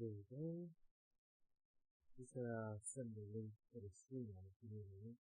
There we go. Just gonna send the link to the screen on if you need a link.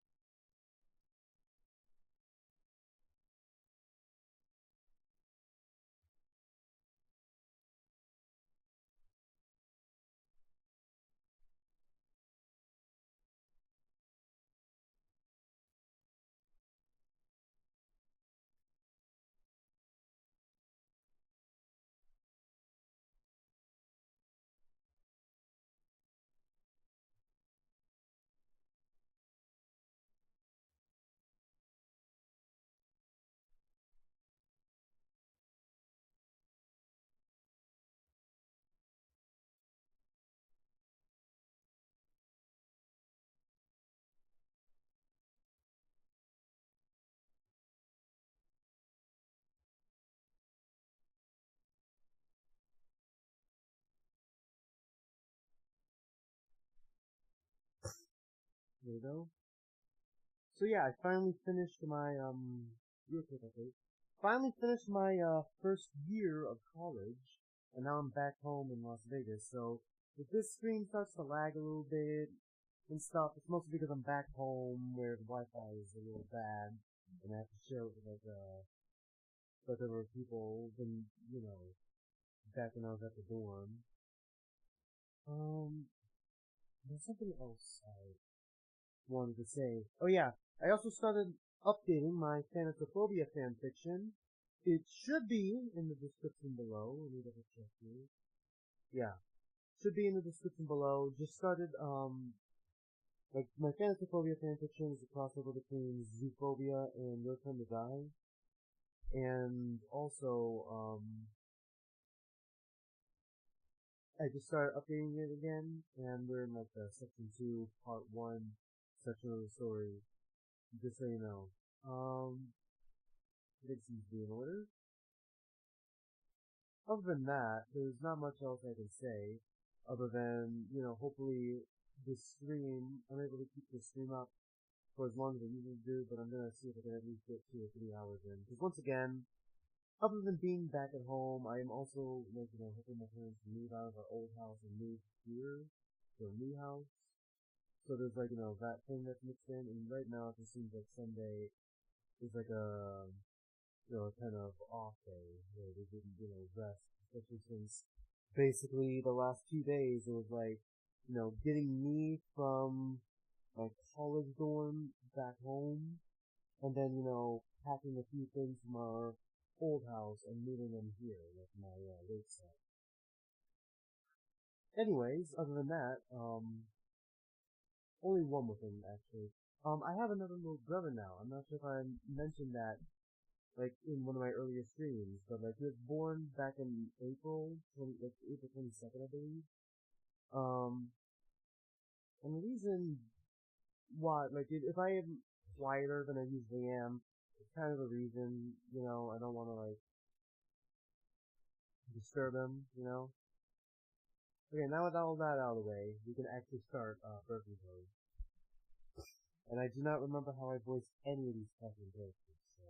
There we go. So yeah, I finally finished my real quick update. Finally finished my first year of college, and now I'm back home in Las Vegas. So if this screen starts to lag a little bit and stuff, it's mostly because I'm back home where the Wi-Fi is a little bad, and I have to share it with with other people than back when I was at the dorm. There's something else I wanted to say. Oh yeah, I also started updating my Thanatophobia fanfiction. It should be in the description below. Let me double check here. Yeah, should be in the description below. Just started, like, my Thanatophobia fanfiction is a crossover between Zoophobia and Your Turn to Die. And also, I just started updating it again, and we're in, like, the section 2, part 1 section of the story. Just so you know. It seems to be in order. Other than that, there's not much else I can say, other than, hopefully this stream, I'm able to keep this stream up for as long as I usually do, but I'm gonna see if I can at least get 2 or 3 hours in. Because once again, other than being back at home, I am also, helping my parents move out of our old house and move here to a new house. So there's, that thing that's mixed in, and right now it just seems like Sunday is like a, kind of off day where we didn't, rest, especially since basically the last 2 days it was like, getting me from my college dorm back home, and then, packing a few things from our old house and moving them here with my late set. Anyways, other than that, only one more thing actually. I have another little brother now. I'm not sure if I mentioned that, like, in one of my earlier streams, but, like, he was born back in April 22nd, I believe. And the reason why, like, if I am quieter than I usually am, it's kind of the reason, I don't want to, like, disturb him. Okay, now with all that out of the way, we can actually start, birthday code. And I do not remember how I voiced any of these fucking characters, so...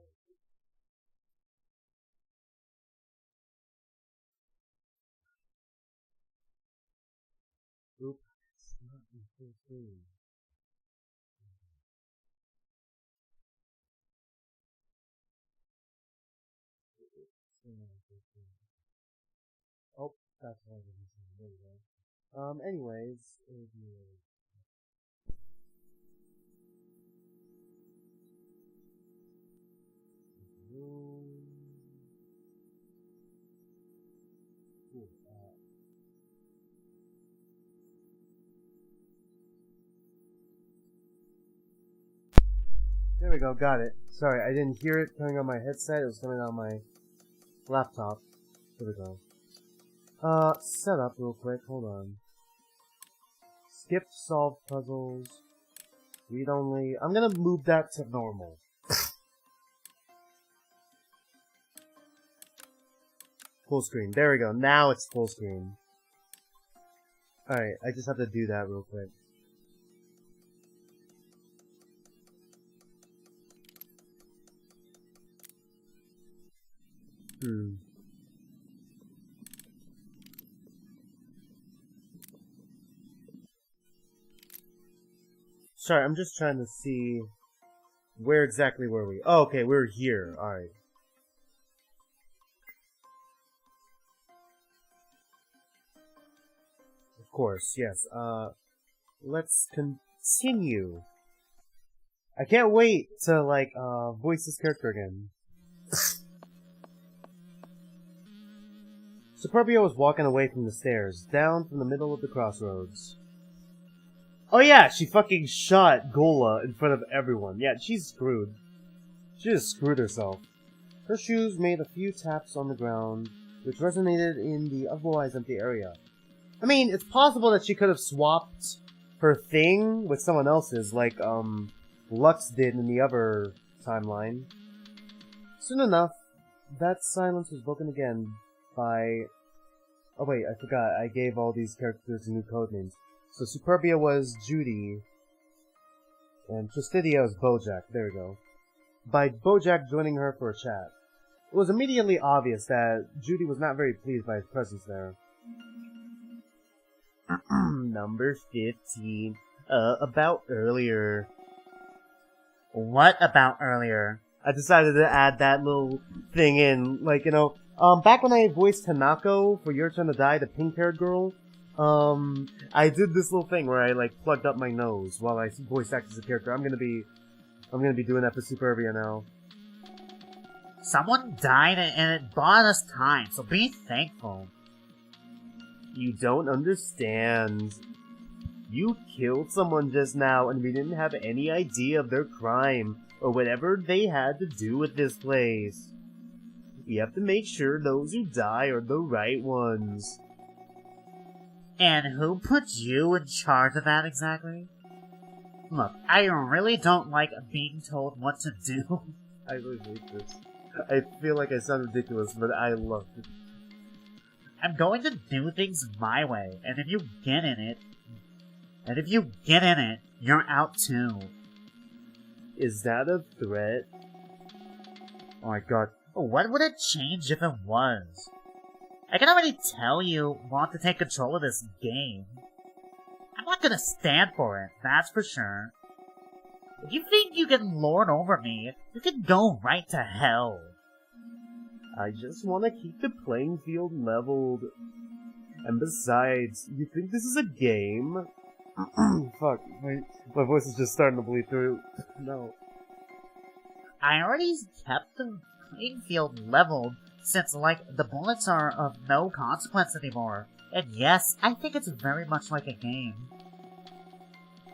Oop, it's not in full screen. Oh, that's why I didn't see it. There we go. Anyways, there we go, got it. Sorry, I didn't hear it coming on my headset, it was coming on my laptop. There we go. Set up real quick, hold on. Skip solve puzzles. Read only. I'm gonna move that to normal. Full screen. There we go. Now it's full screen. Alright, I just have to do that real quick. Sorry, I'm just trying to see where exactly were we? Oh, okay, we're here. Alright. Of course, yes. Let's continue. I can't wait to, like, voice this character again. Superbia was walking away from the stairs, down from the middle of the crossroads. Oh yeah, she fucking shot Gola in front of everyone. Yeah, she's screwed. She just screwed herself. Her shoes made a few taps on the ground, which resonated in the otherwise empty area. I mean, it's possible that she could have swapped her thing with someone else's, like, Lux did in the other timeline. Soon enough, that silence was broken again by... Oh wait, I forgot, I gave all these characters new codenames. So Superbia was Judy, and Tristidia was Bojack, there we go. By Bojack joining her for a chat. It was immediately obvious that Judy was not very pleased by his presence there. Number 15. About earlier. What about earlier? I decided to add that little thing in, like, you know, back when I voiced Hanako for Your Turn to Die, the pink-haired girl, I did this little thing where I, like, plugged up my nose while I voice acted as a character. I'm gonna be doing that for Superbia now. Someone died and it bought us time, so be thankful. You don't understand. You killed someone just now and we didn't have any idea of their crime or whatever they had to do with this place. We have to make sure those who die are the right ones. And who put you in charge of that exactly? Look, I really don't like being told what to do. I really hate this. I feel like I sound ridiculous, but I love it. I'm going to do things my way, and if you get in it, you're out too. Is that a threat? Oh my god. What would it change if it was? I can already tell you want to take control of this game. I'm not gonna stand for it, that's for sure. If you think you can lord over me, you can go right to hell. I just want to keep the playing field leveled. And besides, you think this is a game? Fuck, my voice is just starting to bleed through. No. I already kept the playing field leveled since, like, the bullets are of no consequence anymore. And yes, I think it's very much like a game.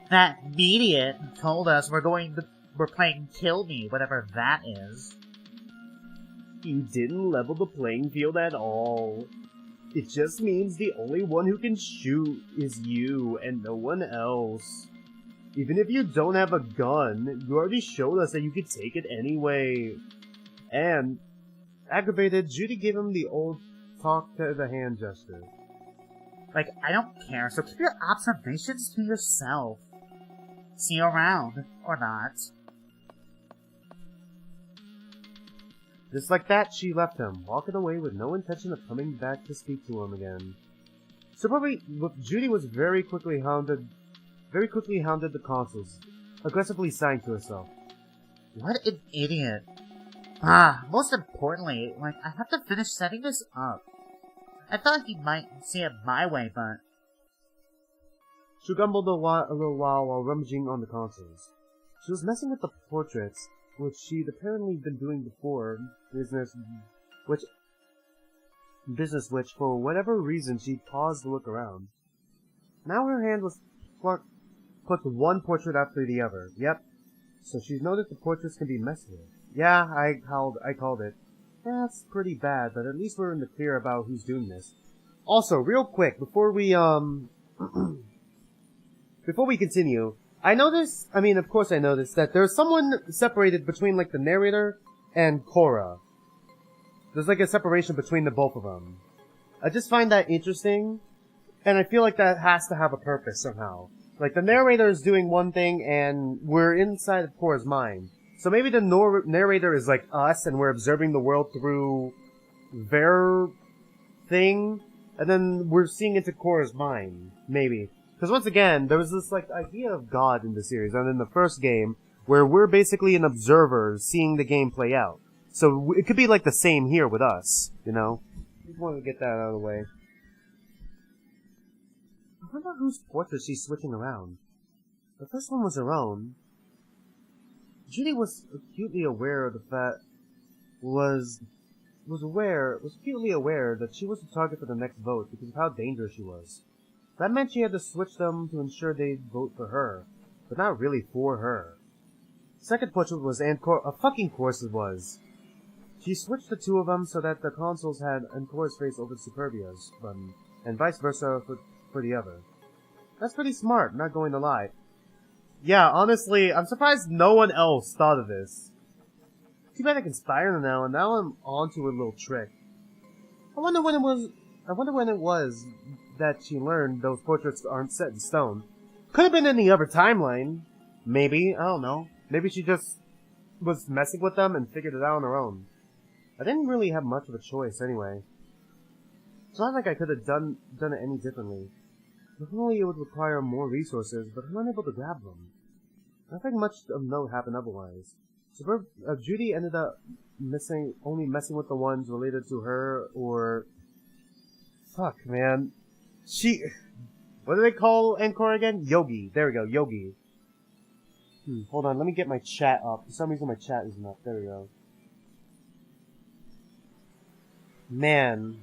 That idiot told us we're playing Kill Me, whatever that is. You didn't level the playing field at all. It just means the only one who can shoot is you and no one else. Even if you don't have a gun, you already showed us that you could take it anyway. And, aggravated, Judy gave him the old talk to the hand gesture. Like, I don't care, so keep your observations to yourself. See you around, or not. Just like that, she left him, walking away with no intention of coming back to speak to him again. So probably, look, Judy was very quickly hounded the consoles, aggressively sighing to herself. What an idiot. Most importantly, like, I have to finish setting this up. I thought he might see it my way, but... She grumbled a little while rummaging on the consoles. She was messing with the portraits, which she'd apparently been doing before, business which, for whatever reason, she paused to look around. Now her hand was put one portrait after the other. Yep. So she's noticed the portraits can be messier. Yeah, I called it. That's pretty bad, but at least we're in the clear about who's doing this. Also, real quick, before we continue, of course I noticed that there's someone separated between, like, the narrator and Korra. There's, like, a separation between the both of them. I just find that interesting, and I feel like that has to have a purpose somehow. Like, the narrator is doing one thing, and we're inside of Korra's mind. So maybe the narrator is like us, and we're observing the world through their thing, and then we're seeing into Korra's mind. Maybe. Because once again, there was this, like, idea of God in the series, and in the first game, where we're basically an observer seeing the game play out. So it could be, like, the same here with us, you know? Just wanted to get that out of the way. I wonder whose portrait she's switching around. The first one was her own. Judy was acutely aware of the fact was acutely aware that she was the target for the next vote because of how dangerous she was. That meant she had to switch them to ensure they'd vote for her, but not really for her. Second portrait was Encore. A fucking course it was. She switched the two of them so that the consoles had Encore's face over Superbia's button, and vice versa for the other. That's pretty smart, not going to lie. Yeah, honestly, I'm surprised no one else thought of this. Too bad I can inspire them now, and now I'm onto a little trick. I wonder when it was that she learned those portraits aren't set in stone. Could have been in the other timeline. Maybe, I don't know. Maybe she just was messing with them and figured it out on her own. I didn't really have much of a choice anyway. It's not like I could have done it any differently. Definitely it would require more resources, but I'm unable to grab them. Nothing much of note happened otherwise. Judy ended up only messing with the ones related to her, or... Fuck, man. What do they call Encore again? Yogi. There we go, Yogi. Hold on, let me get my chat up. For some reason my chat isn't up. There we go. Man.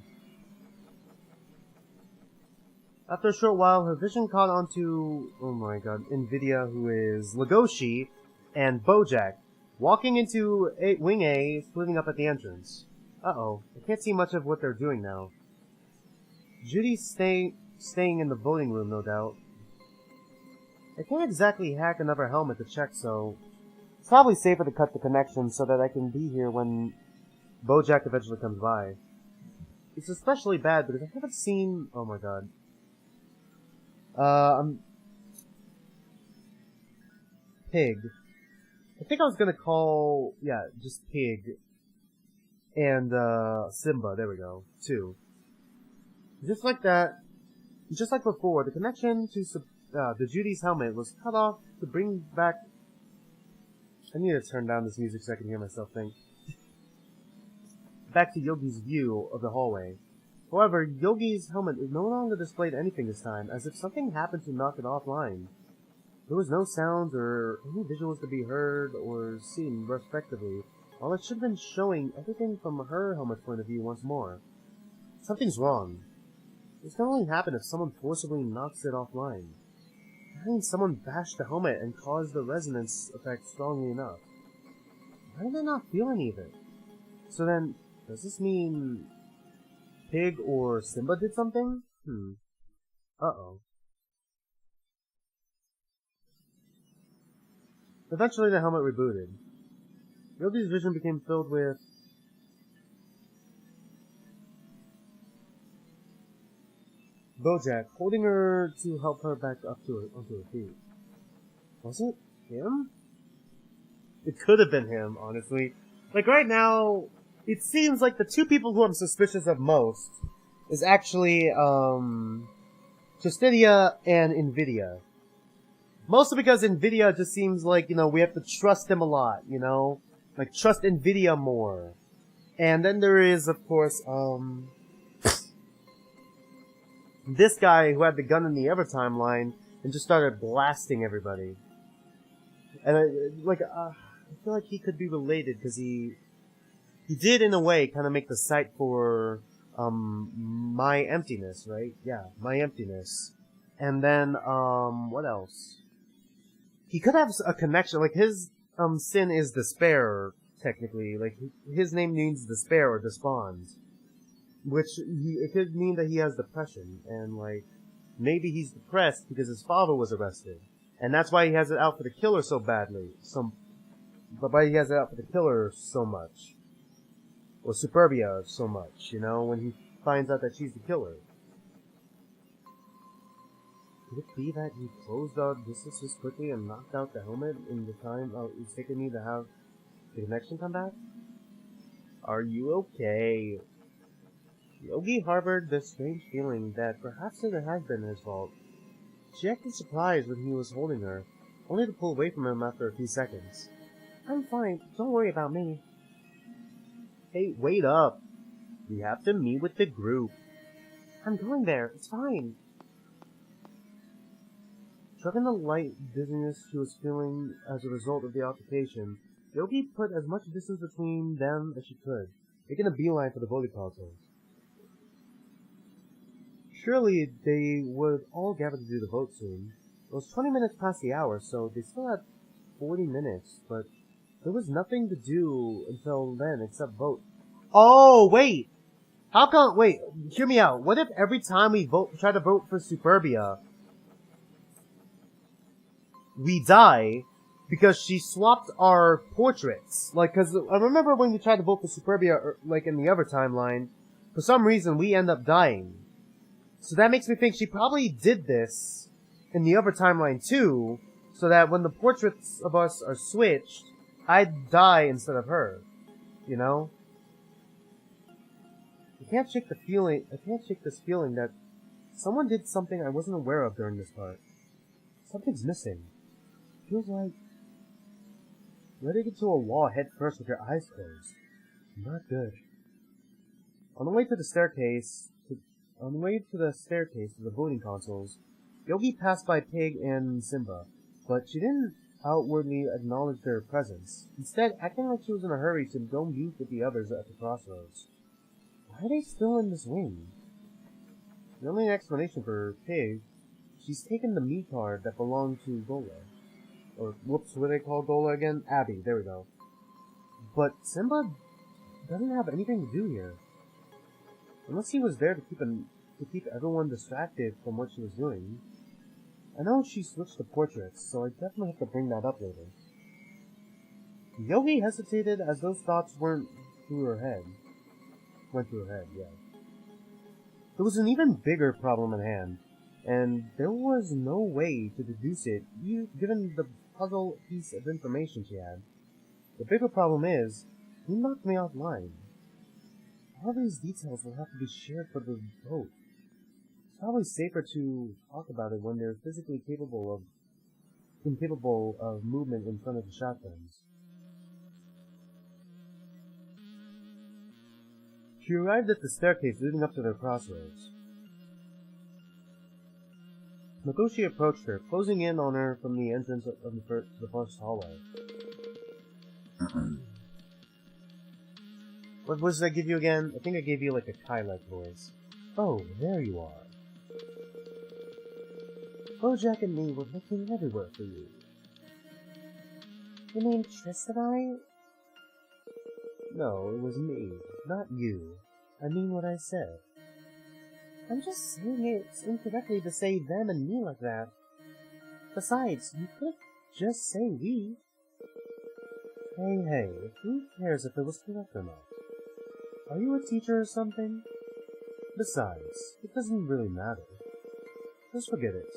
After a short while, her vision caught onto, oh my god, Nvidia, who is Legoshi, and Bojack, walking into Wing A, splitting up at the entrance. Uh-oh, I can't see much of what they're doing now. Judy's staying in the voting room, no doubt. I can't exactly hack another helmet to check, so it's probably safer to cut the connection so that I can be here when Bojack eventually comes by. It's especially bad because I haven't seen... Oh my god. Pig. I think I was gonna call... Yeah, just Pig. And, Simba, there we go. 2. Just like that, just like before, the connection to the Judy's helmet was cut off to bring back... I need to turn down this music so I can hear myself think. Back to Yogi's view of the hallway. However, Yogi's helmet no longer displayed anything this time, as if something happened to knock it offline. There was no sounds or any visuals to be heard or seen, respectively, while it should have been showing everything from her helmet's point of view once more. Something's wrong. This can only happen if someone forcibly knocks it offline. That means someone bashed the helmet and caused the resonance effect strongly enough. Why did I not feel any of it? So then, does this mean Pig or Simba did something? Uh-oh. Eventually the helmet rebooted. Yogi's vision became filled with Bojack, holding her to help her back up onto her feet. Was it him? It could have been him, honestly. Like, right now, it seems like the two people who I'm suspicious of most is actually, Justitia and Nvidia. Mostly because Nvidia just seems like, you know, we have to trust him a lot, you know? Like, trust Nvidia more. And then there is, of course, this guy who had the gun in the other timeline and just started blasting everybody. And I feel like he could be related because he did in a way kind of make the site for My Emptiness, right? Yeah, My Emptiness. And then what else? He could have a connection. Like his sin is despair, technically. Like his name means despair or despond. Which, it could mean that he has depression, and, like, maybe he's depressed because his father was arrested. And that's why he has it out for the killer so badly. But why he has it out for the killer so much. Or Superbia so much, you know, when he finds out that she's the killer. Could it be that he closed out distances quickly and knocked out the helmet in the time it's taken me to have the connection come back? Are you okay? Yogi harbored this strange feeling that perhaps it has been his fault. She acted surprised when he was holding her, only to pull away from him after a few seconds. I'm fine, don't worry about me. Hey, wait up. We have to meet with the group. I'm going there, it's fine. Shrugging the light dizziness she was feeling as a result of the altercation, Yogi put as much distance between them as she could, making a beeline for the voting consoles. Surely they would all gather to do the vote soon. It was 20 minutes past the hour, so they still had 40 minutes, but there was nothing to do until then except vote. Oh, wait! How come, wait, hear me out. What if every time we try to vote for Superbia, we die because she swapped our portraits? Like, cause I remember when we tried to vote for Superbia, like in the other timeline, for some reason we end up dying. So that makes me think she probably did this in the other timeline too, so that when the portraits of us are switched, I'd die instead of her. You know? I can't shake this feeling that someone did something I wasn't aware of during this part. Something's missing. Feels like running into a wall head first with your eyes closed. Not good. On the way to the staircase to the voting consoles, Yogi passed by Pig and Simba, but she didn't outwardly acknowledge their presence, instead acting like she was in a hurry to go meet with the others at the crossroads. Why are they still in this wing? The only explanation for Pig, she's taken the me card that belonged to Gola. Or, whoops, what do they call Gola again? Abby, there we go. But Simba doesn't have anything to do here. Unless he was there to keep everyone distracted from what she was doing. I know she switched the portraits, so I definitely have to bring that up later. Yogi hesitated as those thoughts went through her head, yeah. There was an even bigger problem at hand, and there was no way to deduce it, given the puzzle piece of information she had. The bigger problem is, he knocked me offline. All these details will have to be shared for the vote. It's probably safer to talk about it when they're physically incapable of movement in front of the shotguns. She arrived at the staircase leading up to their crossroads. Nagoshi approached her, closing in on her from the entrance of the first hallway. What voice did I give you again? I think I gave you like a Kai-like voice. Oh, there you are. Bojack and me were looking everywhere for you. You mean Triss and I? No, it was me, not you. I mean what I said. I'm just saying it's incorrectly to say them and me like that. Besides, you could just say we. Hey, who cares if it was correct or not? Are you a teacher or something? Besides, it doesn't really matter. Just forget it.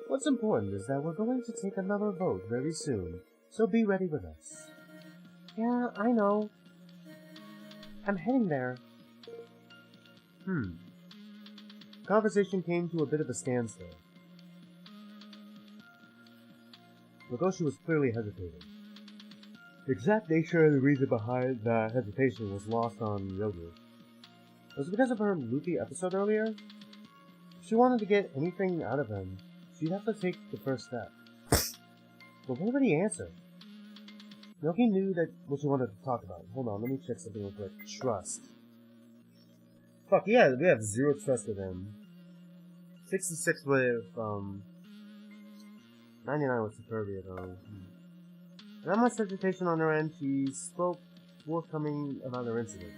What's important is that we're going to take another vote very soon, so be ready with us. Yeah, I know. I'm heading there. The conversation came to a bit of a standstill. Nagoshi was clearly hesitating. The exact nature and the reason behind that hesitation was lost on Yogi. Was it because of her loopy episode earlier? If she wanted to get anything out of him, she'd have to take the first step. But what would he answer? Yogi knew that what she wanted to talk about. Hold on, let me check something real quick. Trust. Fuck yeah, we have 0 trust with him. 66 with, 99 with Superbia, though. Without much hesitation on her end, she spoke forthcoming about her incident.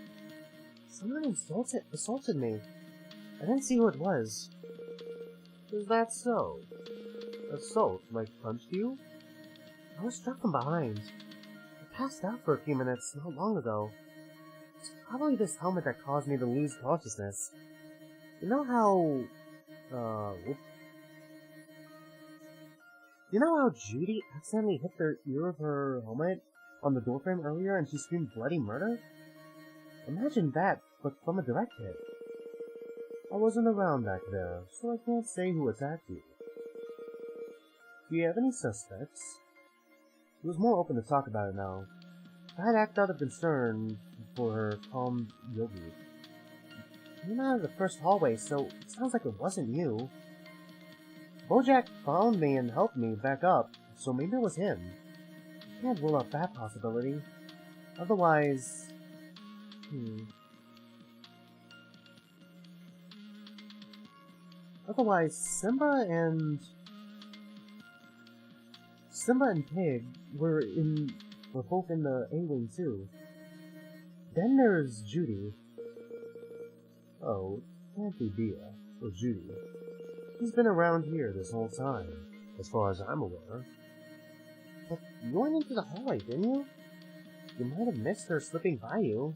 Someone assaulted me. I didn't see who it was. Is that so? Assault? Like punched you? I was struck from behind. I passed out for a few minutes not long ago. It's probably this helmet that caused me to lose consciousness. You know how... You know how Judy accidentally hit the ear of her helmet on the doorframe earlier and she screamed bloody murder? Imagine that, but from a direct hit. I wasn't around back there, so I can't say who attacked you. Do you have any suspects? He was more open to talk about it now. I had acted out of concern for her calm Yogi. You're not out of the first hallway, so it sounds like it wasn't you. Bojack found me and helped me back up, so maybe it was him. I can't rule out that possibility. Otherwise... Otherwise, Simba and Pig were both in the A-Wing too. Then there's Judy. Oh, can't be Bea or Judy. She's been around here this whole time, as far as I'm aware. But you went into the hallway, didn't you? You might have missed her slipping by you.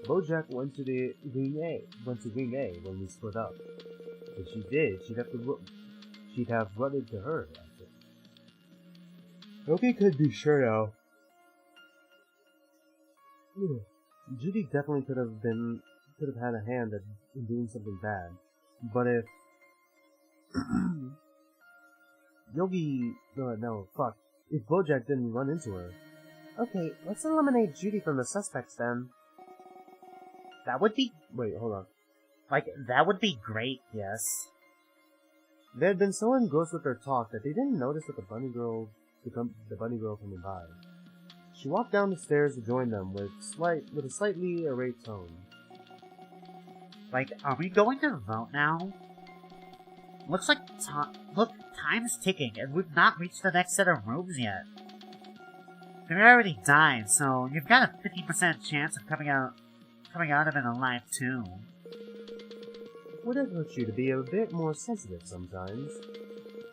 Bojack went to Wing A when we split up. If she did, she'd have run into her. Loki could be sure now. Judy definitely could have had a hand in doing something bad. But if if Bojack didn't run into her. Okay, let's eliminate Judy from the suspects then. That would be... Wait, hold on. that would be great, yes. They had been so engrossed with their talk that they didn't notice that the bunny girl coming by. She walked down the stairs to join them with a slightly irate tone. Are we going to vote now? Looks like time's ticking, and we've not reached the next set of rooms yet. We already died, so you've got a 50% chance of coming out of it alive too. Would it hurt you to be a bit more sensitive sometimes?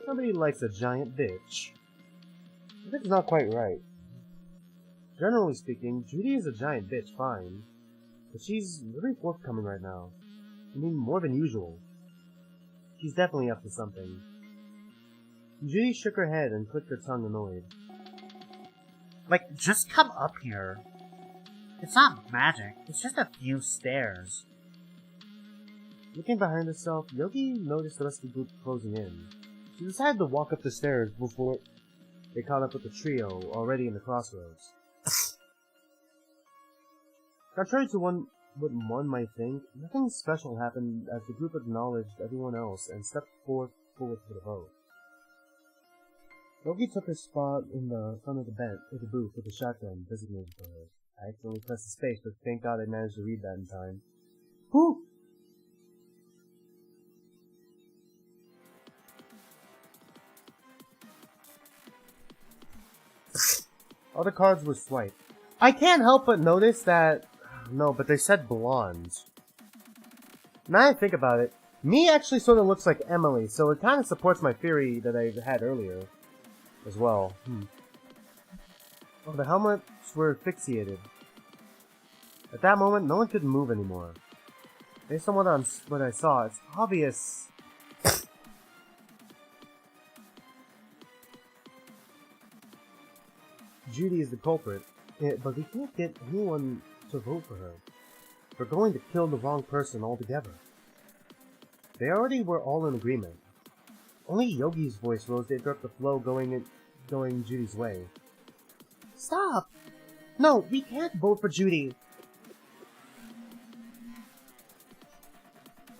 Nobody likes a giant bitch. That's not quite right. Generally speaking, Judy is a giant bitch, fine. But she's very forthcoming right now. I mean, more than usual. She's definitely up to something. Judy shook her head and clicked her tongue annoyed. Just come up here. It's not magic, it's just a few stairs. Looking behind herself, Yogi noticed the rest of the group closing in. She decided to walk up the stairs before they caught up with the trio already in the crossroads. Contrary to what one might think, nothing special happened as the group acknowledged everyone else and stepped forward for the vote. Yogi took her spot in the front of the booth with the shotgun designated for her. I accidentally pressed the space, but thank God I managed to read that in time. Whew! All the cards were swiped. I can't help but notice that... No, but they said blondes. Now that I think about it, me actually sort of looks like Emily, so it kind of supports my theory that I had earlier as well. Oh, the helmets were asphyxiated. At that moment, no one could move anymore. Based on what I saw, it's obvious. Judy is the culprit, but we can't get anyone to vote for her. We're going to kill the wrong person altogether. They already were all in agreement. Only Yogi's voice rose to interrupt the flow going Judy's way. Stop! No, we can't vote for Judy!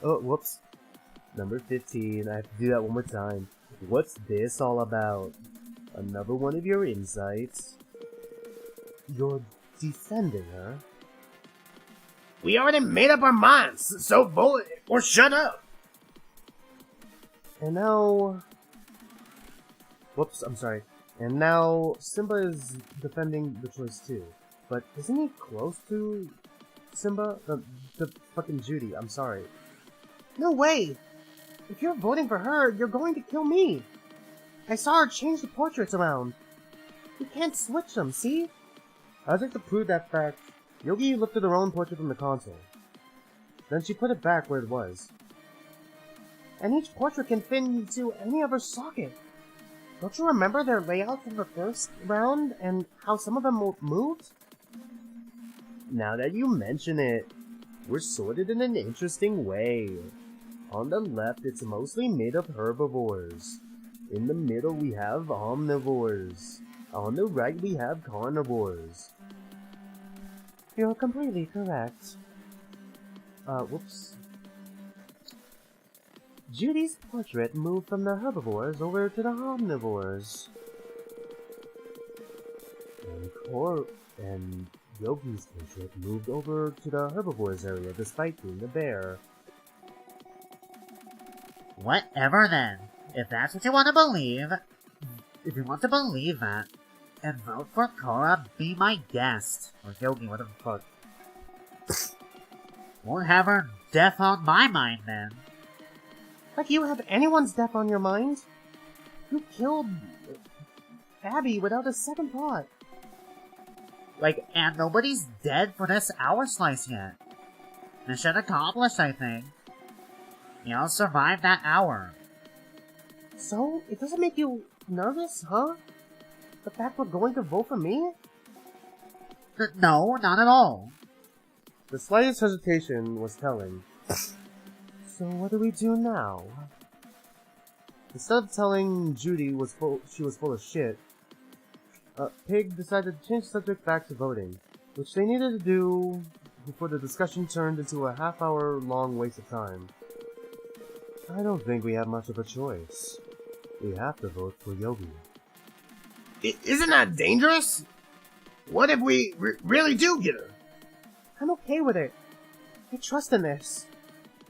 Oh, whoops. Number 15, I have to do that one more time. What's this all about? Another one of your insights? You're defending her? We already made up our minds, so vote or shut up! And now... Whoops, I'm sorry. And now Simba is defending the choice too. But isn't he close to Simba? The fucking Judy, I'm sorry. No way! If you're voting for her, you're going to kill me! I saw her change the portraits around. You can't switch them, see? As if to prove that fact, Yogi lifted her own portrait from the console. Then she put it back where it was. And each portrait can fit into any other socket. Don't you remember their layout from the first round and how some of them moved? Now that you mention it, we're sorted in an interesting way. On the left, it's mostly made of herbivores. In the middle we have omnivores. On the right we have carnivores. You're completely correct. Whoops. Judy's portrait moved from the herbivores over to the omnivores. And Yogi's portrait moved over to the herbivores area despite being a bear. Whatever then. If that's what you want to believe, if you want to believe that, and vote for Cora, be my guest. Or Yogi, whatever the fuck. Won't have her death on my mind then. Like you have anyone's death on your mind? You killed Abby without a second thought. Like, and nobody's dead for this hour slice yet. Mission accomplished, I think. Y'all survived that hour. So, it doesn't make you nervous, huh? The fact we're going to vote for me? No, not at all. The slightest hesitation was telling. So what do we do now? Instead of telling Judy she was full of shit, Pig decided to change the subject back to voting, which they needed to do before the discussion turned into a half-hour-long waste of time. I don't think we have much of a choice. We have to vote for Yogi. Isn't that dangerous? What if we really do get her? I'm okay with it. I trust in this.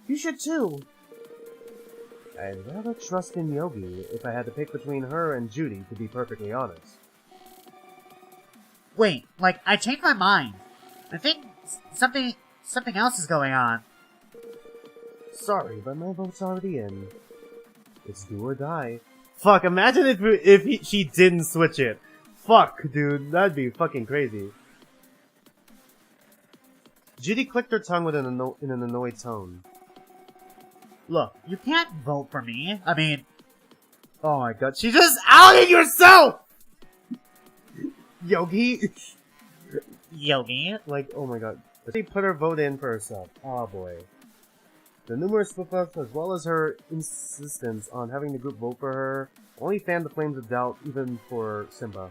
You should too. I'd rather trust in Yogi if I had to pick between her and Judy, to be perfectly honest. Wait, like, I changed my mind. I think something else is going on. Sorry, but my vote's already in. It's do or die. Fuck, imagine if she didn't switch it. Fuck, dude, that'd be fucking crazy. Judy clicked her tongue with in an annoyed tone. Look, you can't vote for me. I mean... Oh my god, she just outed yourself! Yogi? Yogi? Like, oh my god. She put her vote in for herself. Oh boy. The numerous flip-ups, as well as her insistence on having the group vote for her, only fanned the flames of doubt even for Simba.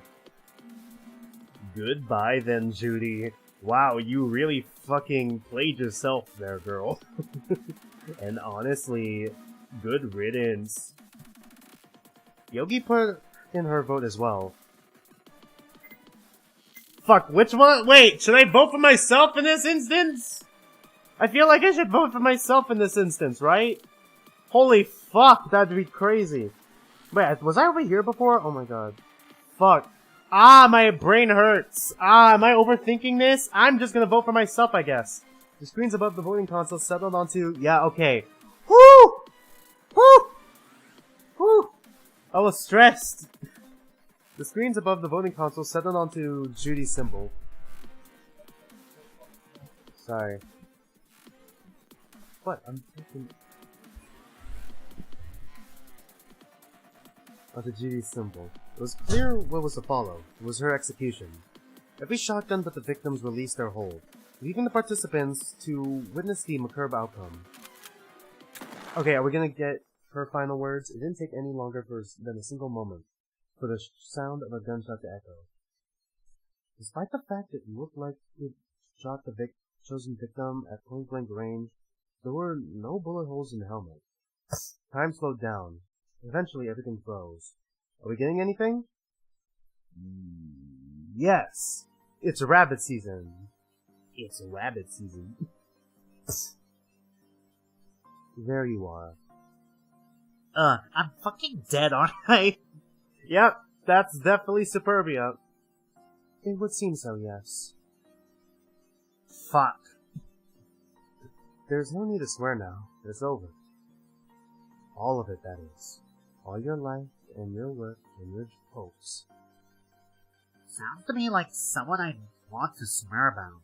Goodbye then, Judy. Wow, you really fucking played yourself there, girl. And honestly, good riddance. Yogi put in her vote as well. Fuck, which one? Wait, should I vote for myself in this instance? I feel like I should vote for myself in this instance, right? Holy fuck, that'd be crazy. Wait, was I over here before? Oh my god. Fuck. Ah, my brain hurts. Ah, am I overthinking this? I'm just gonna vote for myself, I guess. The screens above the voting console settled onto... Yeah, okay. Woo! Woo! Woo! I was stressed. The screens above the voting console settled onto Judy's symbol. Sorry. What? I'm fucking... Onto Judy's symbol. It was clear what was to follow. It was her execution. Every shotgun but the victims released their hold, leaving the participants to witness the macabre outcome. Okay, are we gonna get her final words? It didn't take any longer than a single moment for the sound of a gunshot to echo. Despite the fact it looked like it shot the chosen victim at point-blank range, there were no bullet holes in the helmet. Time slowed down. Eventually, everything froze. Are we getting anything? Yes! It's rabbit season. It's rabbit season. There you are. I'm fucking dead, aren't I? Yep, that's definitely Superbia. It would seem so, yes. Fuck. There's no need to swear now. It's over. All of it, that is. All your life, and your work, and your hopes. Sounds to me like someone I want to swear about.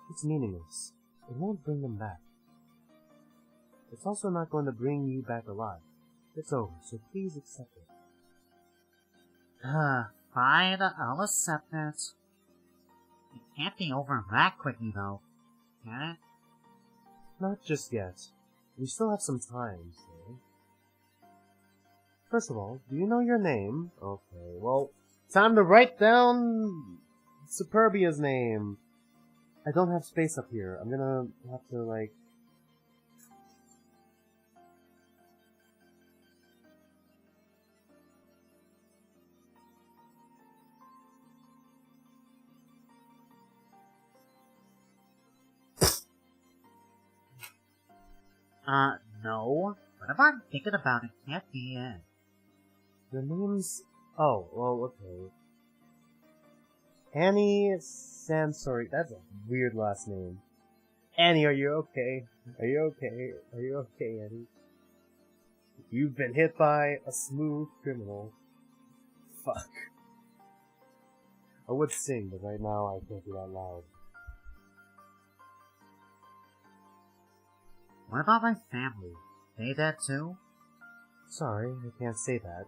It's meaningless. It won't bring them back. It's also not going to bring you back alive. It's over, so please accept it. Fine, I'll accept it. It can't be over that quickly, though. Can it? Not just yet. We still have some time, so... First of all, do you know your name? Okay, well, time to write down Superbia's name. I don't have space up here. I'm gonna have to, like... No. Whatever I'm thinking about, it can't be it. The name's... Oh, well, okay. Annie Sansori. That's a weird last name. Annie, are you okay? Are you okay? Are you okay, Annie? You've been hit by a smooth criminal. Fuck. I would sing, but right now I can't do that loud. What about my family? They dead too? Sorry, I can't say that.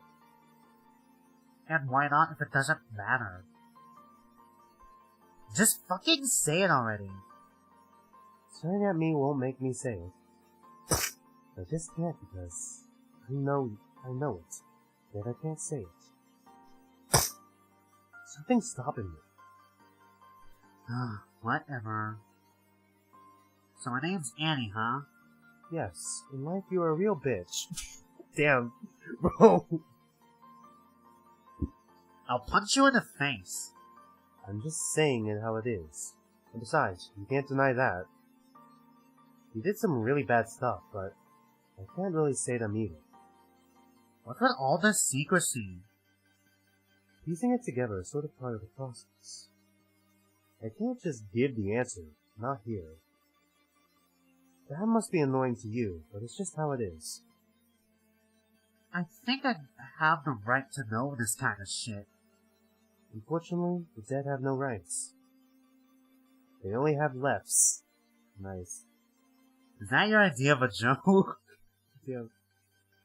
And why not if it doesn't matter? Just fucking say it already. Staring at me won't make me say it. I just can't because I know it, yet I can't say it. Something's stopping me. Whatever. So my name's Annie, huh? Yes, in life you are a real bitch. Damn, bro. I'll punch you in the face. I'm just saying it how it is. And besides, you can't deny that. You did some really bad stuff, but I can't really say them either. What with all this secrecy? Piecing it together is sort of part of the process. I can't just give the answer, not here. That must be annoying to you, but it's just how it is. I think I have the right to know this kind of shit. Unfortunately, the dead have no rights. They only have lefts. Nice. Is that your idea of a joke? Yeah.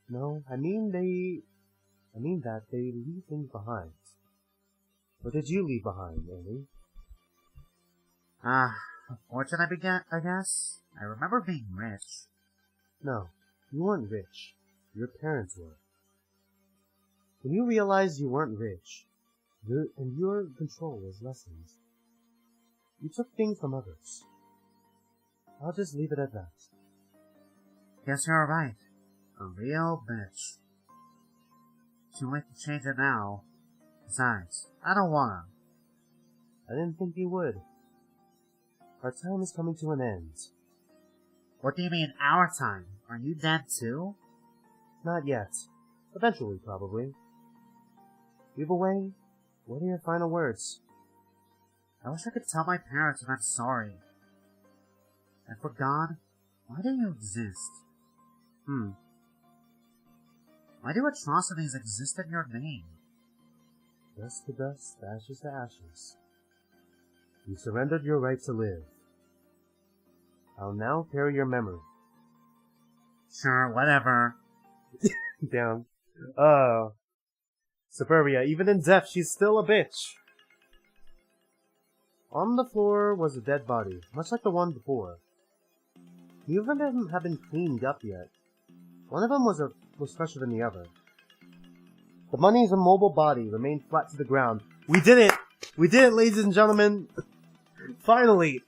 No, I mean that they leave things behind. What did you leave behind, Annie? A fortune I guess? I remember being rich. No, you weren't rich. Your parents were. When you realized you weren't rich, your control was lessened. You took things from others. I'll just leave it at that. Guess you're right. A real bitch. Too late to change it now. Besides, I don't wanna. I didn't think you would. Our time is coming to an end. What do you mean, our time? Are you dead too? Not yet. Eventually, probably. Either way, what are your final words? I wish I could tell my parents that I'm sorry. And for God, why do you exist? Why do atrocities exist in your name? Dust to dust, ashes to ashes. You surrendered your right to live. I'll now carry your memory. Sure, whatever. Down. Superbia, even in death, she's still a bitch. On the floor was a dead body, much like the one before. Neither of them had been cleaned up yet. One of them was fresher than the other. The money's immobile body remained flat to the ground. We did it! We did it, ladies and gentlemen! Finally!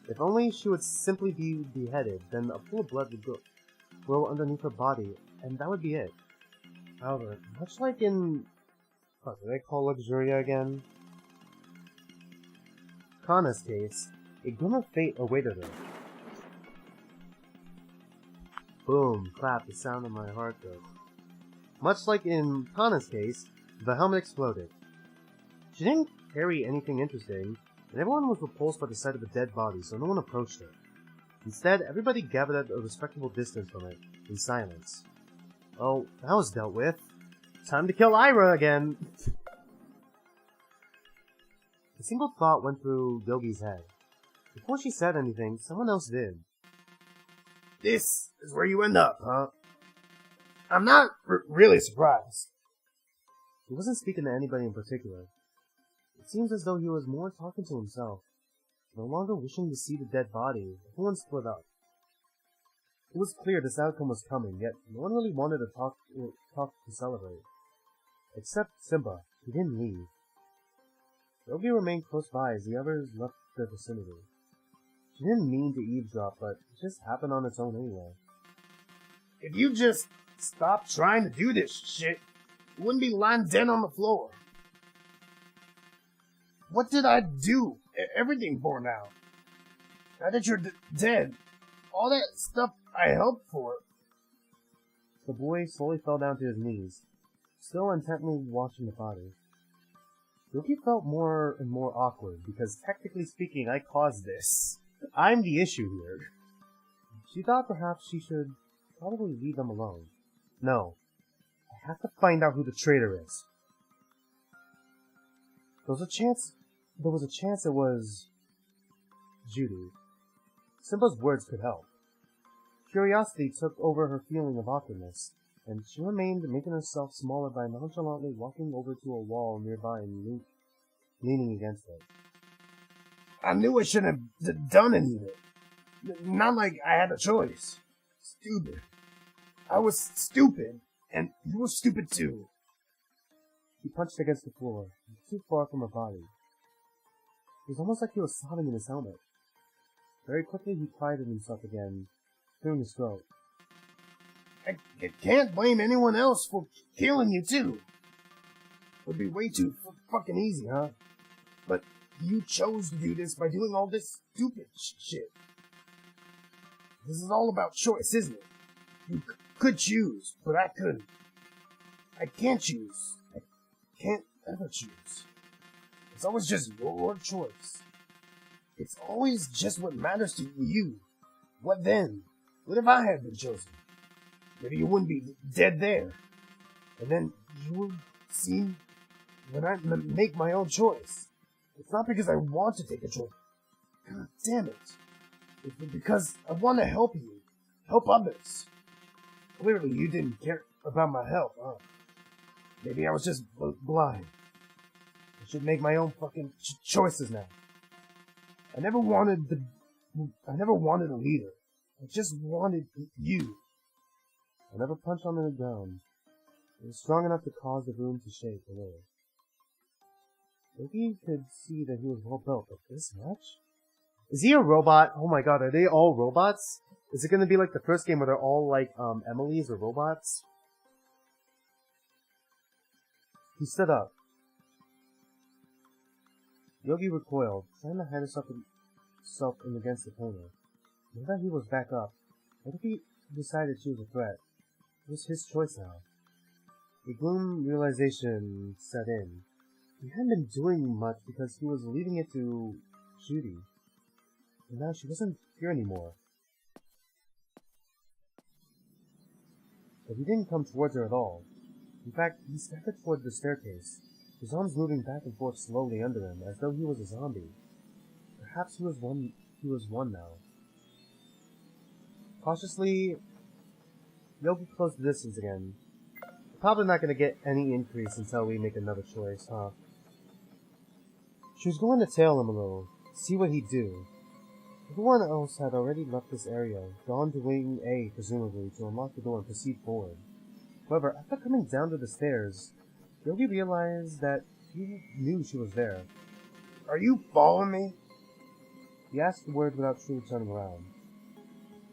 If only she would simply be beheaded, then a pool of blood would grow underneath her body, and that would be it. However, much like in... What do they call Luxuria again? Kana's case, a glimmer of fate awaited her. Boom, clap, the sound of my heart goes. Much like in Kana's case, the helmet exploded. She didn't carry anything interesting, and everyone was repulsed by the sight of the dead body, so no one approached her. Instead, everybody gathered at a respectable distance from it, in silence. Oh, that was dealt with. Time to kill Ira again! A single thought went through Yogi's head. Before she said anything, someone else did. This is where you end up, huh? I'm not really surprised. He wasn't speaking to anybody in particular. It seems as though he was more talking to himself. No longer wishing to see the dead body, everyone split up. It was clear this outcome was coming, yet no one really wanted to talk to celebrate. Except Simba. He didn't leave. Yogi remained close by as the others left their vicinity. She didn't mean to eavesdrop, but it just happened on its own anyway. If you just stop trying to do this shit, you wouldn't be lying dead on the floor. What did I do everything for now? Now that you're dead, all that stuff I helped for. The boy slowly fell down to his knees, still intently watching the body. Yogi felt more and more awkward, because technically speaking, I caused this. I'm the issue here. She thought perhaps she should probably leave them alone. No. I have to find out who the traitor is. There was a chance it was Judy. Simba's words could help. Curiosity took over her feeling of awkwardness, and she remained making herself smaller by nonchalantly walking over to a wall nearby and leaning against it. I knew I shouldn't have done any of it. Not like I had a choice. Stupid. I was stupid, and you were stupid too. He punched against the floor, too far from her body. It was almost like he was sobbing in his helmet. Very quickly he quieted himself again, clearing his throat. I can't blame anyone else for killing you too. Would be way too fucking easy, huh? But you chose to do this by doing all this stupid shit. This is all about choice, isn't it? You could choose, but I couldn't. I can't choose. I can't ever choose. It's always just your choice. It's always just what matters to you. What then? What if I had been chosen? Maybe you wouldn't be dead there. And then you would see when I make my own choice. It's not because I want to take a choice. God damn it. It's because I want to help you. Help others. Clearly you didn't care about my help, huh? Maybe I was just blind. I should make my own fucking choices now. I never wanted a leader. I just wanted you. I never punched on the ground. It was strong enough to cause the room to shake a little. Yogi could see that he was well built, but this much? Is he a robot? Oh my god, are they all robots? Is it gonna be like the first game where they're all like, Emily's or robots? He stood up. Yogi recoiled, trying to hide himself in against the corner. Now that he was back up, what if he decided she was a threat? It was his choice now. A gloom realization set in. He hadn't been doing much because he was leaving it to Judy. And now she wasn't here anymore. But he didn't come towards her at all. In fact, he staggered toward the staircase, his arms moving back and forth slowly under him, as though he was a zombie. Perhaps he was one now. Cautiously, Yogi closed the distance again. We're probably not going to get any increase until we make another choice, huh? She was going to tail him a little, see what he'd do. Everyone else had already left this area, gone to Wing A, presumably, to unlock the door and proceed forward. However, after coming down to the stairs, Yogi realized that he knew she was there. Are you following me? He asked the word without truly turning around.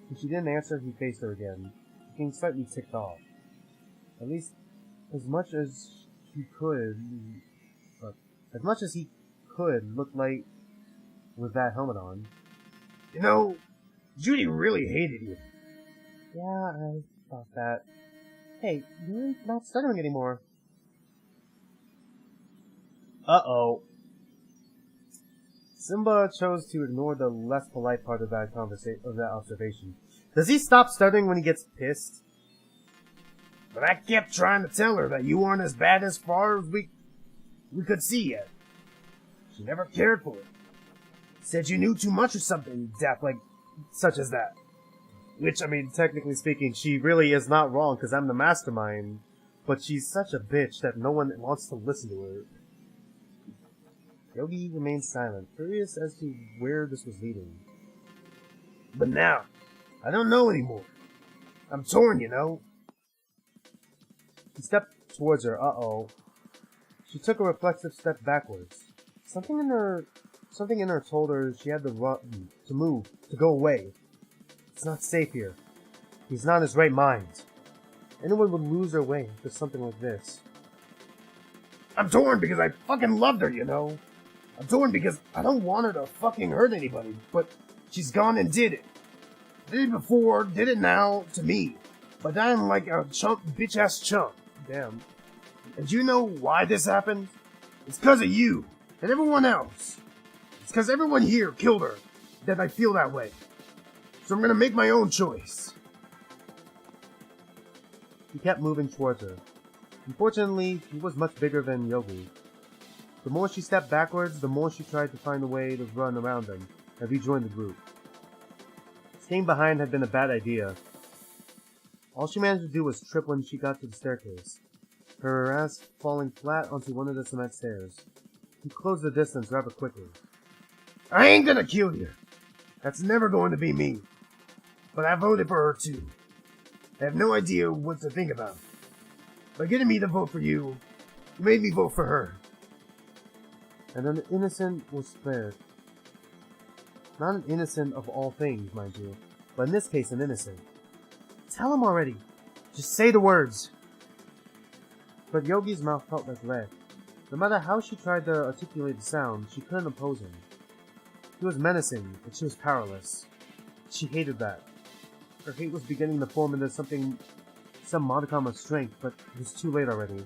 When she didn't answer, he faced her again, looking slightly ticked off. At least, as much as he could look like with that helmet on. You know, Judy really hated you. Yeah, I thought that. Hey, you're not stuttering anymore. Uh-oh. Simba chose to ignore the less polite part of that observation. Does he stop stuttering when he gets pissed? But I kept trying to tell her that you weren't as bad as far as we could see yet. She never cared for it. Said you knew too much or something daft like such as that. Which, I mean, technically speaking, she really is not wrong, because I'm the mastermind. But she's such a bitch that no one wants to listen to her. Yogi remained silent, curious as to where this was leading. But now, I don't know anymore. I'm torn, you know? He stepped towards her. Uh-oh. She took a reflexive step backwards. Something in her told her she had to run, to move, to go away. It's not safe here. He's not in his right mind. Anyone would lose their way for something like this. I'm torn because I fucking loved her, you know? I'm torn because I don't want her to fucking hurt anybody, but she's gone and did it. Did it before, did it now, to me. But I'm like a chump, bitch-ass chump. Damn. And you know why this happened? It's because of you, and everyone else. It's because everyone here killed her that I feel that way. So I'm gonna make my own choice. He kept moving towards her. Unfortunately, he was much bigger than Yogi. The more she stepped backwards, the more she tried to find a way to run around him and rejoin the group. Staying behind had been a bad idea. All she managed to do was trip when she got to the staircase, her ass falling flat onto one of the cement stairs. He closed the distance rather quickly. I ain't gonna kill you. That's never going to be me. But I voted for her too. I have no idea what to think about. By getting me to vote for you, you made me vote for her. And an innocent was spared. Not an innocent of all things, mind you, but in this case an innocent. Tell him already. Just say the words. But Yogi's mouth felt like lead. No matter how she tried to articulate the sound, she couldn't oppose him. He was menacing, and she was powerless. She hated that. Her hate was beginning to form into some modicum of strength, but it was too late already.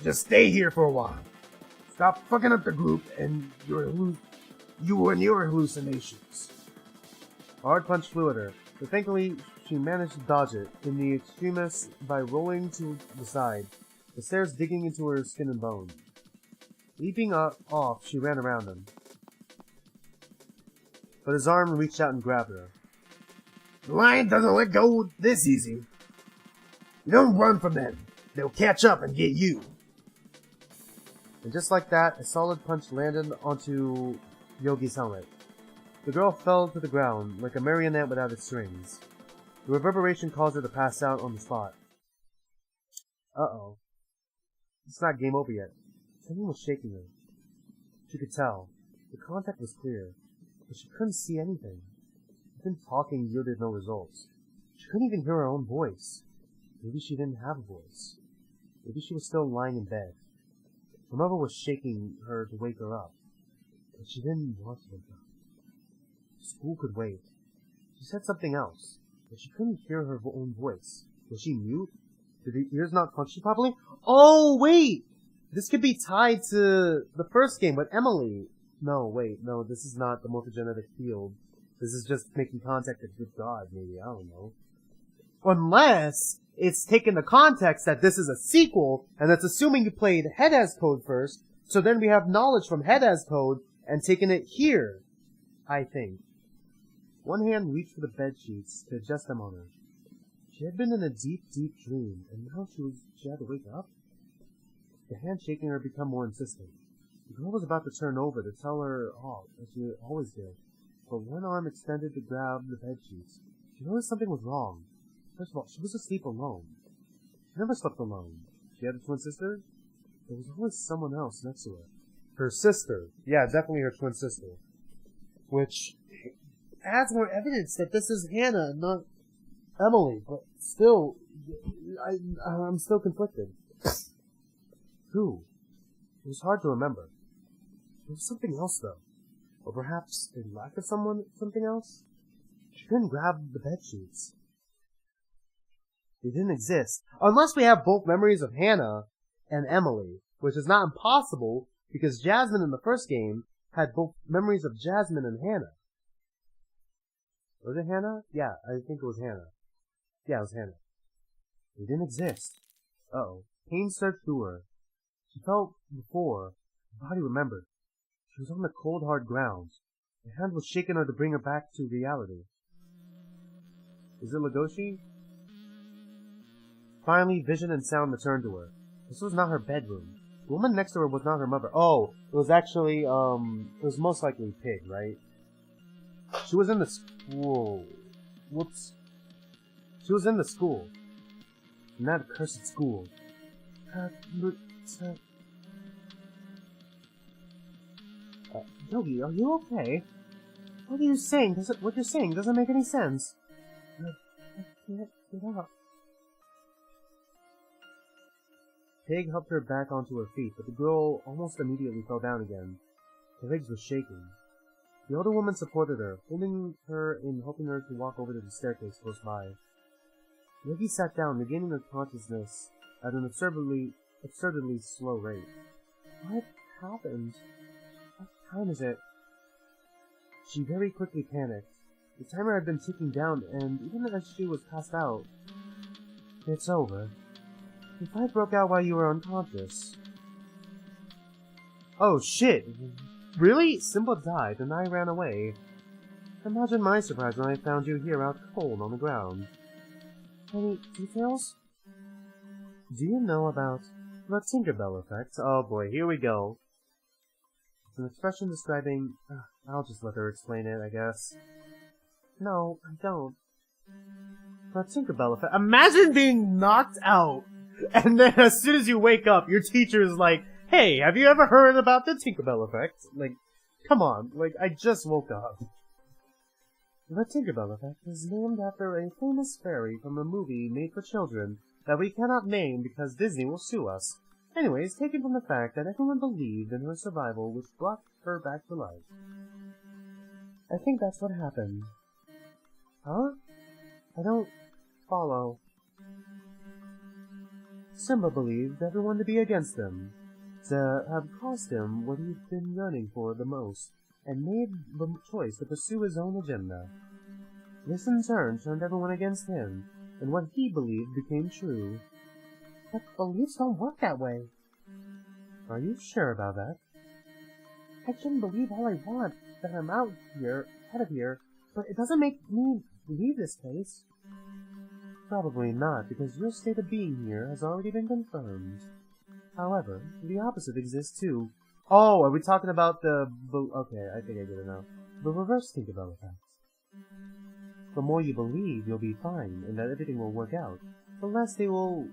Just stay here for a while. Stop fucking up the group and you and your hallucinations. A hard punch flew at her, but thankfully she managed to dodge it in the extremis by rolling to the side, the stairs digging into her skin and bone. Leaping off, she ran around him. But his arm reached out and grabbed her. The lion doesn't let go this easy. You don't run from them. They'll catch up and get you. And just like that, a solid punch landed onto Yogi's helmet. The girl fell to the ground like a marionette without its strings. The reverberation caused her to pass out on the spot. Uh-oh. It's not game over yet. Something was shaking her. She could tell. The contact was clear, but she couldn't see anything. Even talking yielded no results. She couldn't even hear her own voice. Maybe she didn't have a voice. Maybe she was still lying in bed. Her mother was shaking her to wake her up, but she didn't want to wake up. School could wait. She said something else, but she couldn't hear her own voice. Was she mute? Did her ears not function properly? Oh, wait! This could be tied to the first game with Emily. No, wait, no, this is not the morphogenetic field. This is just making contact with God, maybe, I don't know. Unless it's taken the context that this is a sequel, and that's assuming you played Head Has Code first, so then we have knowledge from Head Has Code and taken it here, I think. One hand reached for the bed sheets to adjust them on her. She had been in a deep, deep dream, and now she had to wake up? The hand shaking her became more insistent. The girl was about to turn over to tell her off, as she always did, but one arm extended to grab the bed sheets. She noticed something was wrong. First of all, she was asleep alone. She never slept alone. She had a twin sister? There was always someone else next to her. Her sister. Yeah, definitely her twin sister. Which adds more evidence that this is Hannah and not Emily, but still, I'm still conflicted. Who? It was hard to remember. There was something else, though. Or perhaps a lack of something else? She couldn't grab the bed sheets. They didn't exist. Unless we have both memories of Hannah and Emily, which is not impossible because Jasmine in the first game had both memories of Jasmine and Hannah. Was it Hannah? Yeah, I think it was Hannah. Yeah, it was Hannah. They didn't exist. Uh-oh. Pain surged through her. She felt before. Her body remembered. She was on the cold, hard ground. The hand was shaking her to bring her back to reality. Is it Legoshi? Finally, vision and sound returned to her. This was not her bedroom. The woman next to her was not her mother. Oh, it was actually, it was most likely Pig, right? She was in the school. Whoops. She was in the school. In that accursed school. Yogi, are you okay? What are you saying? What you're saying doesn't make any sense. I can't get up. Pig helped her back onto her feet, but the girl almost immediately fell down again. Her legs were shaking. The older woman supported her, holding her and helping her to walk over to the staircase close by. Yogi sat down, regaining her consciousness at an absurdly slow rate. What happened? What time is it? She very quickly panicked. The timer had been ticking down, and even as she was passed out, it's over. The fight broke out while you were unconscious. Oh shit! Really? Simba died, and I ran away. Imagine my surprise when I found you here out cold on the ground. Any details? Do you know about the Tinkerbell effect? Oh boy, here we go. It's an expression describing... I'll just let her explain it, I guess. No, I don't. The Tinkerbell effect. Imagine being knocked out, and then as soon as you wake up, your teacher is like, hey, have you ever heard about the Tinkerbell effect? Like, come on, like, I just woke up. The Tinkerbell effect is named after a famous fairy from a movie made for children that we cannot name because Disney will sue us. Anyways, taken from the fact that everyone believed in her survival, which brought her back to life. I think that's what happened. Huh? I don't follow. Simba believed everyone to be against him, to have cost him what he'd been yearning for the most, and made the choice to pursue his own agenda. This in turn turned everyone against him, and what he believed became true. But beliefs don't work that way. Are you sure about that? I can believe all I want, that I'm out of here, but it doesn't make me leave this place. Probably not, because your state of being here has already been confirmed. However, the opposite exists too. Oh, are we talking about the... Okay, I think I get it now. The reverse Tinkerbell effect. The more you believe you'll be fine, and that everything will work out, the less they will,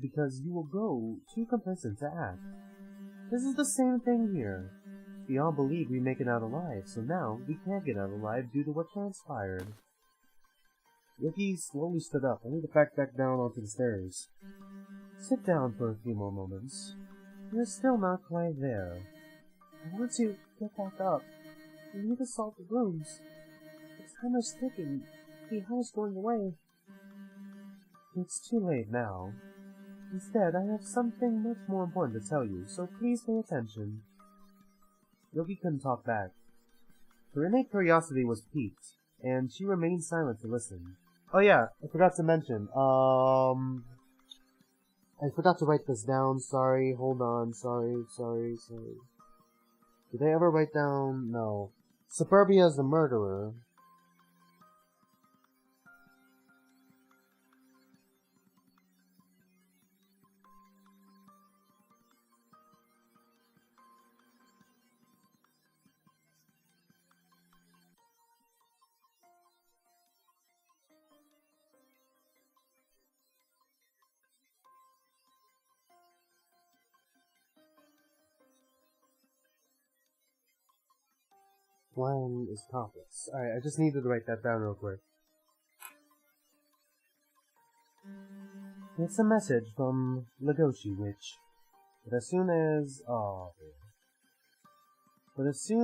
because you will grow too complacent to act. This is the same thing here. We all believe we make it out alive, so now we can't get out alive due to what transpired. Yuki slowly stood up, only to back down onto the stairs. Sit down for a few more moments. You're still not quite there. I want to get back up. We need to solve the rooms. The timer's ticking. The hour's going away. It's too late now. Instead, I have something much more important to tell you, so please pay attention. Yogi couldn't talk back. Her innate curiosity was piqued, and she remained silent to listen. Oh yeah, I forgot to mention, I forgot to write this down, sorry, hold on, sorry. Did I ever write down? No. Suburbia is the murderer. Plan is complex. Alright, I just needed to write that down real quick. It's a message from Legoshi Witch. But as soon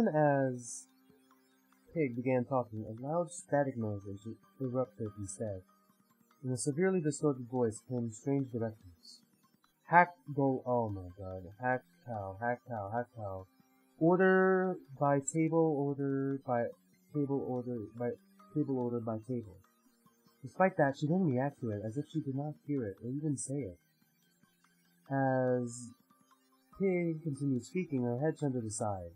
as Pig began talking, a loud static noise erupted instead. In a severely distorted voice came strange directives. Oh my god. Hack cow. Order by table. Despite that, she didn't react to it, as if she did not hear it, or even say it. As Pig continued speaking, her head turned to the side.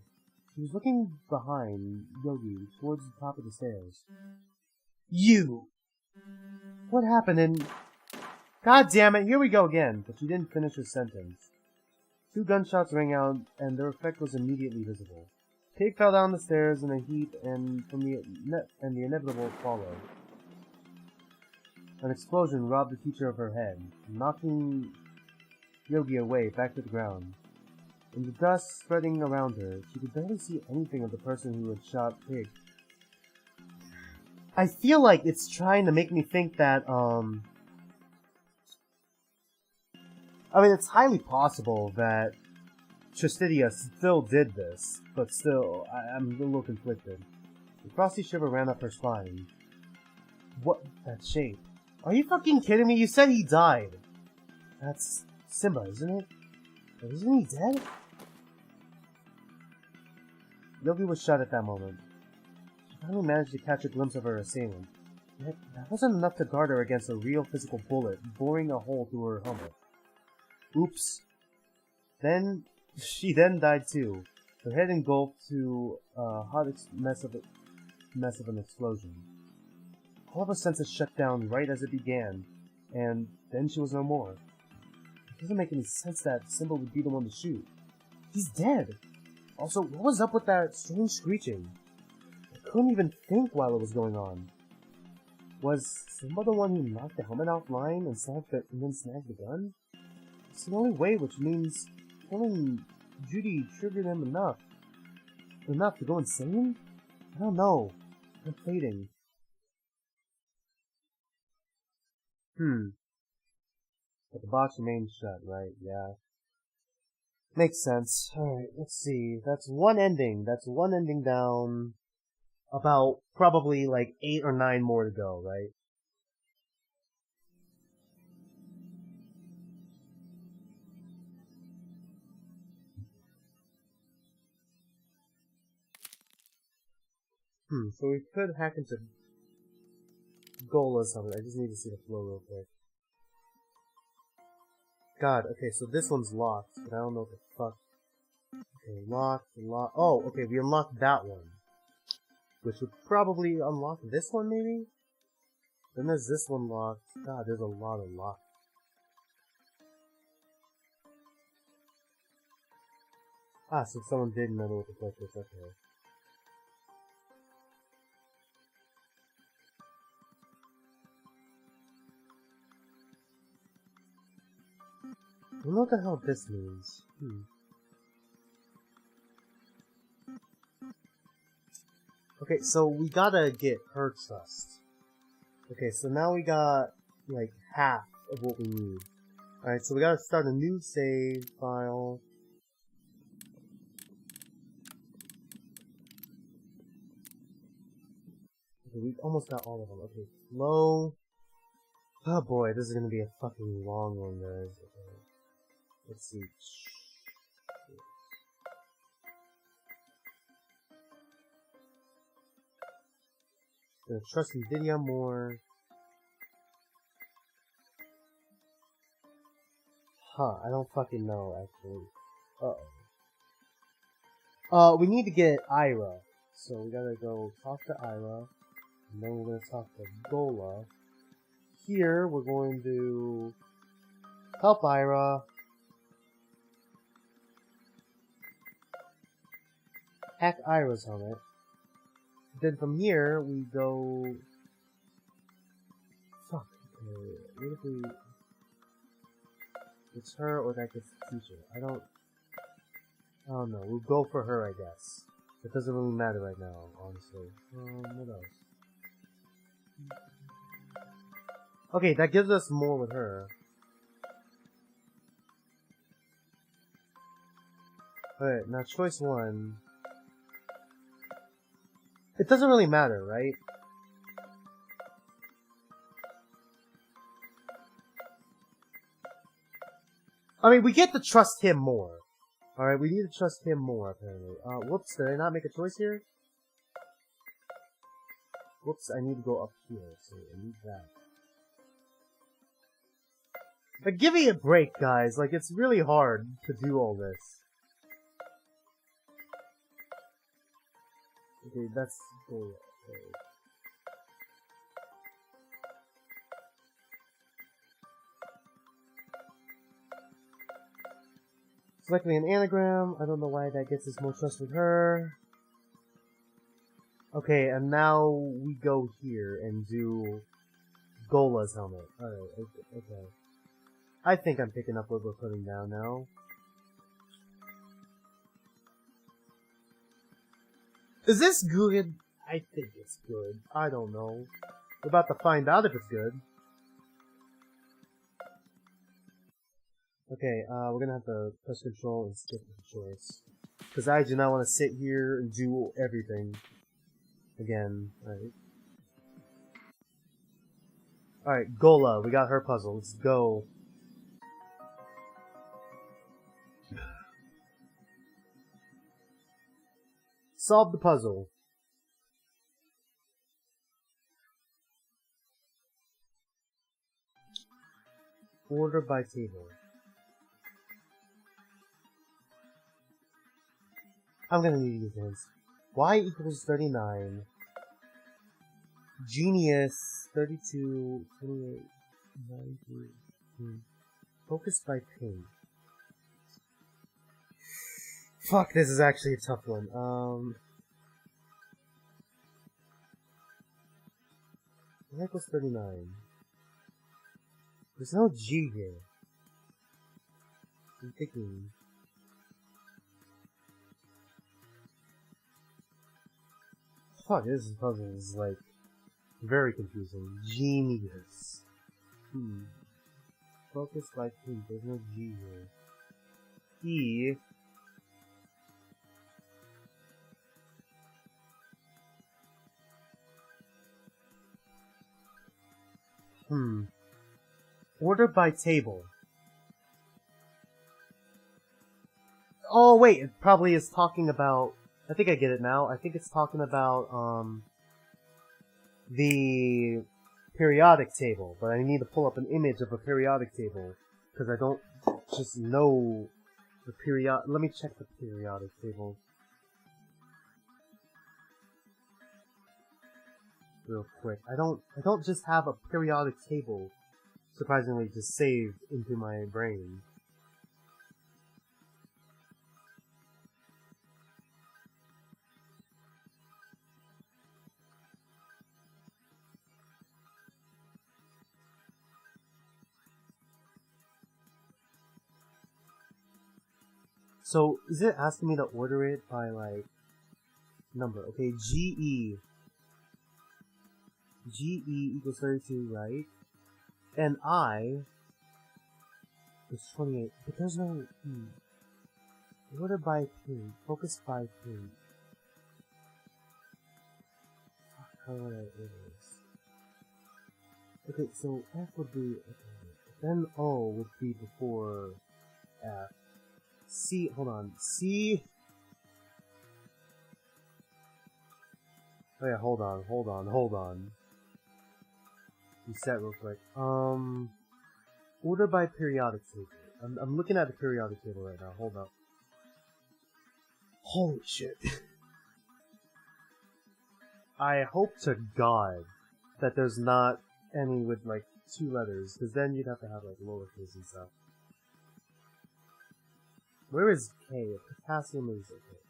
She was looking behind Yogi, towards the top of the stairs. You! What happened in... God damn it, here we go again! But she didn't finish her sentence. 2 gunshots rang out, and their effect was immediately visible. Pig fell down the stairs in a heap, and the inevitable followed. An explosion robbed the teacher of her head, knocking Yogi away back to the ground. In the dust spreading around her, she could barely see anything of the person who had shot Pig. I feel like it's trying to make me think that, I mean, it's highly possible that Tristidia still did this, but still, I'm a little conflicted. A frosty shiver ran up her spine. What? That shape. Are you fucking kidding me? You said he died. That's Simba, isn't it? But isn't he dead? Yogi was shot at that moment. She finally managed to catch a glimpse of her assailant. Yet, that wasn't enough to guard her against a real physical bullet, boring a hole through her helmet. Oops. She then died too, her head engulfed to a hot mess of an explosion. All of her senses shut down right as it began, and then she was no more. It doesn't make any sense that Simba would be the one to shoot. He's dead! Also, what was up with that strange screeching? I couldn't even think while it was going on. Was Simba the one who knocked the helmet offline and then snagged the gun? It's the only way, which means killing Judy triggered him enough. Enough to go insane? I don't know. I'm fading. But the box remains shut, right? Yeah. Makes sense. Alright, let's see. That's one ending. That's one ending down. About probably like 8 or 9 more to go, right? So we could hack into Gola or something. I just need to see the flow real quick. God, okay, so this one's locked, but I don't know what the fuck. Okay, locked. Oh, okay, we unlocked that one. Which would probably unlock this one, maybe? Then there's this one locked. God, there's a lot of locked. Ah, so someone did know what the fuck was up here. I don't know what the hell this means. Okay, so we gotta get her trust. Okay, so now we got, like, half of what we need. Alright, so we gotta start a new save file. Okay, we almost got all of them. Okay, flow. Oh boy, this is gonna be a fucking long one, guys. Okay. Let's see. Gonna trust NVIDIA more. I don't fucking know, actually. We need to get Ira. So we gotta go talk to Ira. And then we're gonna talk to Gola. Here, we're going to help Ira. Hack Ira's helmet. Then from here, we go... Fuck. Okay, what if we... It's her or that gets the teacher. I don't know. We'll go for her, I guess. It doesn't really matter right now, honestly. What else? Okay, that gives us more with her. Alright, now choice 1. It doesn't really matter, right? I mean, we get to trust him more. Alright, we need to trust him more, apparently. Whoops, did I not make a choice here? Whoops, I need to go up here, so I need that. Like, give me a break, guys. Like, it's really hard to do all this. Okay, that's cool. Okay. Selecting an anagram. I don't know why that gets us more trust with her. Okay, and now we go here and do Gola's helmet. Alright, okay. I think I'm picking up what we're putting down now. Is this good? I think it's good. I don't know. We're about to find out if it's good. Okay, we're gonna have to press control and skip the choice. Because I do not want to sit here and do everything again. Alright. Alright, Gola, we got her puzzle. Let's go. Solve the puzzle. Order by table. I'm gonna need to use hints. Y equals 39. Genius 32, 28, 93. Focused by pink. Fuck, this is actually a tough one. Y equals 39. There's no G here. I'm thinking. Fuck, this puzzle is like very confusing. Genius. Focus by pink. There's no G here. E. Order by table. Oh wait, it probably is talking about. I think I get it now. I think it's talking about the periodic table, but I need to pull up an image of a periodic table because I don't just know the period. Let me check the periodic table real quick. I don't just have a periodic table surprisingly just saved into my brain. So, is it asking me to order it by, like, number? Okay, GE equals 32, right? And I is 28. But there's no E. Order by pink. Focus by pink. How would I order this? Okay, so F would be... Okay. Then O would be before F. C, hold on. C... Oh yeah, hold on. Reset real quick. Order by periodic table. I'm looking at the periodic table right now. Hold up. Holy shit. I hope to God that there's not any with like 2 letters, because then you'd have to have like lowercase and stuff. Where is K? Potassium is okay.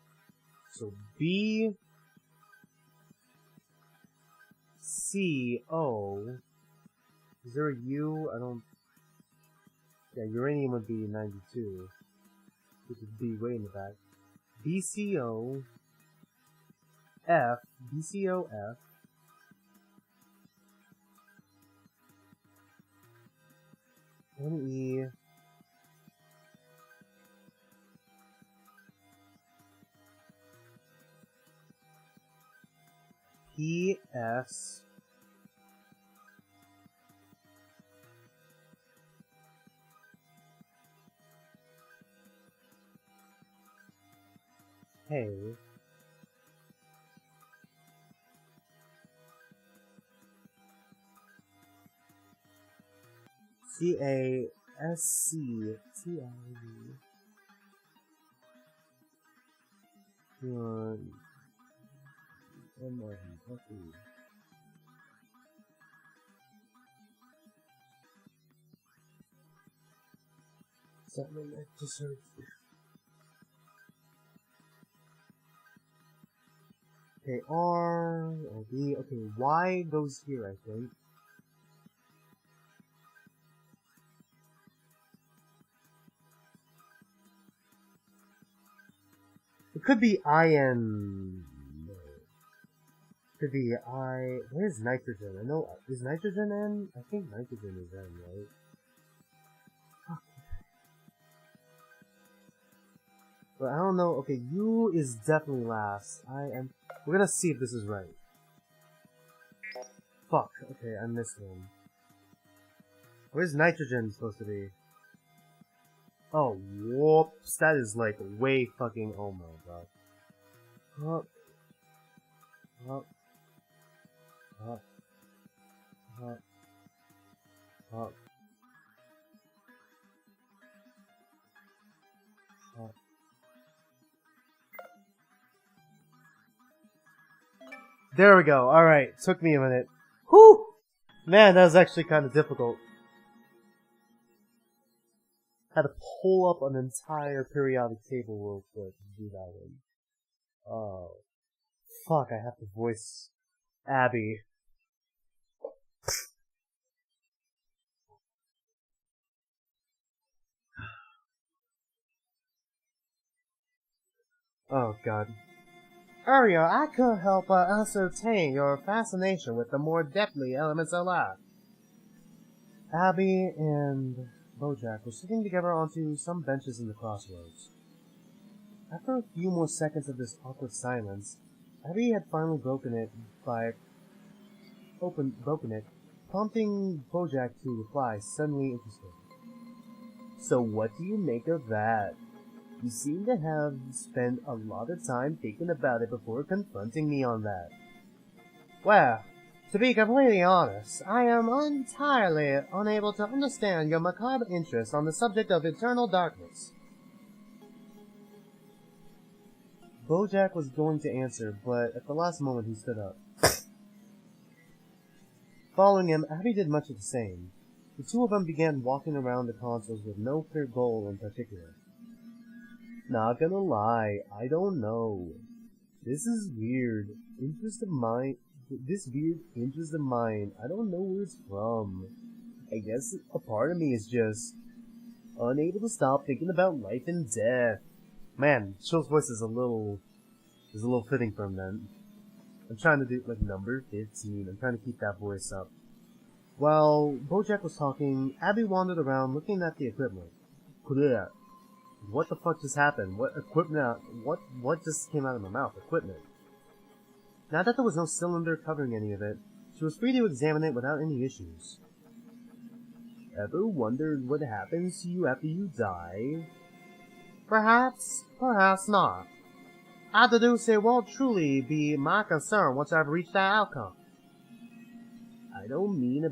So B, C, O. Is there a U? I don't. Yeah, uranium would be 92, which would be way in the back. BCO, F, BCO, F. NE. PS. Hey. CASCTIV. Something like to search. Okay, R, or B, okay, Y goes here, I think. could be IN. Could be I. Where's nitrogen? I know. Is nitrogen N? I think nitrogen is N, right? But I don't know. Okay, U is definitely last. We're gonna see if this is right. Fuck. Okay, I missed one. Where's nitrogen supposed to be? Oh, whoops. That is like way fucking. Oh my god. Up. Up. Up. Up. Up. Up. There we go. Alright, took me a minute. Whew! Man, that was actually kind of difficult. Had to pull up an entire periodic table real quick to do that one. Oh. Fuck, I have to voice Abby. Oh god. Ariel, I couldn't help but ascertain your fascination with the more deadly elements of life. Abby and Bojack were sitting together onto some benches in the crossroads. After a few more seconds of this awkward silence, Abby had finally broken it, prompting Bojack to reply, suddenly interested. So what do you make of that? You seem to have spent a lot of time thinking about it before confronting me on that. Well, to be completely honest, I am entirely unable to understand your macabre interest on the subject of eternal darkness. Bojack was going to answer, but at the last moment he stood up. Following him, Abby did much of the same. The two of them began walking around the consoles with no clear goal in particular. Not gonna lie, I don't know. This is weird. This weird interest of mine, I don't know where it's from. I guess a part of me is just unable to stop thinking about life and death. Man, Chill's voice is a little fitting for him then. I'm trying to do, like, number 15. I'm trying to keep that voice up. While Bojack was talking, Abby wandered around looking at the equipment. What the fuck just happened? What equipment? What just came out of my mouth? Equipment. Now that there was no cylinder covering any of it, she was free to examine it without any issues. Ever wondered what happens to you after you die? Perhaps, perhaps not. I deduce it won't truly be my concern once I've reached that outcome. I don't mean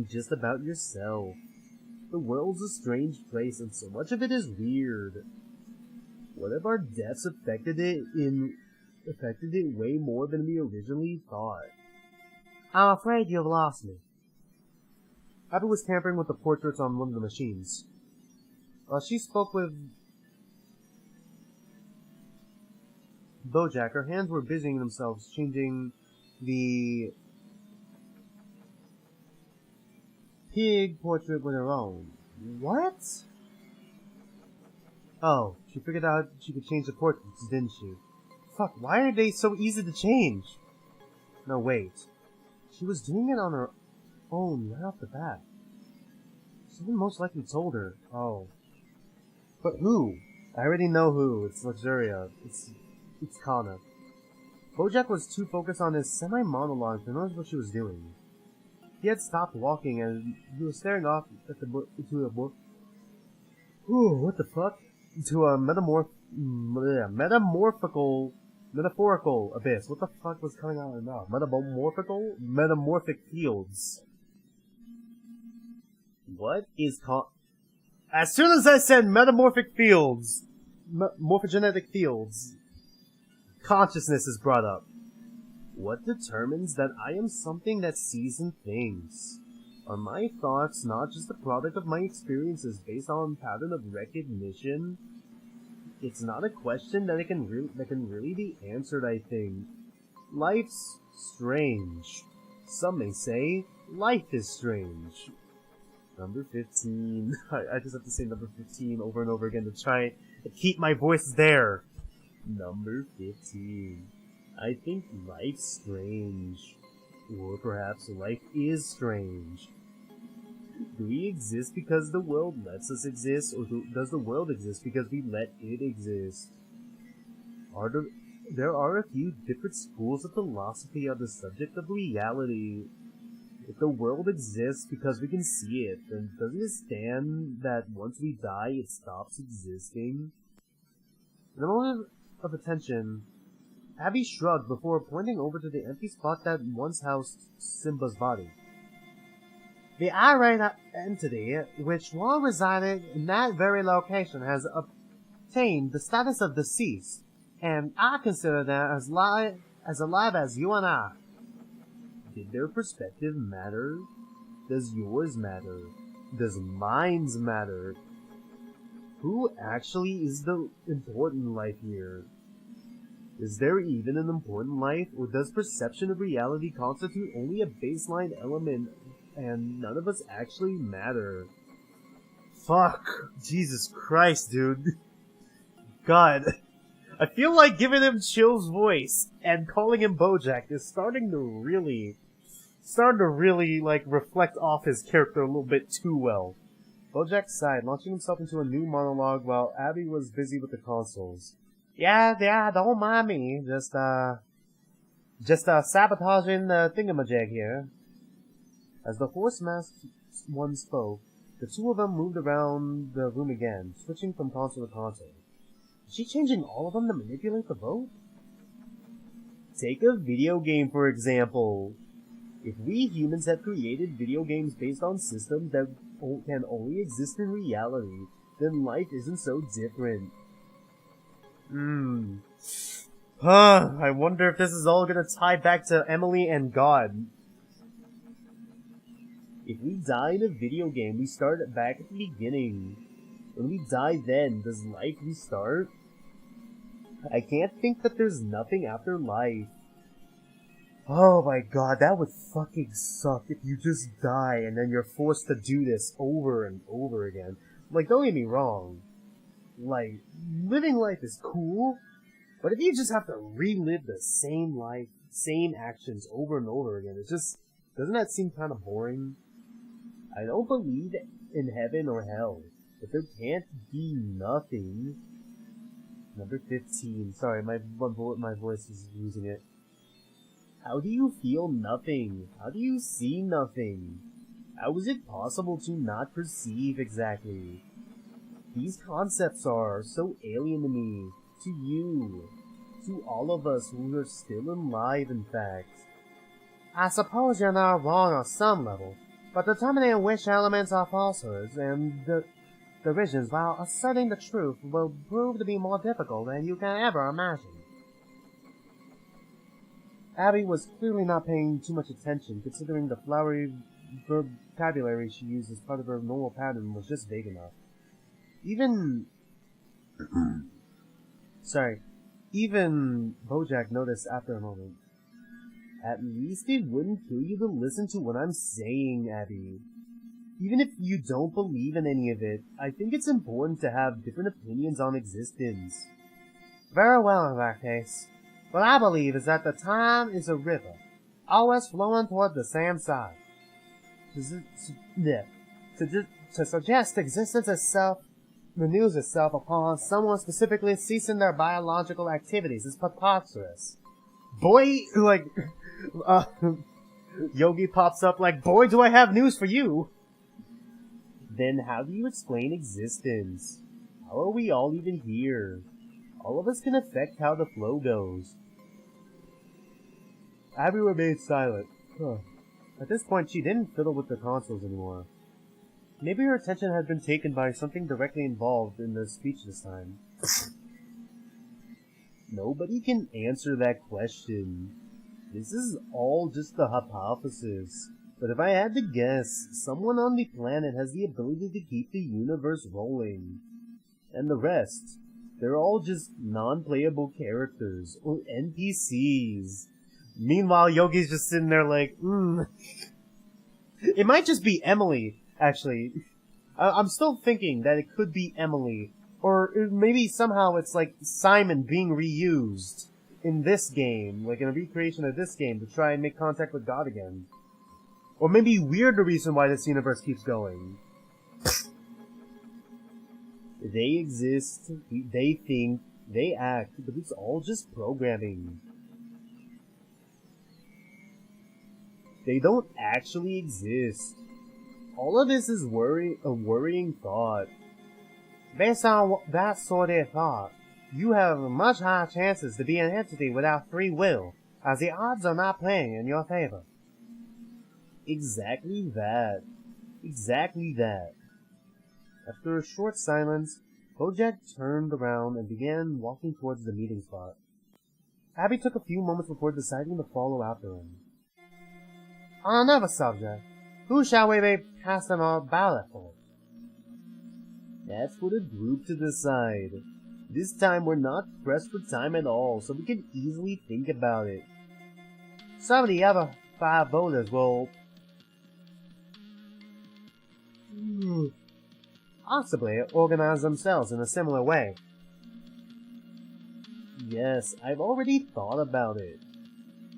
just about yourself. The world's a strange place and so much of it is weird. What if our deaths affected it way more than we originally thought? I'm afraid you have lost me. Abby was tampering with the portraits on one of the machines. While she spoke with Bojack, her hands were busying themselves changing the pig portrait with her own. What? Oh, she figured out she could change the portraits, didn't she? Fuck, why are they so easy to change? No, wait. She was doing it on her own right off the bat. Someone most likely told her. Oh. But who? I already know who. It's Luxuria. It's Kana. Bojack was too focused on his semi-monologue to notice what she was doing. He had stopped walking and he was staring off at into a book. Ooh, what the fuck? Into a metaphorical abyss. What the fuck was coming out of my mouth? Metamorphic fields. What is As soon as I said metamorphic fields, morphogenetic fields, consciousness is brought up. What determines that I am something that sees and thinks? Are my thoughts not just the product of my experiences based on pattern of recognition? It's not a question that can really be answered, I think. Life's strange. Some may say life is strange. Number 15. I just have to say number 15 over and over again to try to keep my voice there. Number 15. I think life's strange. Or perhaps life is strange. Do we exist because the world lets us exist, or does the world exist because we let it exist? There are a few different schools of philosophy on the subject of reality. If the world exists because we can see it, then doesn't it stand that once we die, it stops existing? In a moment of attention, Abby shrugged before pointing over to the empty spot that once housed Simba's body. The irate entity, which while residing in that very location, has obtained the status of deceased, and I consider them as alive as you and I. Did their perspective matter? Does yours matter? Does mine's matter? Who actually is the important life here? Is there even an important life, or does perception of reality constitute only a baseline element, and none of us actually matter? Fuck. Jesus Christ, dude. God. I feel like giving him Chill's voice and calling him Bojack is starting to really, like, reflect off his character a little bit too well. Bojack sighed, launching himself into a new monologue while Abby was busy with the consoles. Yeah, don't mind me. Just sabotaging the thingamajig here. As the horse-masked one spoke, the two of them moved around the room again, switching from console to console. Is she changing all of them to manipulate the vote? Take a video game, for example. If we humans have created video games based on systems that can only exist in reality, then life isn't so different. I wonder if this is all gonna tie back to Emily and God. If we die in a video game, we start back at the beginning. When we die then, does life restart? I can't think that there's nothing after life. Oh my god, that would fucking suck if you just die and then you're forced to do this over and over again. Like, don't get me wrong. Like, living life is cool, but if you just have to relive the same life, same actions over and over again, it just, doesn't that seem kind of boring? I don't believe in heaven or hell, but there can't be nothing. Number 15. Sorry, my voice is losing it. How do you feel nothing? How do you see nothing? How is it possible to not perceive exactly? These concepts are so alien to me, to you, to all of us who are still alive, in fact. I suppose you're not wrong on some level, but determining which elements are falsehoods and derisions while asserting the truth will prove to be more difficult than you can ever imagine. Abby was clearly not paying too much attention, considering the flowery vocabulary she used as part of her normal pattern was just vague enough. Even Bojack noticed after a moment. At least it wouldn't kill you to listen to what I'm saying, Abby. Even if you don't believe in any of it, I think it's important to have different opinions on existence. Very well in that case. What I believe is that the time is a river, always flowing toward the same side. To suggest existence itself renews itself upon someone specifically ceasing their biological activities is preposterous. Boy, like, Yogi pops up like, boy, do I have news for you! Then how do you explain existence? How are we all even here? All of us can affect how the flow goes. Abby remained silent. At this point, she didn't fiddle with the consoles anymore. Maybe her attention had been taken by something directly involved in the speech this time. Nobody can answer that question. This is all just a hypothesis. But if I had to guess, someone on the planet has the ability to keep the universe rolling. And the rest, they're all just non-playable characters, or NPCs. Meanwhile, Yogi's just sitting there like, It might just be Emily, actually. I'm still thinking that it could be Emily. Or maybe somehow it's like Simon being reused in this game, like in a recreation of this game, to try and make contact with God again. Or maybe we're the reason why this universe keeps going. They exist, they think, they act, but it's all just programming. They don't actually exist. All of this is a worrying thought. Based on that sort of thought, you have much higher chances to be an entity without free will, as the odds are not playing in your favor. Exactly that. Exactly that. After a short silence, Bojack turned around and began walking towards the meeting spot. Abby took a few moments before deciding to follow after him. On another subject, who shall we be casting our ballot for? That's for the group to decide. This time we're not pressed for time at all, so we can easily think about it. Some of the other 5 voters will possibly organize themselves in a similar way. Yes, I've already thought about it.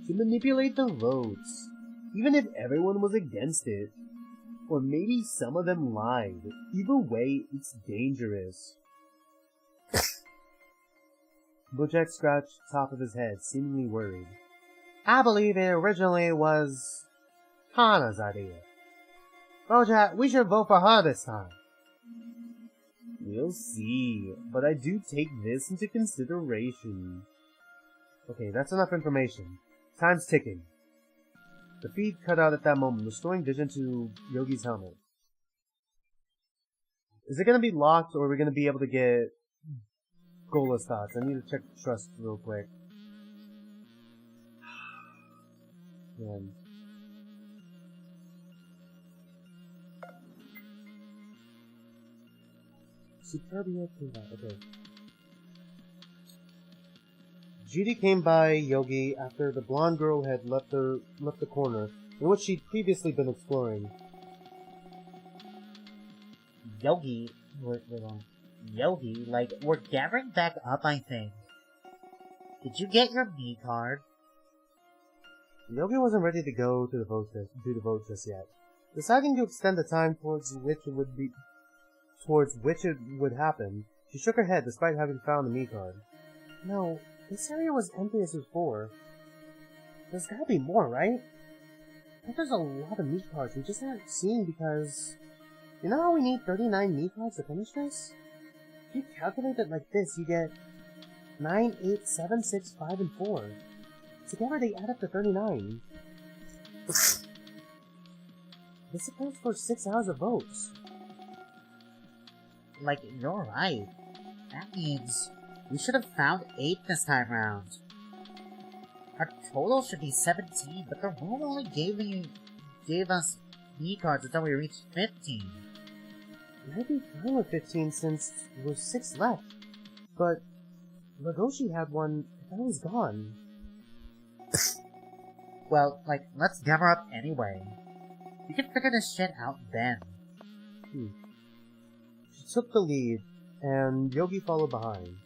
To manipulate the votes, even if everyone was against it. Or maybe some of them lied. Either way, it's dangerous. Bojack scratched the top of his head, seemingly worried. I believe it originally was Hannah's idea. Bojack, we should vote for her this time. We'll see, but I do take this into consideration. Okay, that's enough information. Time's ticking. The feed cut out at that moment, restoring vision to Yogi's helmet. Is it gonna be locked, or are we gonna be able to get goalless thoughts? I need to check trust real quick. Man. Superbia came by, okay. Judy came by Yogi after the blonde girl had left the corner in which she'd previously been exploring. Yogi, we're gathering back up, I think. Did you get your me card? Yogi wasn't ready to go to the vote just yet. Deciding to extend the time towards which it would happen, she shook her head despite having found the me card. No. This area was empty as before. There's gotta be more, right? I think there's a lot of meat cards we just aren't seeing because... You know how we need 39 meat cards to finish this? If you calculate it like this, you get 9, 8, 7, 6, 5, and 4. Together they add up to 39. This accounts for 6 hours of votes. You're right. That means... we should have found 8 this time round. Our total should be 17, but the rule only gave us E cards until we reached 15. I'd be fine with 15 since there's 6 left. But Legoshi had one and I was gone. Well, let's gather up anyway. We can figure this shit out then. She took the lead, and Yogi followed behind.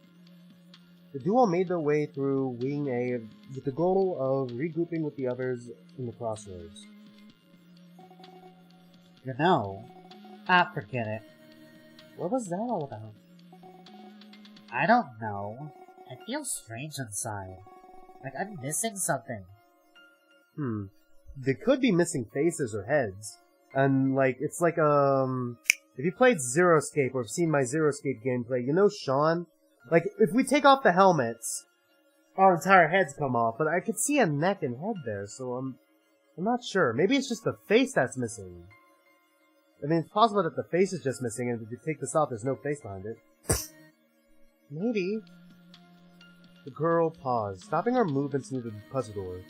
The duo made their way through Wing A with the goal of regrouping with the others in the crossroads. You know, forget it. What was that all about? I don't know. I feel strange inside. I'm missing something. They could be missing faces or heads. And, it's like, if you played Zero Escape or have seen my Zero Escape gameplay, you know Sean? If we take off the helmets, our entire heads come off, but I could see a neck and head there, so I'm not sure. Maybe it's just the face that's missing. I mean, it's possible that the face is just missing, and if you take this off, there's no face behind it. Maybe. The girl paused, stopping her movements near the puzzle door.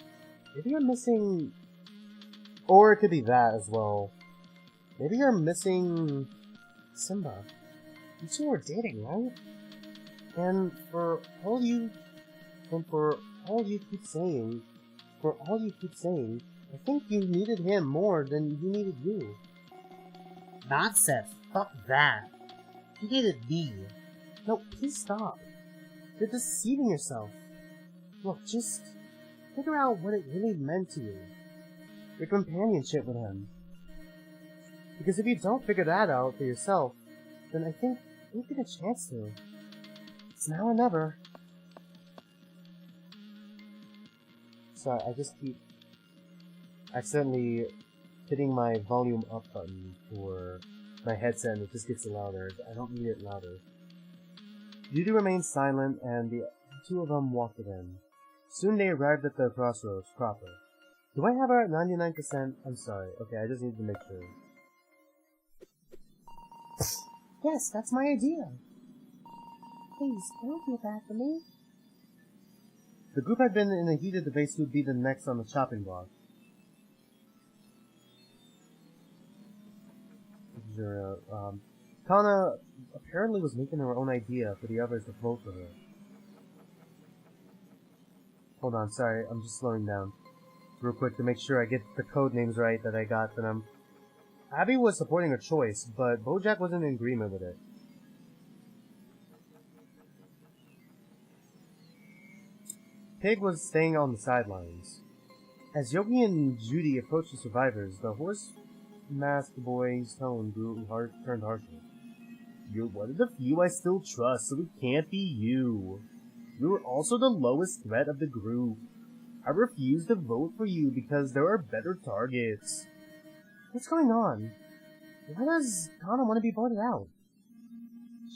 Maybe you're missing... Or it could be that as well. Maybe you're missing... Simba. You two are dating, right? And for all you keep saying, I think you needed him more than you needed you. Nonsense. Fuck that. You needed me. No, please stop. You're deceiving yourself. Look, just figure out what it really meant to you. Your companionship with him. Because if you don't figure that out for yourself, then I think you get a chance to. It's now or never. Sorry, I just keep accidentally hitting my volume up button for my headset and it just gets louder. I don't need it louder. Judy remained silent and the two of them walked again. Soon they arrived at the crossroads proper. Do I have her at 99%? I'm sorry. Okay, I just need to make sure. Yes, that's my idea. Please, don't feel bad for me. The group had been in a heated debate who would be the next on the chopping block. Kana apparently was making her own idea for the others to vote for her. Hold on, sorry, I'm just slowing down. Real quick to make sure I get the code names right that I got for them. Abby was supporting her choice, but Bojack wasn't in agreement with it. Pig was staying on the sidelines. As Yogi and Judy approached the survivors, the horse-masked boy's tone turned harsher. You're one of the few I still trust, so it can't be you. You're also the lowest threat of the group. I refuse to vote for you because there are better targets. What's going on? Why does Kana want to be voted out?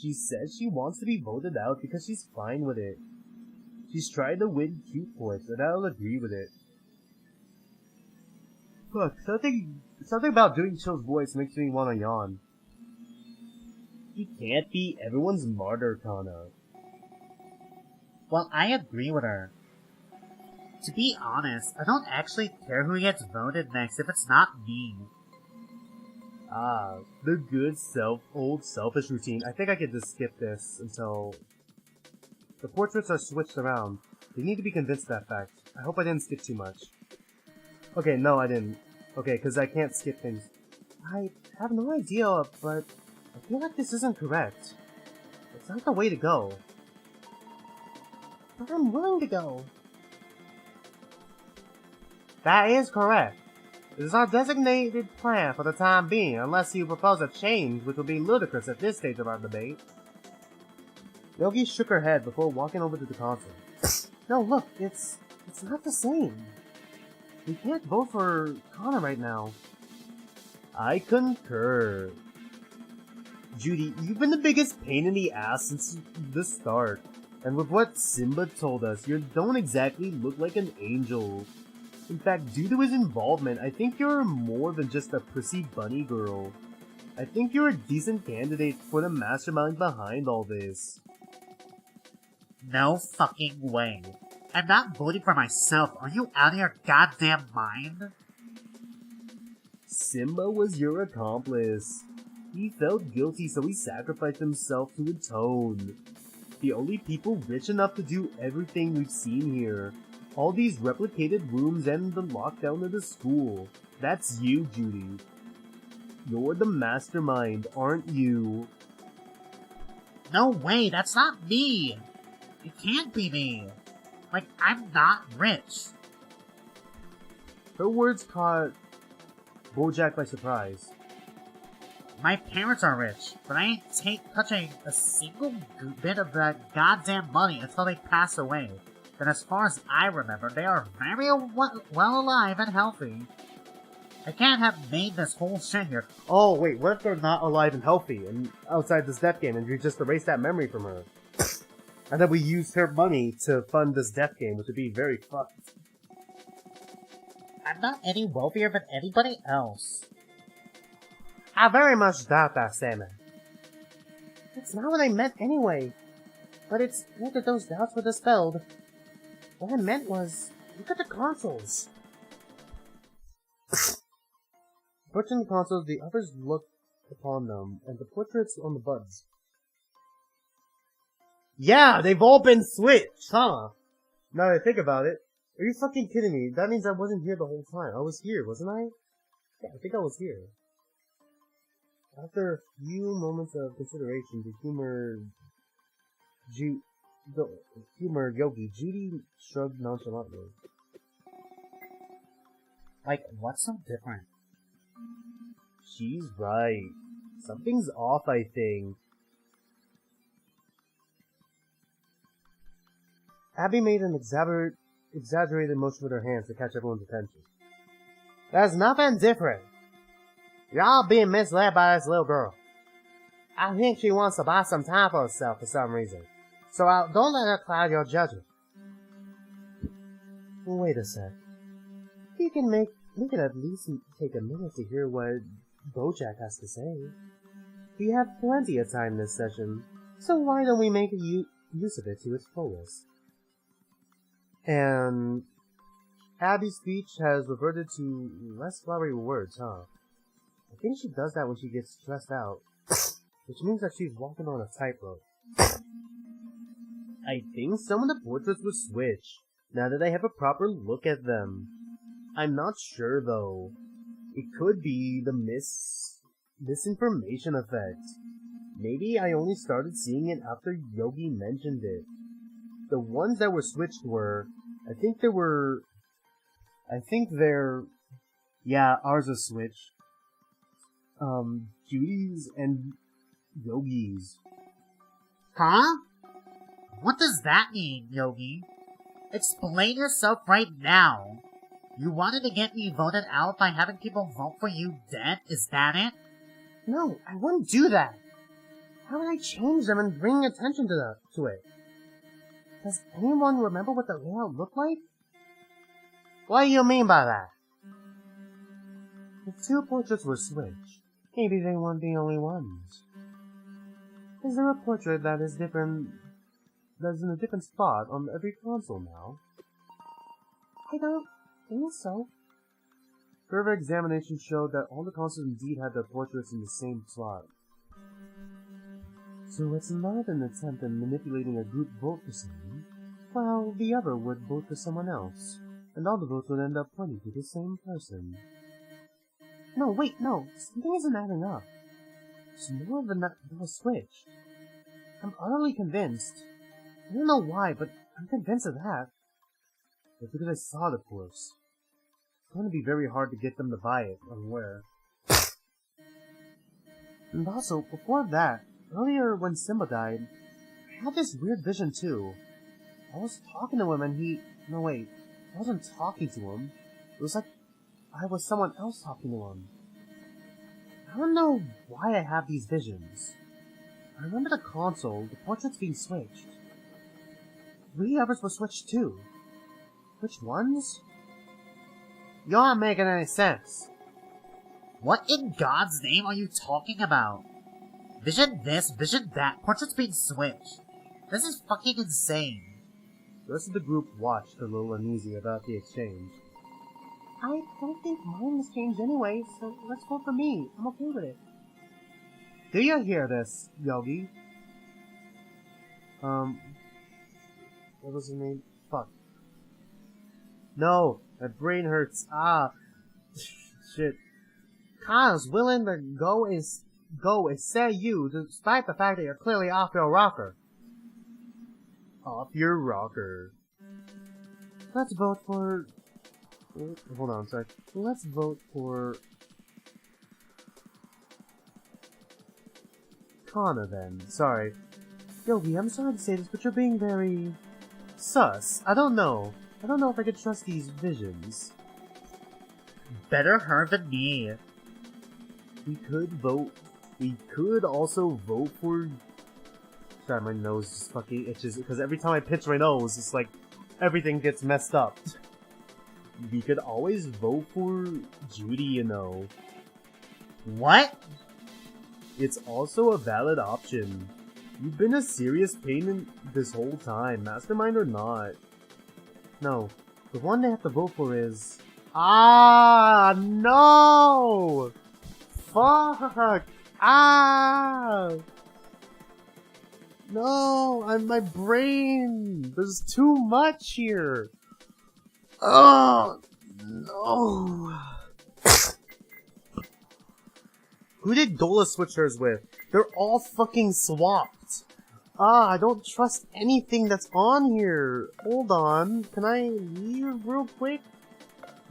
She says she wants to be voted out because she's fine with it. She's tried to win cute points, and I'll agree with it. Look, something about doing Chill's voice makes me want to yawn. You can't be everyone's martyr, Kana. Well, I agree with her. To be honest, I don't actually care who gets voted next if it's not me. Ah, the good old selfish routine. I think I could just skip this until... The portraits are switched around. They need to be convinced of that fact. I hope I didn't skip too much. Okay, no I didn't. Okay, because I can't skip things. I have no idea, but I feel like this isn't correct. It's not the way to go. But I'm willing to go. That is correct. It is our designated plan for the time being, unless you propose a change, which will be ludicrous at this stage of our debate. Yogi shook her head before walking over to the console. No, look, it's not the same. We can't vote for Kana right now. I concur. Judy, you've been the biggest pain in the ass since the start. And with what Simba told us, you don't exactly look like an angel. In fact, due to his involvement, I think you're more than just a prissy bunny girl. I think you're a decent candidate for the mastermind behind all this. No fucking way. I'm not voting for myself. Are you out of your goddamn mind? Simba was your accomplice. He felt guilty, so he sacrificed himself to atone. The only people rich enough to do everything we've seen here. All these replicated rooms and the lockdown of the school. That's you, Judy. You're the mastermind, aren't you? No way, that's not me! It can't be me! Like, I'm not rich. Her words caught Bojack by surprise. My parents are rich, but I ain't touching a single bit of that goddamn money until they pass away. And as far as I remember, they are very well alive and healthy. I can't have made this whole shit here. Oh, wait, what if they're not alive and healthy and outside this death game and you just erase that memory from her? And then we used her money to fund this death game, which would be very fucked. I'm not any wealthier than anybody else. I very much doubt that, Sammy. That's not what I meant anyway. But it's good that those doubts were dispelled. What I meant was, look at the consoles. Approaching the consoles, the others looked upon them, and the portraits on the buds. Yeah, they've all been switched, huh? Now that I think about it, are you fucking kidding me? That means I wasn't here the whole time. I was here, wasn't I? Yeah, I think I was here. After a few moments of consideration, the humor Yogi, Judy shrugged nonchalantly. Like, what's so different? She's right. Something's off, I think. Abby made an exaggerated motion with her hands to catch everyone's attention. There's nothing different. You're all being misled by this little girl. I think she wants to buy some time for herself for some reason. So don't let her cloud your judgment. Wait a sec. You can make it at least take a minute to hear what Bojack has to say. We have plenty of time this session, so why don't we make use of it to its fullest? And Abby's speech has reverted to less flowery words, huh? I think she does that when she gets stressed out, which means that she's walking on a tightrope. I think some of the portraits will switch, now that I have a proper look at them. I'm not sure though. It could be the misinformation effect. Maybe I only started seeing it after Yogi mentioned it. The ones that were switched were, yeah, ours are switched. Judy's and Yogi's. Huh? What does that mean, Yogi? Explain yourself right now. You wanted to get me voted out by having people vote for you dead? Is that it? No, I wouldn't do that. How would I change them and bring attention to it? Does anyone remember what the layout looked like? What do you mean by that? If two portraits were switched, maybe they weren't the only ones. Is there a portrait that is in a different spot on every console now? I don't think so. Further examination showed that all the consoles indeed had their portraits in the same slot. So it's not an attempt at manipulating a group vote for someone, while the other would vote for someone else, and all the votes would end up pointing to the same person. No, wait, no, something isn't adding up. There's more than that was switched. I'm utterly convinced. I don't know why, but I'm convinced of that. But because I saw it, of course. It's going to be very hard to get them to buy it, unaware. And also, before that, earlier when Simba died, I had this weird vision too. I was talking to him and no wait, I wasn't talking to him. It was like I was someone else talking to him. I don't know why I have these visions. I remember the console, the portraits being switched. 3 others were switched too. Which ones? You aren't making any sense. What in God's name are you talking about? Vision this, vision that, portraits being switched. This is fucking insane. The rest of the group watched a little uneasy about the exchange. I don't think mine was changed anyway, so let's vote for me. I'm okay with it. Do you hear this, Yogi? What was his name? Fuck. No, my brain hurts. Shit. Kyle's willing to go is say you, despite the fact that you're clearly off your rocker. Off your rocker. Let's vote for... Hold on, sorry. Let's vote for... Kana then. Sorry. Yogi, I'm sorry to say this, but you're being very... sus. I don't know if I could trust these visions. Better her than me. We could also vote for... Sorry, my nose just fucking itches, because every time I pinch my nose, it's like, everything gets messed up. We could always vote for Judy, you know. What? It's also a valid option. You've been a serious pain in this whole time, mastermind or not. No, the one they have to vote for is... no! Fuck! No, on my brain! There's too much here! Oh, no! Who did Gola switch hers with? They're all fucking swapped. I don't trust anything that's on here. Hold on. Can I leave real quick?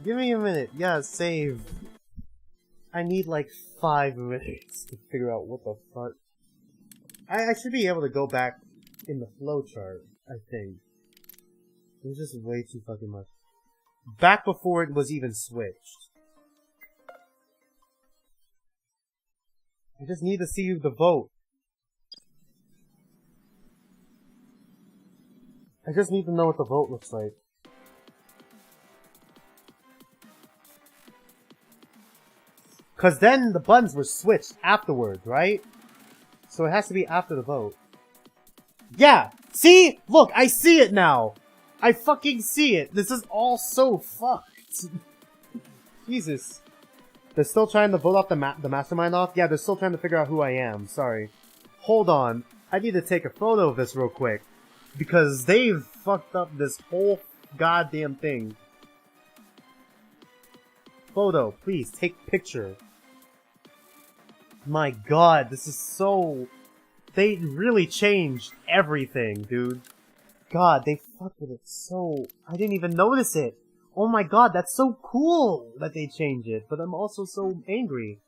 Give me a minute. Yeah, save. I need like 5 minutes to figure out what the fuck. I should be able to go back in the flowchart, I think. There's just way too fucking much. Back before it was even switched. I just need to see the vote. I just need to know what the vote looks like. Cause then the buttons were switched afterwards, right? So it has to be after the vote. Yeah! See? Look, I see it now! I fucking see it! This is all so fucked! Jesus. They're still trying to vote off the mastermind off? Yeah, they're still trying to figure out who I am. Sorry. Hold on. I need to take a photo of this real quick. Because they've fucked up this whole goddamn thing. Photo, please, take picture. My god, this is so... They really changed everything, dude. God, they fucked with it so... I didn't even notice it. Oh my god, that's so cool that they changed it. But I'm also so angry.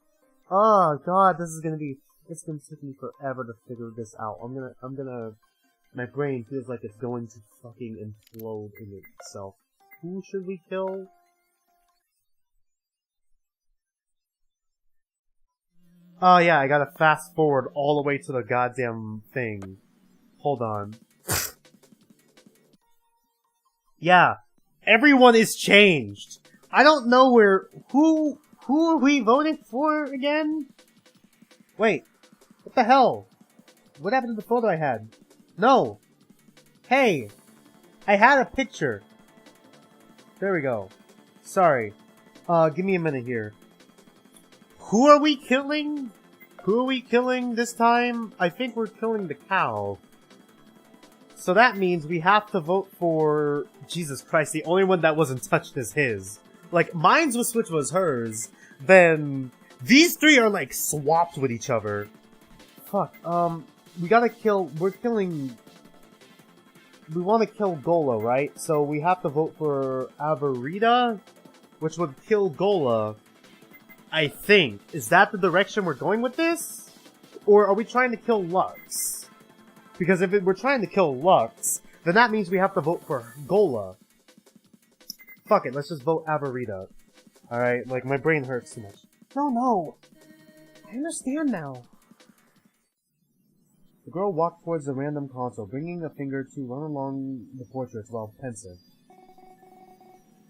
Oh god, this is gonna be... It's gonna take me forever to figure this out. I'm gonna... My brain feels like it's going to fucking implode in itself. Who should we kill? Oh yeah, I gotta fast forward all the way to the goddamn thing. Hold on. Yeah, everyone is changed. I don't know who are we voting for again? Wait, what the hell? What happened to the photo I had? No. Hey, I had a picture. There we go. Sorry. Give me a minute here. Who are we killing? Who are we killing this time? I think we're killing the cow. So that means we have to vote for... Jesus Christ, the only one that wasn't touched is his. Like, mine's was switched was hers. Then, these three are like swapped with each other. Fuck, we gotta kill... We're killing... We want to kill Gola, right? So we have to vote for Avarita, which would kill Gola. I think. Is that the direction we're going with this? Or are we trying to kill Lux? Because if we're trying to kill Lux, then that means we have to vote for Gola. Fuck it, let's just vote Avarita. Alright, like, my brain hurts too much. No. I understand now. The girl walked towards the random console, bringing a finger to run along the portraits while pensive.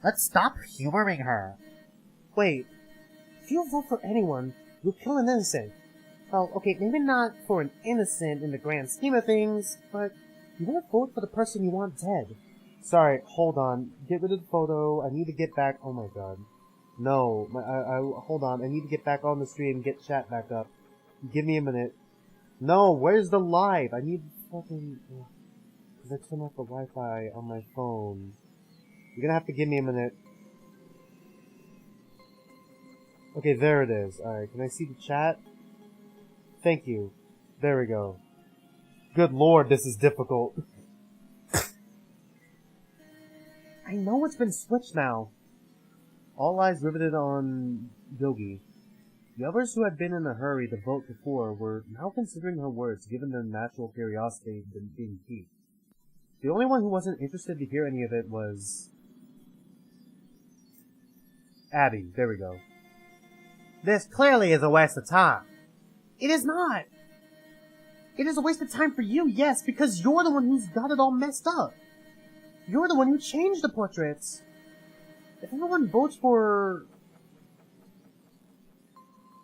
Let's stop humoring her. Wait. If you vote for anyone, you'll kill an innocent. Well, okay, maybe not for an innocent in the grand scheme of things, but you won't vote for the person you want dead. Sorry, hold on. Get rid of the photo. I need to get back. Oh my god. No. Hold on. I need to get back on the stream and get chat back up. Give me a minute. No, where's the live? I need fucking... Because I turned off the Wi-Fi on my phone. You're gonna have to give me a minute. Okay, there it is. Alright, can I see the chat? Thank you. There we go. Good lord, this is difficult. I know it's been switched now. All eyes riveted on Yogi. The others who had been in a hurry to vote before were now considering her words, given their natural curiosity being piqued. The only one who wasn't interested to hear any of it was... Abby. There we go. This clearly is a waste of time. It is not. It is a waste of time for you, yes, because you're the one who's got it all messed up. You're the one who changed the portraits. If everyone votes for...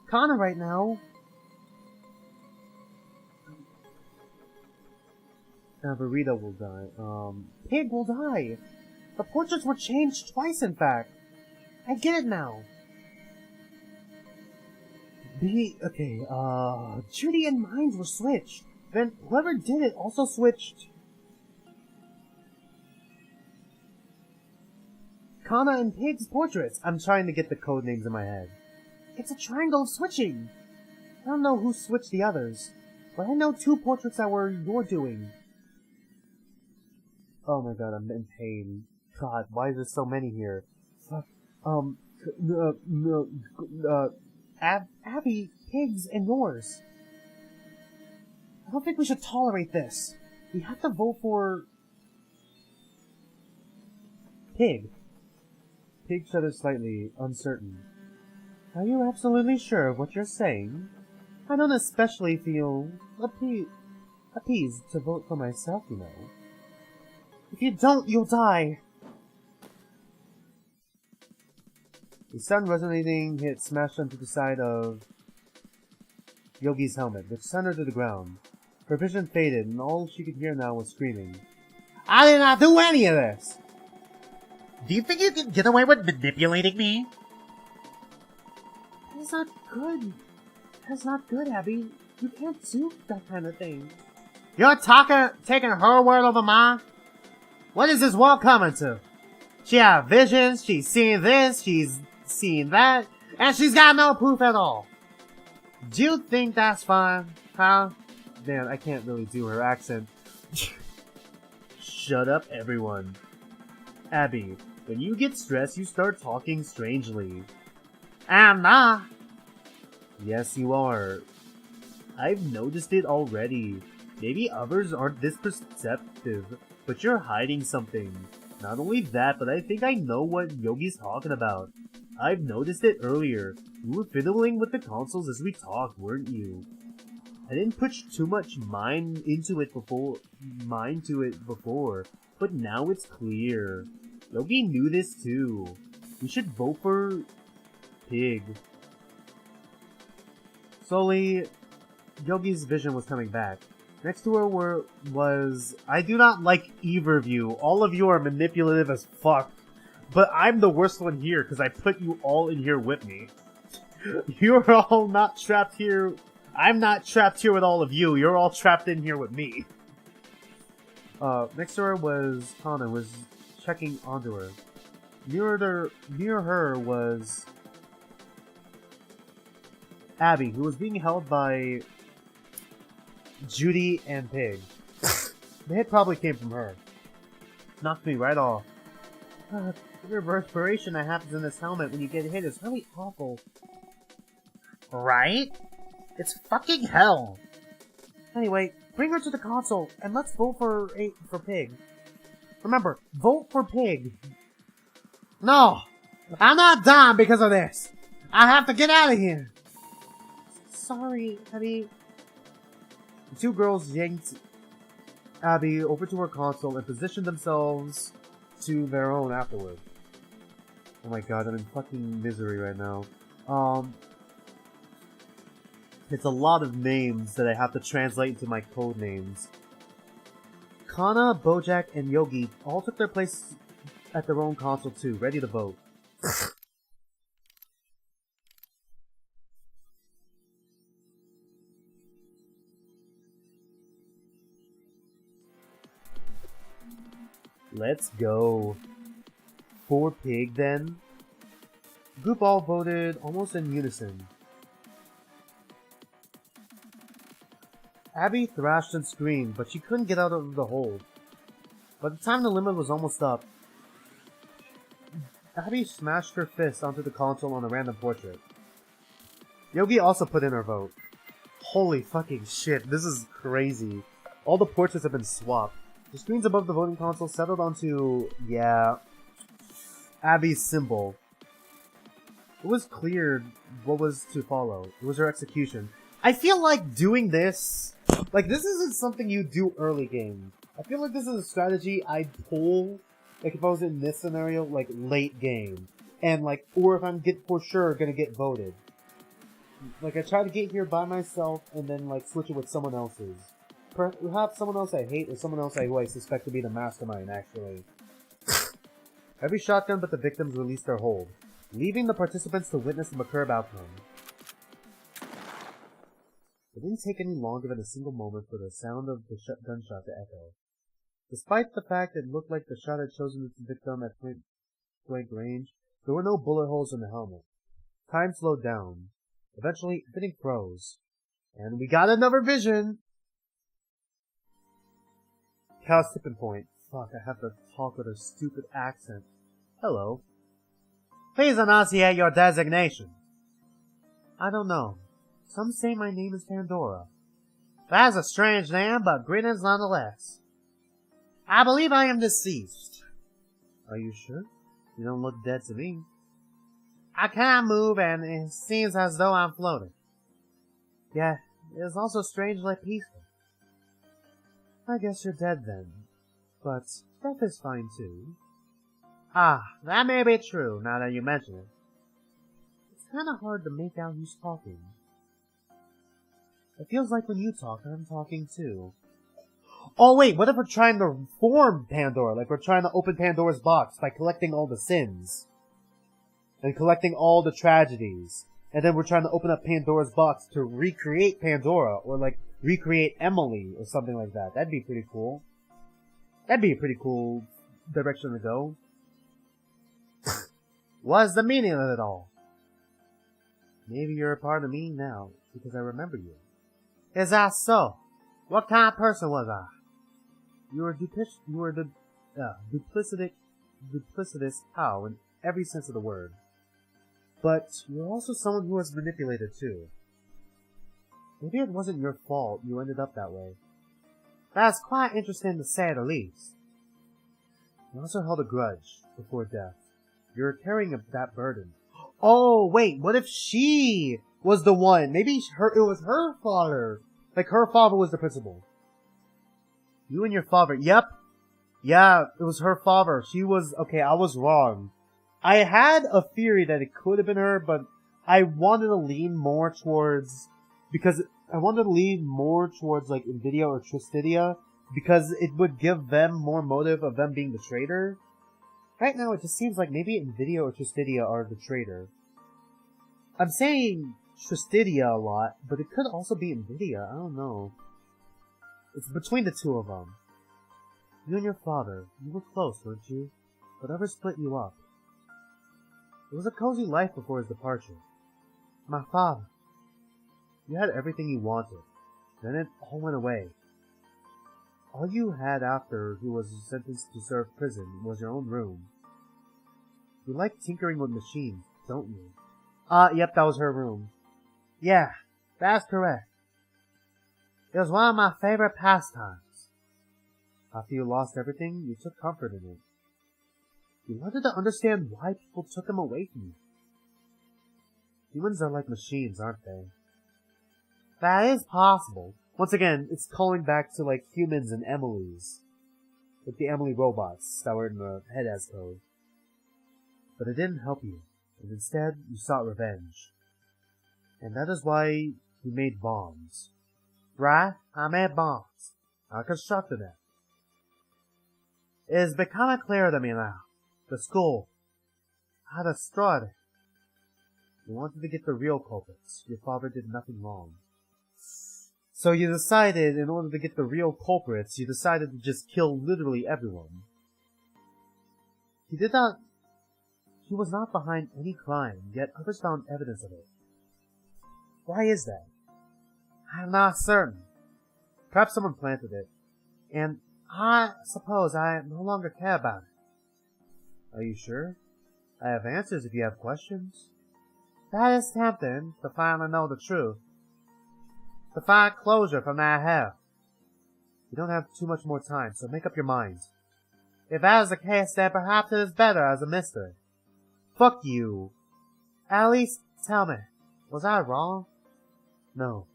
Kana right now... Navarita will die. Pig will die. The portraits were changed twice, in fact. I get it now. Okay, Judy and mine were switched. Then whoever did it also switched... Kana and Pig's portraits. I'm trying to get the code names in my head. It's a triangle of switching. I don't know who switched the others, but I know 2 portraits that were your doing. Oh my god, I'm in pain. God, why is there so many here? Fuck. Abby, Pig's, and yours. I don't think we should tolerate this. We have to vote for... Pig. Pig shuddered slightly, uncertain. Are you absolutely sure of what you're saying? I don't especially feel appeased to vote for myself, you know. If you don't, you'll die! The sun resonating hit smashed onto the side of Yogi's helmet, which sent her to the ground. Her vision faded, and all she could hear now was screaming. I did not do any of this! Do you think you can get away with manipulating me? That's not good. That's not good, Abby. You can't do that kind of thing. You're taking her word over mine? What is this world coming to? She has visions, she's seeing this, she's seeing that, and she's got no proof at all. Do you think that's fine, huh? Man, I can't really do her accent. Shut up, everyone. Abby, when you get stressed, you start talking strangely. I'm not. Yes, you are. I've noticed it already. Maybe others aren't this perceptive, but you're hiding something. Not only that, but I think I know what Yogi's talking about. I've noticed it earlier. You were fiddling with the consoles as we talked, weren't you? I didn't put too much mind to it before, but now it's clear. Yogi knew this too. We should vote for Pig. Slowly, Yogi's vision was coming back. Next to her was, I do not like either of you. All of you are manipulative as fuck. But I'm the worst one here, because I put you all in here with me. You're all not trapped here. I'm not trapped here with all of you. You're all trapped in here with me. Next to her was Kana, was checking onto her. Near her was Abby, who was being held by Judy and Pig. The hit probably came from her. Knocked me right off. The reverberation that happens in this helmet when you get hit is really awful. Right? It's fucking hell. Anyway, bring her to the console and let's vote for Pig. Remember, vote for Pig. No! I'm not done because of this! I have to get out of here! Sorry, Abby. The 2 girls yanked Abby over to her console and positioned themselves to their own afterward. Oh my god, I'm in fucking misery right now. It's a lot of names that I have to translate into my code names. Kana, Bojack, and Yogi all took their place at their own console too, ready to vote. Let's go. For Pig, then. The group all voted almost in unison. Abby thrashed and screamed, but she couldn't get out of the hold. By the time the limit was almost up, Abby smashed her fist onto the console on a random portrait. Yogi also put in her vote. Holy fucking shit, this is crazy. All the portraits have been swapped. The screens above the voting console settled onto, yeah, Abby's symbol. It was clear what was to follow. It was her execution. I feel like doing this, like this isn't something you do early game. I feel like this is a strategy I'd pull, like if I was in this scenario, like late game. And like, or if I'm for sure gonna get voted. Like I try to get here by myself and then like switch it with someone else's. Perhaps someone else I hate or someone else who I suspect to be the mastermind, actually. Every shotgun but the victims released their hold, leaving the participants to witness the macabre outcome. It didn't take any longer than a single moment for the sound of the gunshot to echo. Despite the fact it looked like the shot had chosen its victim at point-blank range, there were no bullet holes in the helmet. Time slowed down. Eventually, everything froze. And we got another vision! Cow's tipping point. Fuck, I have to talk with a stupid accent. Hello. Please enunciate your designation. I don't know. Some say my name is Pandora. That's a strange name, but greetings nonetheless. I believe I am deceased. Are you sure? You don't look dead to me. I can't move, and it seems as though I'm floating. Yeah, it's also strangely peaceful. I guess you're dead then. But death is fine too. Ah, that may be true, now that you mention it. It's kinda hard to make out who's talking. It feels like when you talk, I'm talking too. Oh wait, what if we're trying to form Pandora? Like we're trying to open Pandora's box by collecting all the sins. And collecting all the tragedies. And then we're trying to open up Pandora's box to recreate Pandora. Or like, recreate Emily or something like that. That'd be pretty cool. That'd be a pretty cool direction to go. What's the meaning of it all? Maybe you're a part of me now, because I remember you. Is that so? What kind of person was I? You were the duplicitous how in every sense of the word. But you're also someone who was manipulated too. Maybe it wasn't your fault you ended up that way. That's quite interesting to say the least. You also held a grudge before death. You're carrying that burden. Oh, wait, what if she was the one? Maybe it was her father. Like, her father was the principal. You and your father, yep. Yeah, it was her father. She was, okay, I was wrong. I had a theory that it could have been her, but I wanted to lean more towards, like, Nvidia or Tristidia, because it would give them more motive of them being the traitor. Right now, it just seems like maybe Nvidia or Tristidia are the traitor. I'm saying Tristidia a lot, but it could also be Nvidia. I don't know. It's between the two of them. You and your father, you were close, weren't you? Whatever split you up. It was a cozy life before his departure. My father. You had everything you wanted. Then it all went away. All you had after he was sentenced to serve prison was your own room. You like tinkering with machines, don't you? Yep, that was her room. Yeah, that's correct. It was one of my favorite pastimes. After you lost everything, you took comfort in it. You wanted to understand why people took him away from you. Humans are like machines, aren't they? That is possible. Once again, it's calling back to, like, humans and Emily's. Like the Emily robots that were in the head as code. But it didn't help you, and instead, you sought revenge. And that is why you made bombs. Right? I made bombs. I constructed them. It is becoming clear to me now. The school. I destroyed it. You wanted to get the real culprits. Your father did nothing wrong. So you decided, in order to get the real culprits, you decided to just kill literally everyone. He was not behind any crime, yet others found evidence of it. Why is that? I'm not certain. Perhaps someone planted it, and I suppose I no longer care about it. Are you sure? I have answers if you have questions. That is tempting, to finally know the truth. To find closure from that hell. You don't have too much more time, so make up your mind. If that is the case, then perhaps it is better as a mystery. Fuck you. At least tell me, was I wrong? No.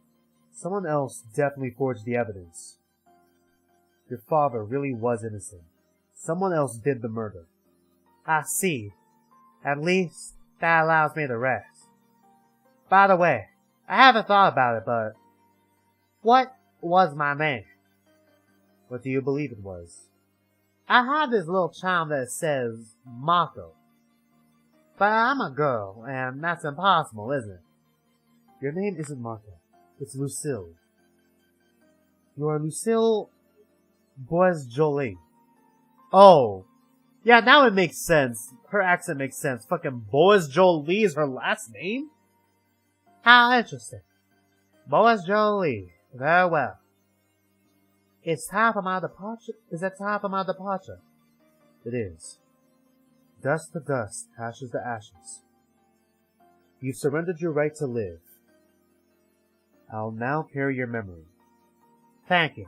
Someone else definitely forged the evidence. Your father really was innocent. Someone else did the murder. I see. At least that allows me to rest. By the way, I haven't thought about it, but what was my name? What do you believe it was? I have this little charm that says Mako. But I'm a girl, and that's impossible, isn't it? Your name isn't Mako. It's Lucille. You are Lucille Boisjoly. Oh. Yeah, now it makes sense. Her accent makes sense. Fucking Boisjoly is her last name? How interesting. Boas Jolie, very well. It's time for my departure. Is it time for my departure? It is. Dust to dust, ashes to ashes. You've surrendered your right to live. I'll now carry your memory. Thank you.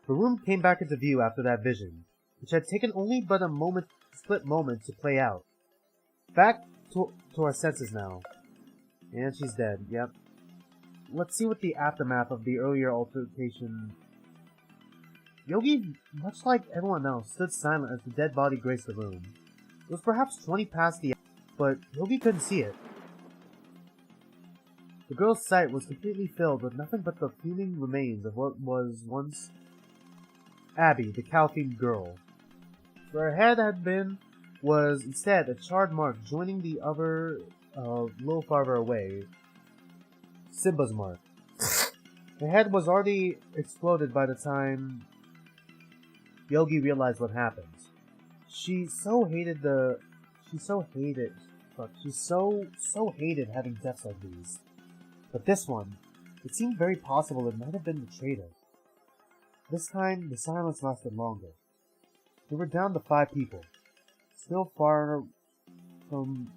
The room came back into view after that vision, which had taken only but a split moment to play out. Back to our senses now. And she's dead, yep. Let's see what the aftermath of the earlier altercation... Yogi, much like everyone else, stood silent as the dead body graced the room. It was perhaps 20 past the hour, but Yogi couldn't see it. The girl's sight was completely filled with nothing but the fuming remains of what was once Abby, the cow-themed girl. Where her head had been was instead a charred mark joining the other a little farther away. Simba's mark. The head was already exploded by the time Yogi realized what happened. She so hated having deaths like these. But this one, it seemed very possible it might have been the traitor. This time, the silence lasted longer. They were down to 5 people. Still far from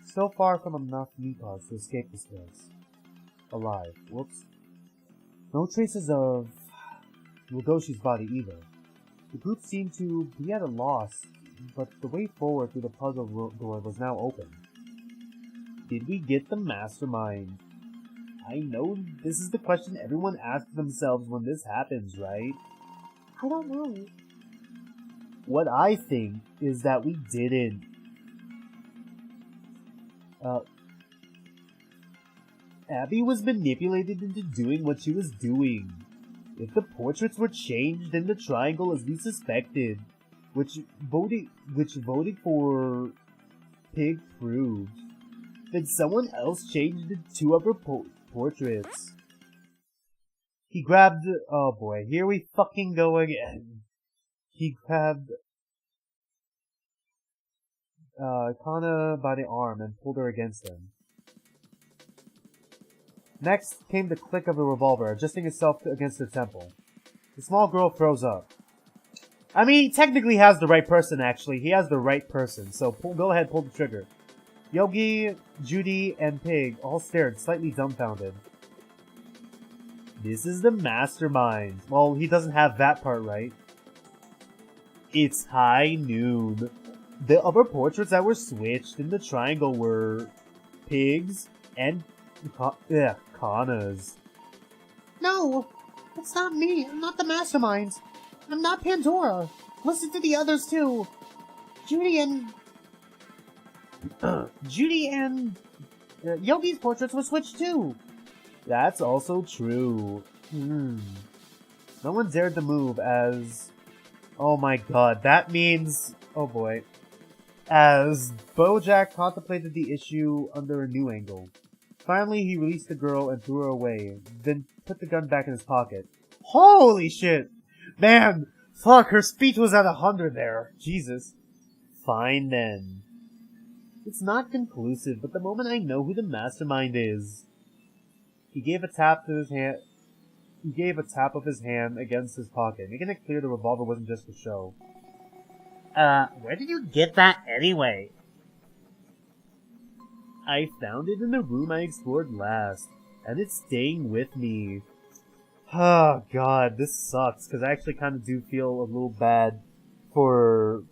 enough Nipas to escape this place. Alive. Whoops. No traces of Mugoshi's body either. The group seemed to be at a loss, but the way forward through the puzzle door was now open. Did we get the mastermind? I know this is the question everyone asks themselves when this happens, right? I don't know. What I think is that we didn't. Abby was manipulated into doing what she was doing. If the portraits were changed in the triangle as we suspected, which voted for Pig proved, then someone else changed the 2 upper portraits. He grabbed... Oh boy, here we fucking go again. He grabbed Kana by the arm and pulled her against him. Next came the click of a revolver, adjusting itself against her temple. The small girl froze up. I mean, he technically has the right person, actually. He has the right person, so go ahead, pull the trigger. Yogi, Judy, and Pig all stared, slightly dumbfounded. This is the mastermind. Well, he doesn't have that part right. It's high noon. The other portraits that were switched in the triangle were Pig's and Kana's. No! It's not me. I'm not the mastermind. I'm not Pandora. Listen to the others too. Judy and Yogi's portraits were switched too. That's also true. No one dared to move as... Oh my god, that means... Oh boy. As Bojack contemplated the issue under a new angle. Finally, he released the girl and threw her away, then put the gun back in his pocket. Holy shit! Man! Fuck, her speech was at 100 there. Jesus. Fine then. It's not conclusive, but the moment I know who the mastermind is... He gave a tap of his hand against his pocket, making it clear the revolver wasn't just for show. Where did you get that anyway? I found it in the room I explored last, and it's staying with me. Oh god, this sucks, because I actually kind of do feel a little bad for,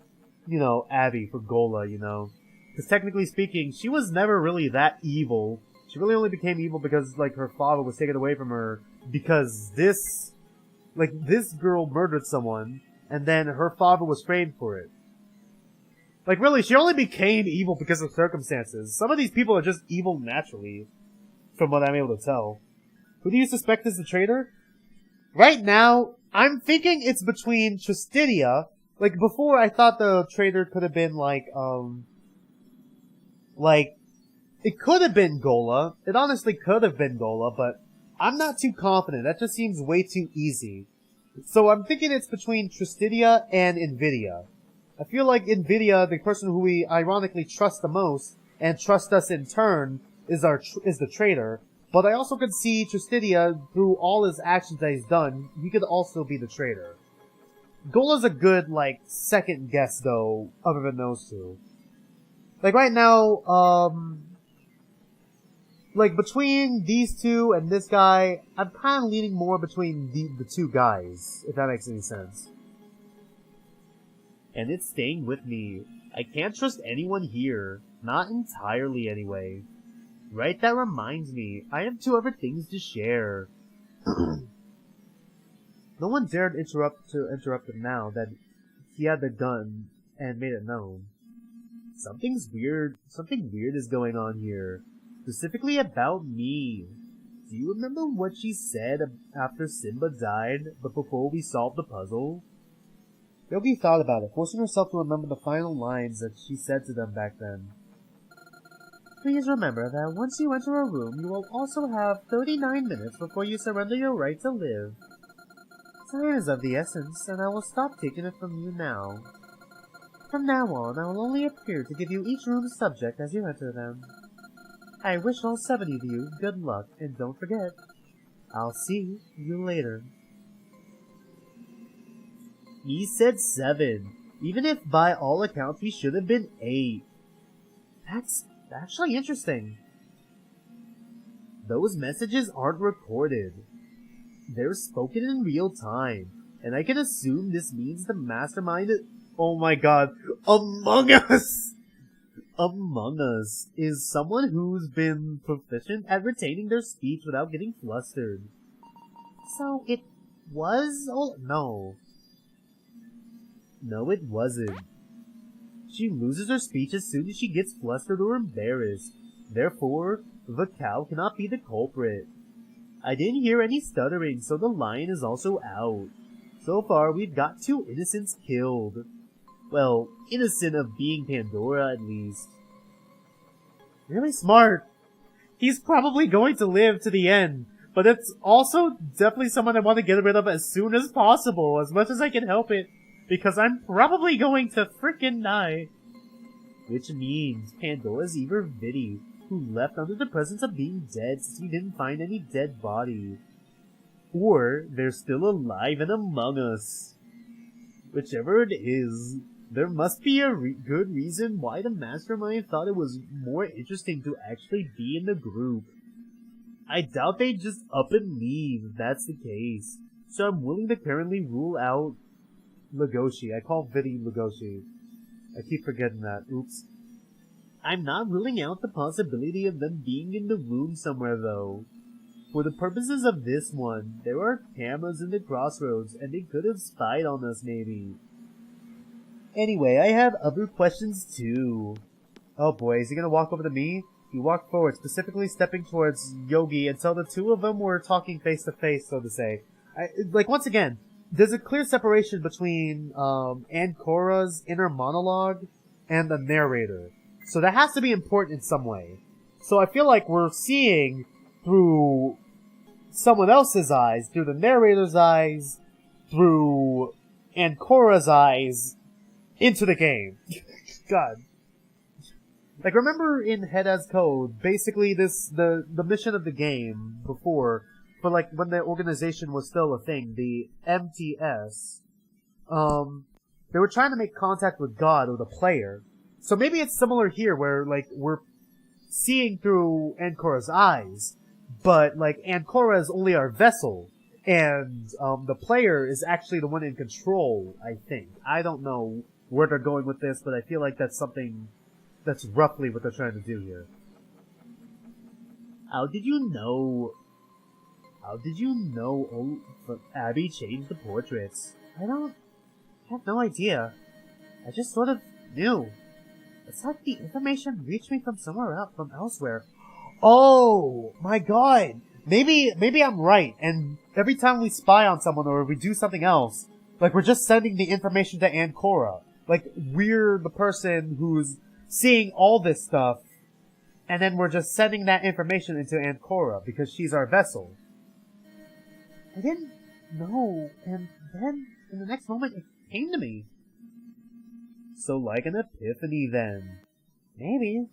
Abby, for Gola, Because technically speaking, she was never really that evil. She really only became evil because, her father was taken away from her because this girl murdered someone, and then her father was framed for it. Really, she only became evil because of circumstances. Some of these people are just evil naturally, from what I'm able to tell. Who do you suspect is the traitor? Right now, I'm thinking it's between Tristidia. Before, I thought the traitor could have been, it could have been Gola. It honestly could have been Gola, but I'm not too confident. That just seems way too easy. So I'm thinking it's between Tristidia and Nvidia. I feel like Nvidia, the person who we ironically trust the most, and trust us in turn, is the traitor. But I also could see Tristidia, through all his actions that he's done, he could also be the traitor. Gola's a good, like, second guess, though, other than those two. Like, right now, like, between these two and this guy, I'm kind of leaning more between the two guys, if that makes any sense. And it's staying with me. I can't trust anyone here. Not entirely, anyway. Right, that reminds me. I have 2 other things to share. No one dared interrupt him now that he had the gun and made it known. Something weird is going on here. Specifically about me. Do you remember what she said after Simba died, but before we solved the puzzle? Yogi thought about it, forcing herself to remember the final lines that she said to them back then. Please remember that once you enter a room, you will also have 39 minutes before you surrender your right to live. Time is of the essence, and I will stop taking it from you now. From now on, I will only appear to give you each room's subject as you enter them. I wish all 7 of you good luck, and don't forget, I'll see you later. He said 7, even if by all accounts we should have been 8. That's actually interesting. Those messages aren't recorded. They're spoken in real time, and I can assume this means the mastermind is— oh my god, Among Us! Among Us is someone who's been proficient at retaining their speech without getting flustered. So it was— oh, no. No, it wasn't. She loses her speech as soon as she gets flustered or embarrassed. Therefore, the cow cannot be the culprit. I didn't hear any stuttering, so the lion is also out. So far, we've got 2 innocents killed. Well, innocent of being Pandora, at least. Really smart. He's probably going to live to the end, but it's also definitely someone I want to get rid of as soon as possible, as much as I can help it, because I'm probably going to frickin' die. Which means Pandora's either Viddy, who left under the presence of being dead since we didn't find any dead body. Or they're still alive and among us. Whichever it is, there must be a good reason why the mastermind thought it was more interesting to actually be in the group. I doubt they'd just up and leave if that's the case, so I'm willing to currently rule out Legoshi. I call Viddy Legoshi. I keep forgetting that. Oops. I'm not ruling out the possibility of them being in the room somewhere, though. For the purposes of this one, there are cameras in the crossroads, and they could have spied on us, maybe. Anyway, I have other questions, too. Oh boy, is he gonna walk over to me? He walked forward, specifically stepping towards Yogi until the 2 of them were talking face to face, so to say. Once again, there's a clear separation between Ancora's inner monologue and the narrator. So that has to be important in some way. So I feel like we're seeing through someone else's eyes, through the narrator's eyes, through Ancora's eyes, into the game. God. Like, remember in Head as Code, basically the mission of the game before, for like when the organization was still a thing, the MTS, they were trying to make contact with God or the player. So maybe it's similar here where like we're seeing through Ancora's eyes, but like Ancora is only our vessel, and the player is actually the one in control, I think. I don't know where they're going with this, but I feel like that's something that's roughly what they're trying to do here. How did you know Abby changed the portraits? I have no idea. I just sort of knew. It's like the information reached me from somewhere else, from elsewhere. Oh my god! Maybe I'm right, and every time we spy on someone or we do something else, like we're just sending the information to Ancora. Like, we're the person who's seeing all this stuff, and then we're just sending that information into Ancora, because she's our vessel. I didn't know, and then, in the next moment, it came to me. So like an epiphany then. Maybe.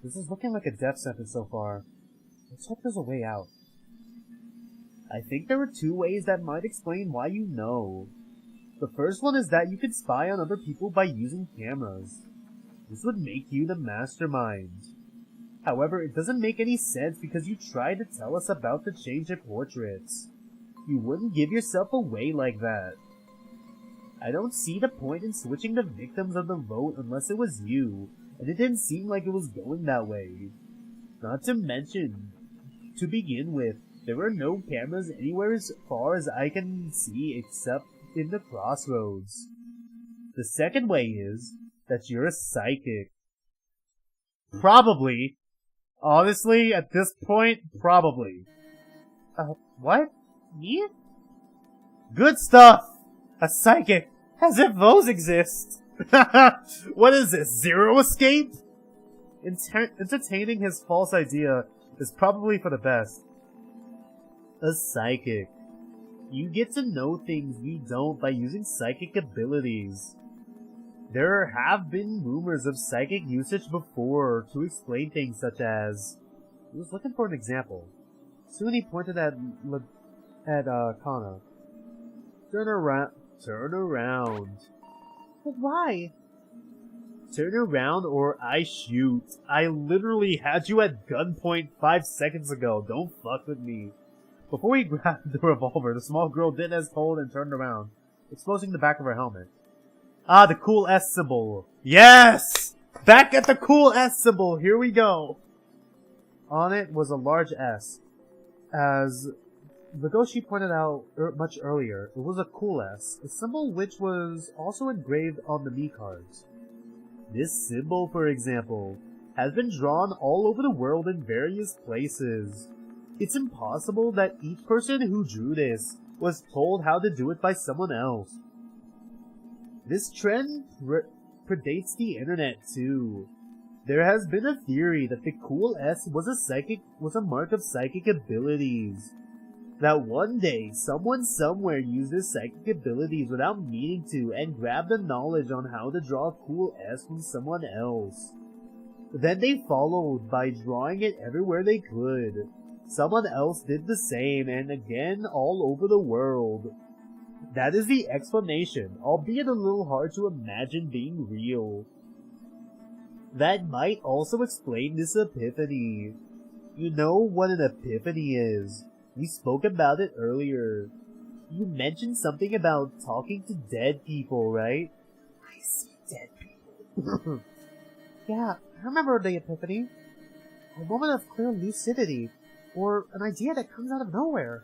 This is looking like a death sentence so far. Let's hope there's a way out. I think there are two ways that might explain why you know. The first one is that you can spy on other people by using cameras. This would make you the mastermind. However, it doesn't make any sense because you tried to tell us about the change in portraits. You wouldn't give yourself away like that. I don't see the point in switching the victims of the vote unless it was you, and it didn't seem like it was going that way. Not to mention, to begin with, there were no cameras anywhere as far as I can see except in the crossroads. The second way is that you're a psychic. Probably. Honestly, at this point, probably. What? Me? Good stuff! A psychic! As if those exist! What is this, Zero Escape? Entertaining his false idea is probably for the best. A psychic. You get to know things we don't by using psychic abilities. There have been rumors of psychic usage before to explain things such as... He was looking for an example. Soon he pointed at Kana. Turn around. But why? Turn around or I shoot. I literally had you at gunpoint 5 seconds ago. Don't fuck with me. Before he grabbed the revolver, the small girl did as told and turned around, exposing the back of her helmet. Ah, the cool S symbol. Yes! Back at the cool S symbol. Here we go. On it was a large S. As Legoshi pointed out much earlier, it was a cool S, a symbol which was also engraved on the Mii cards. This symbol, for example, has been drawn all over the world in various places. It's impossible that each person who drew this was told how to do it by someone else. This trend predates the internet too. There has been a theory that the cool S was a mark of psychic abilities. That one day, someone somewhere used his psychic abilities without meaning to and grabbed the knowledge on how to draw a cool S from someone else. Then they followed by drawing it everywhere they could. Someone else did the same, and again all over the world. That is the explanation, albeit a little hard to imagine being real. That might also explain this epiphany. You know what an epiphany is. We spoke about it earlier. You mentioned something about talking to dead people, right? I see dead people. Yeah, I remember the epiphany. A moment of clear lucidity. Or an idea that comes out of nowhere.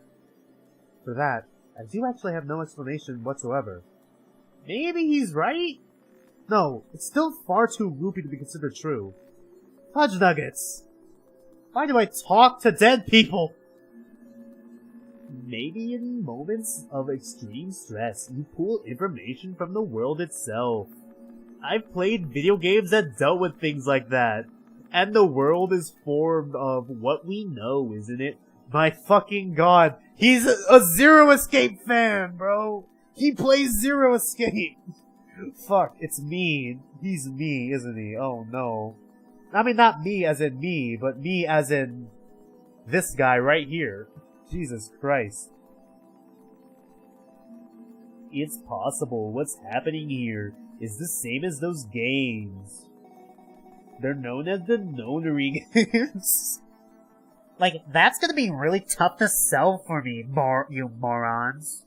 For that, I do actually have no explanation whatsoever. Maybe he's right? No, it's still far too loopy to be considered true. Fudge nuggets! Why do I talk to dead people? Maybe in moments of extreme stress, you pull information from the world itself. I've played video games that dealt with things like that. And the world is formed of what we know, isn't it? My fucking god, he's a Zero Escape fan, bro! He plays Zero Escape! Fuck, it's me. He's me, isn't he? Oh no. I mean, not me as in me, but me as in this guy right here. Jesus Christ. It's possible what's happening here is the same as those games. They're known as the Nonary games. Like, that's gonna be really tough to sell for me, you morons.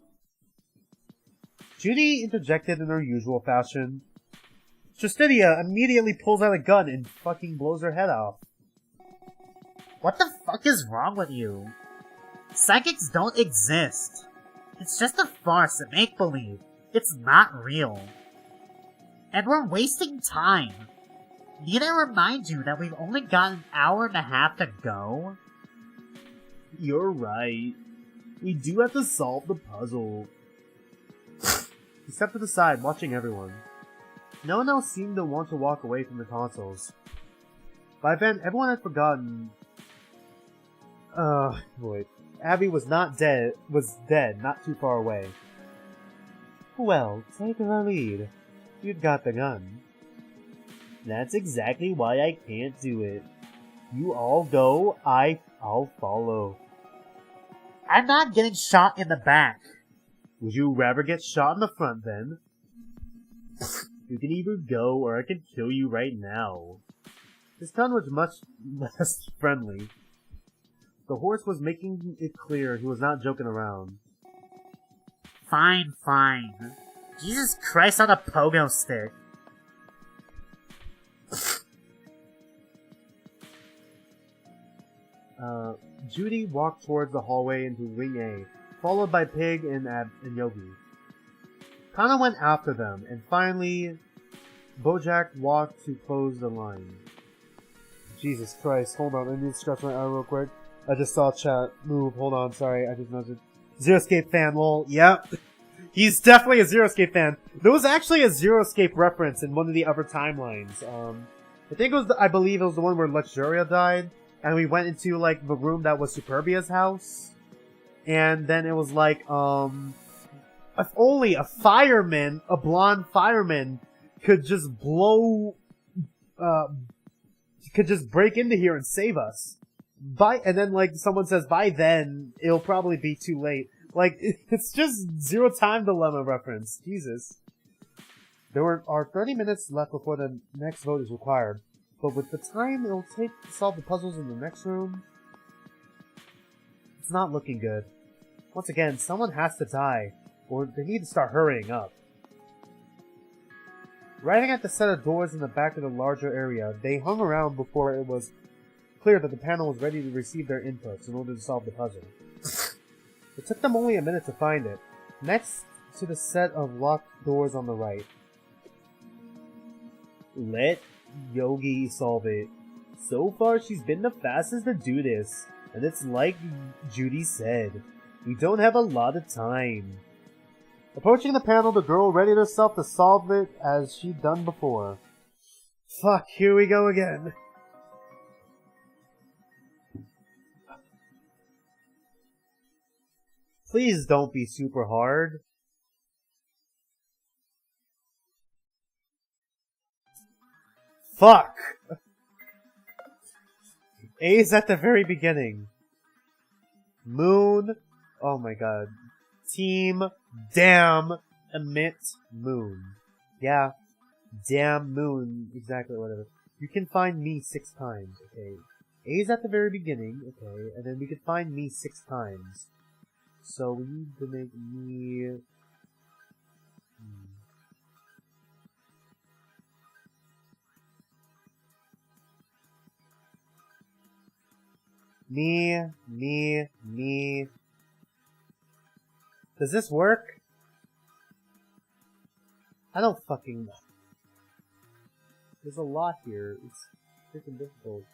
Judy interjected in her usual fashion. Justinia immediately pulls out a gun and fucking blows her head off. What the fuck is wrong with you? Psychics don't exist. It's just a farce and make-believe. It's not real. And we're wasting time. Need I remind you that we've only got an hour and a half to go? You're right. We do have to solve the puzzle. He stepped to the side, watching everyone. No one else seemed to want to walk away from the consoles. By then, everyone had forgotten... boy. Abby was dead not too far away. Well, take the lead. You've got the gun. That's exactly why I can't do it. You all go, I'll follow. I'm not getting shot in the back. Would you rather get shot in the front then? You can either go or I can kill you right now. His tone was much less friendly. The horse was making it clear he was not joking around. Fine, fine. Jesus Christ on a pogo stick. Judy walked towards the hallway into Wing A, followed by Pig and Yogi. Kana went after them, and finally, Bojack walked to close the line. Jesus Christ, hold on, I need to scratch my eye real quick. I just saw chat move, hold on, sorry, I just noticed. Zero Escape fan, lol, yep. He's definitely a Zero Escape fan. There was actually a Zero Escape reference in one of the other timelines. I believe it was the one where Luxuria died, and we went into, like, the room that was Superbia's house. And then it was like, if only a fireman, a blonde fireman, could just could just break into here and save us. And then, like, someone says, by then, it'll probably be too late. Like, it's just Zero Time Dilemma reference. Jesus. There are 30 minutes left before the next vote is required. But with the time it'll take to solve the puzzles in the next room, it's not looking good. Once again, someone has to die, or they need to start hurrying up. Arriving at the set of doors in the back of the larger area, they hung around before it was clear that the panel was ready to receive their inputs in order to solve the puzzle. It took them only a minute to find it, next to the set of locked doors on the right. Let Yogi solve it. So far, she's been the fastest to do this, and it's like Judy said, we don't have a lot of time. Approaching the panel, the girl readied herself to solve it as she'd done before. Fuck, here we go again. Please don't be super hard. Fuck! A's at the very beginning. Moon. Oh my god. Team. Damn. Emit. Moon. Yeah. Damn moon. Exactly whatever. You can find me 6 times, okay? A's at the very beginning, okay? And then we could find me 6 times. So we need to make me... Me. Does this work? I don't fucking know. There's a lot here. It's freaking difficult.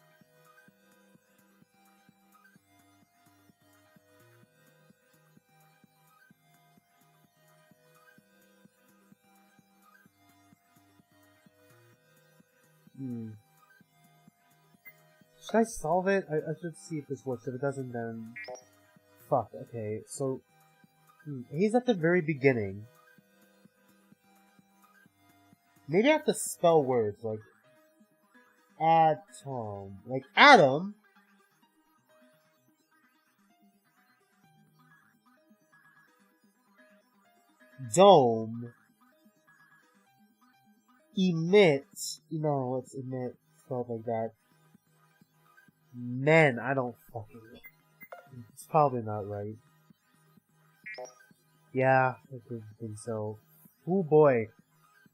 Should I solve it? I should see if this works. If it doesn't, then... Fuck, okay. So... He's at the very beginning. Maybe I have to spell words, like... Atom. Like, atom? Dome. Emit. No, it's emit. Spelled like that. Men, I don't fucking... It's probably not right. Yeah, I think so. Oh boy.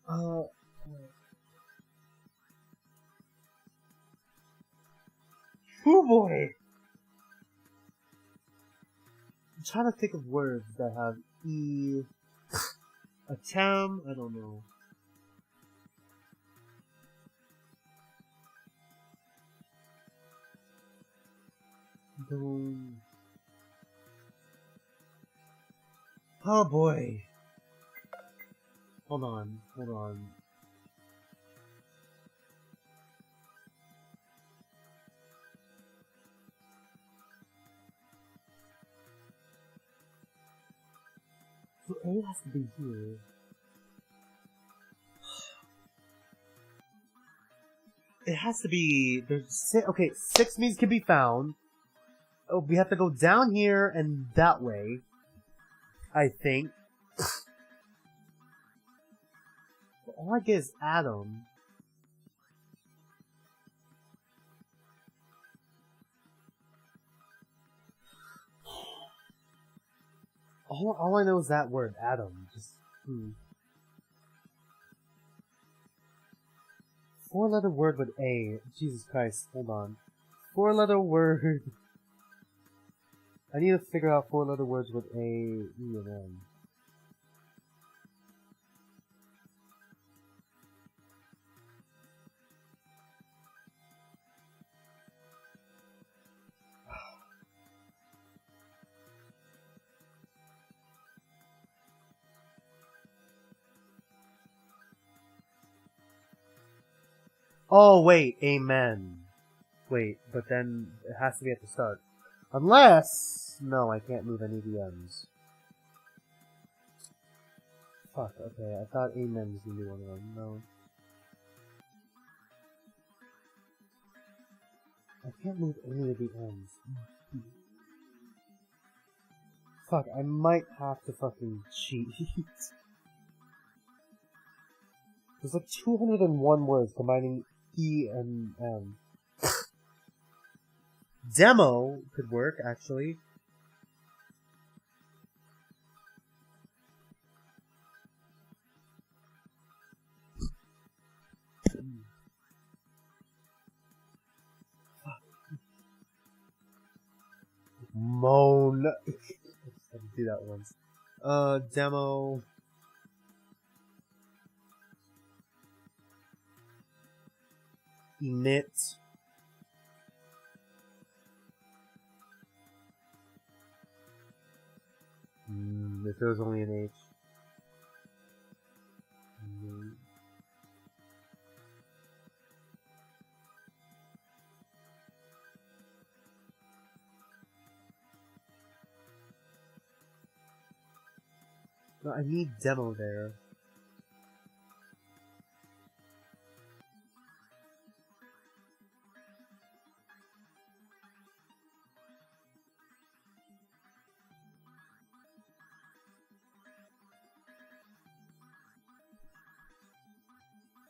Oh boy! I'm trying to think of words that have E... Atom? I don't know. Oh boy. Hold on. So A has to be here. It has to be... Okay, 6 means can be found. Oh, we have to go down here and that way. I think. But all I get is Adam. All I know is that word, Adam. Just, 4-letter word with A. Jesus Christ, hold on. 4-letter word. I need to figure out 4-letter words with A, E, and M. Oh, wait, amen. Wait, but then it has to be at the start. Unless... No, I can't move any of the M's. Fuck, okay, I thought amen was gonna be one of them. No. I can't move any of the M's. Fuck, I might have to fucking cheat. There's like 201 words combining E and M. Demo could work, actually. Moan. I had to do that once. Demo. Emit. If there was only an H. No, I need demo there.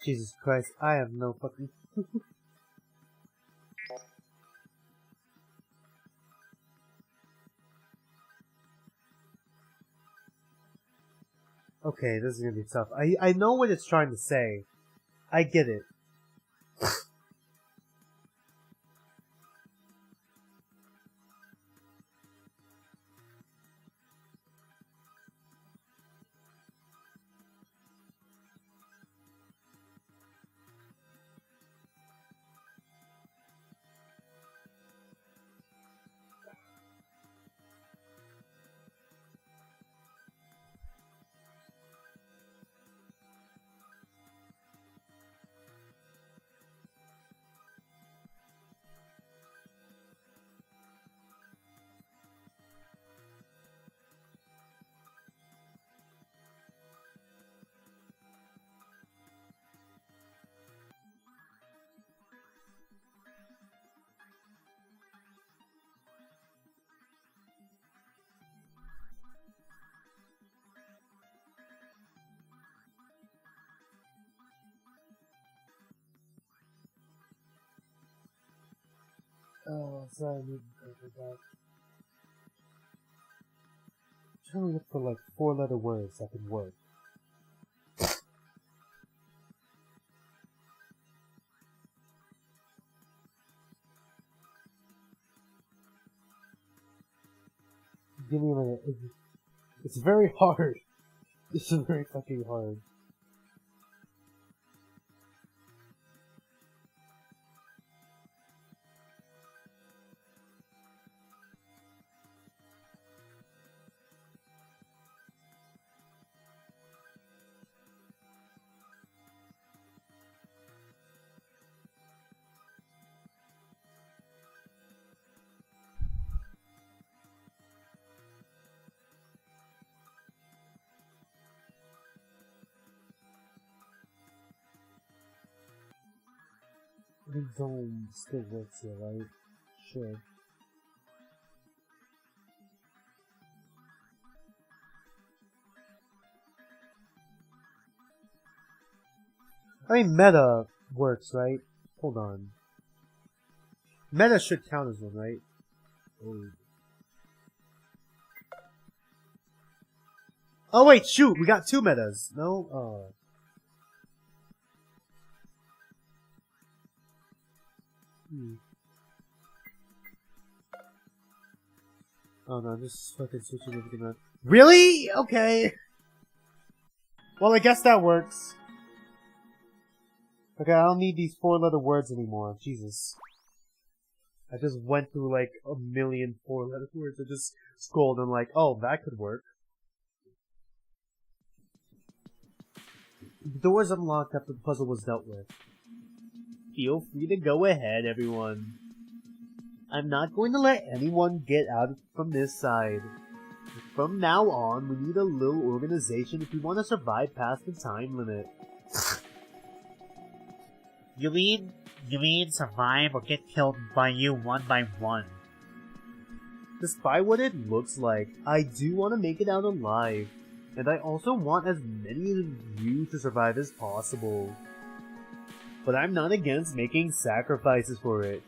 Jesus Christ, I have no fucking... Okay, this is gonna be tough. I know what it's trying to say. I get it. Oh, sorry, I need to go back. I'm trying to look for like 4-letter words that could work. Give me a minute. It's very hard. This is very fucking hard. The dome still works here, right? Sure. I mean, meta works, right? Hold on. Meta should count as one, right? Oh wait, shoot! We got 2 metas. No? Oh no, I'm just fucking switching everything around. Really? Okay. Well, I guess that works. Okay, I don't need these 4-letter words anymore. Jesus. I just went through like a million 4-letter words. I just scrolled and like, oh, that could work. The door's unlocked after the puzzle was dealt with. Feel free to go ahead, everyone. I'm not going to let anyone get out from this side. From now on, we need a little organization if we want to survive past the time limit. You mean survive or get killed by you one by one? Despite what it looks like, I do want to make it out alive. And I also want as many of you to survive as possible. But I'm not against making sacrifices for it.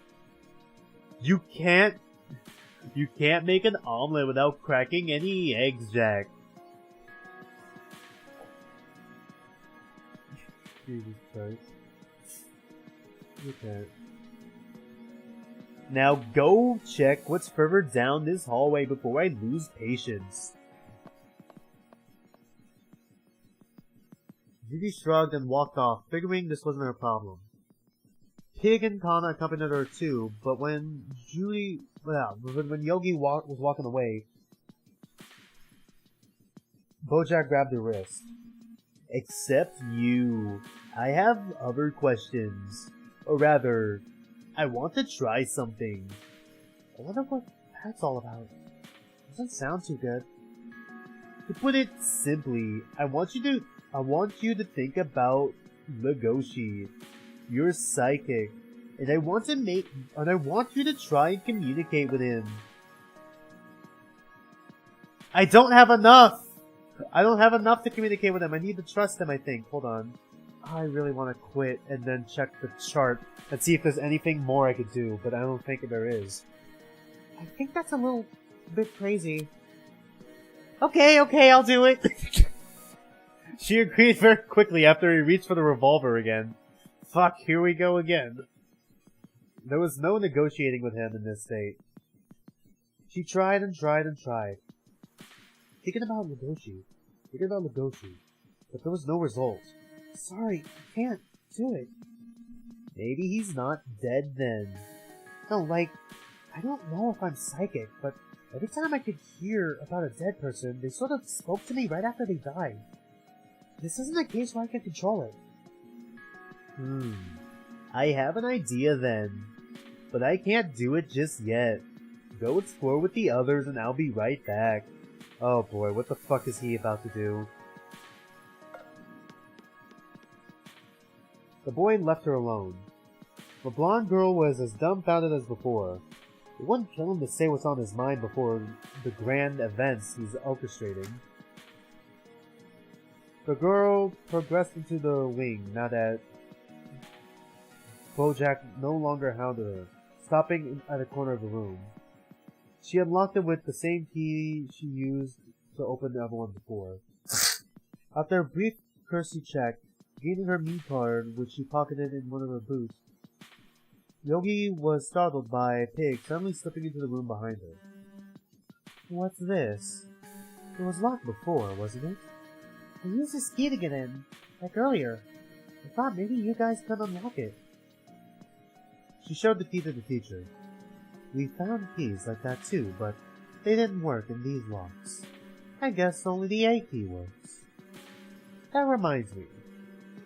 You can't make an omelet without cracking any eggs, Jack. Jesus Christ. You can't. Now go check what's further down this hallway before I lose patience. Judy shrugged and walked off, figuring this wasn't her problem. Pig and Kana accompanied her too, but when Yogi was walking away, Bojack grabbed her wrist. Except you. I have other questions. Or rather, I want to try something. I wonder what that's all about. Doesn't sound too good. To put it simply, I want you to think about Legoshi. You're psychic, and I want you to try and communicate with him. I don't have enough! I don't have enough to communicate with him. I need to trust him, I think. Hold on. I really want to quit and then check the chart and see if there's anything more I could do, but I don't think there is. I think that's a little bit crazy. Okay, I'll do it. She agreed very quickly after he reached for the revolver again. Fuck, here we go again. There was no negotiating with him in this state. She tried and tried and tried. Thinking about Legoshi, but there was no result. Sorry, I can't do it. Maybe he's not dead then. No, like, I don't know if I'm psychic, but every time I could hear about a dead person, they sort of spoke to me right after they died. This isn't a case where I can control it. I have an idea then, but I can't do it just yet. Go explore with the others and I'll be right back. Oh boy, what the fuck is he about to do? The boy left her alone. The blonde girl was as dumbfounded as before. It wouldn't kill him to say what's on his mind before the grand events he's orchestrating. The girl progressed into the wing now that Bojack no longer hounded her, stopping at a corner of the room. She unlocked it with the same key she used to open the other one before. After a brief cursory check, gaining her me card, which she pocketed in one of her boots, Yogi was startled by Pig suddenly slipping into the room behind her. What's this? It was locked before, wasn't it? I used this key to get in, like earlier. I thought maybe you guys could unlock it. She showed the key to the teacher. We found keys like that too, but they didn't work in these locks. I guess only the A key works. That reminds me.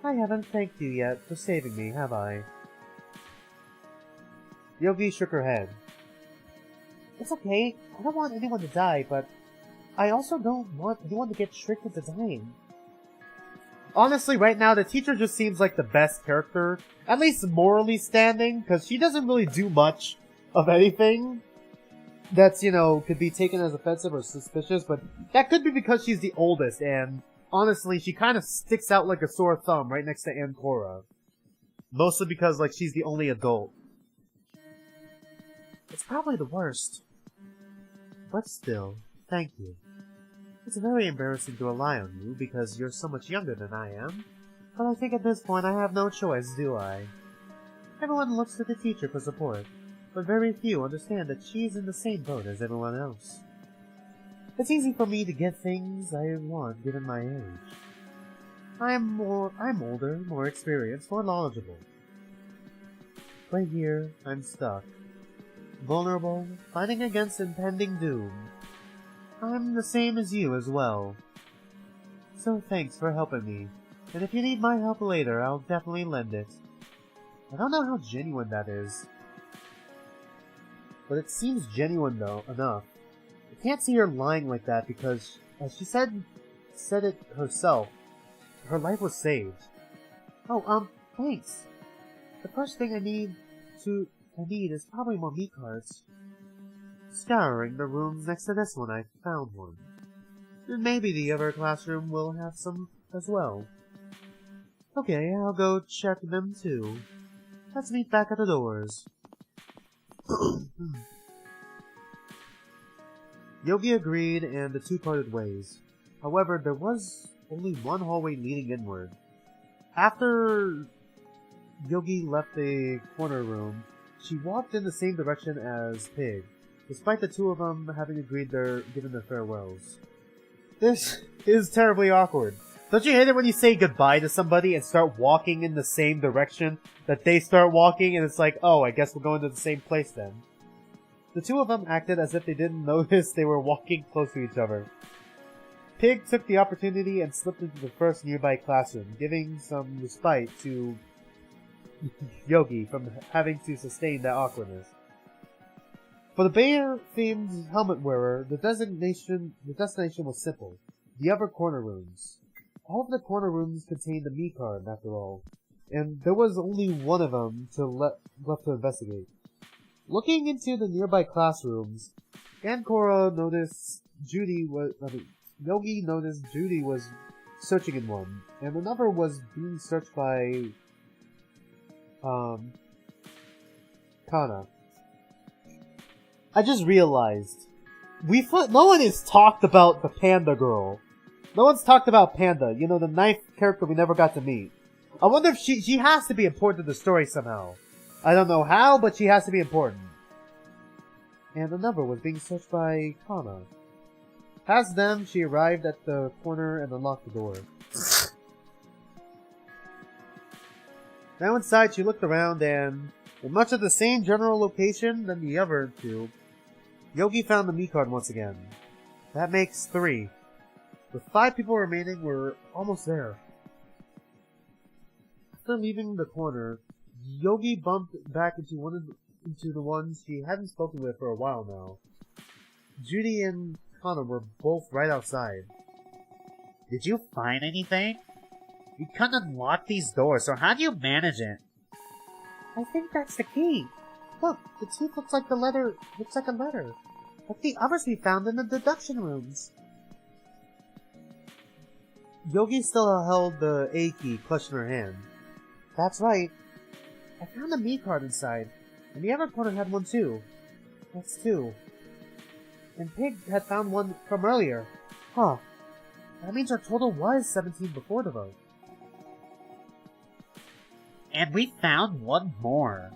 I haven't thanked you yet for saving me, have I? Yogi shook her head. It's okay. I don't want anyone to die, but I also don't want anyone to get tricked into dying. Honestly, right now, the teacher just seems like the best character, at least morally standing, because she doesn't really do much of anything that's, you know, could be taken as offensive or suspicious, but that could be because she's the oldest, and honestly, she kind of sticks out like a sore thumb right next to Ancora. Mostly because, like, she's the only adult. It's probably the worst. But still, thank you. It's very embarrassing to rely on you because you're so much younger than I am. But I think at this point I have no choice, do I? Everyone looks to the teacher for support, but very few understand that she's in the same boat as everyone else. It's easy for me to get things I want given my age. I'm older, more experienced, more knowledgeable. But here, I'm stuck. Vulnerable, fighting against impending doom. I'm the same as you as well. So thanks for helping me, and if you need my help later, I'll definitely lend it. I don't know how genuine that is, but it seems genuine though, enough. I can't see her lying like that because, as she said it herself, her life was saved. Oh, thanks. The first thing I need is probably more meat cards. Scouring the rooms next to this one, I found one. And maybe the other classroom will have some as well. Okay, I'll go check them too. Let's meet back at the doors. Yogi agreed, and the two parted ways. However, there was only one hallway leading inward. After Yogi left the corner room, she walked in the same direction as Pig, despite the two of them having agreed given their farewells. This is terribly awkward. Don't you hate it when you say goodbye to somebody and start walking in the same direction that they start walking, and it's like, oh, I guess we're going to the same place then. The two of them acted as if they didn't notice they were walking close to each other. Pig took the opportunity and slipped into the first nearby classroom, giving some respite to Yogi from having to sustain that awkwardness. For the bear-themed helmet wearer, the destination was simple: the upper corner rooms. All of the corner rooms contained a me card, after all, and there was only one of them left to investigate. Looking into the nearby classrooms, Yogi noticed Judy was searching in one, and another was being searched by Kana. I just realized no one has talked about the Panda girl. No one's talked about Panda, you know, the ninth character we never got to meet. I wonder if she has to be important to the story somehow. I don't know how, but she has to be important. And another was being searched by Kana. Past them, she arrived at the corner and unlocked the door. Now inside, she looked around and, in much of the same general location than the other two, Yogi found the me card once again. That makes 3. With 5 people remaining, we're almost there. After leaving the corner, Yogi bumped back into the ones she hadn't spoken with for a while now. Judy and Kana were both right outside. Did you find anything? We couldn't unlock these doors, so how do you manage it? I think that's the key. Look, the tooth looks like a letter, like the others we found in the deduction rooms. Yogi still held the A key clutched in her hand. That's right. I found a me card inside, and the other corner had one too. That's 2. And Pig had found one from earlier. Huh. That means our total was 17 before the vote. And we found one more.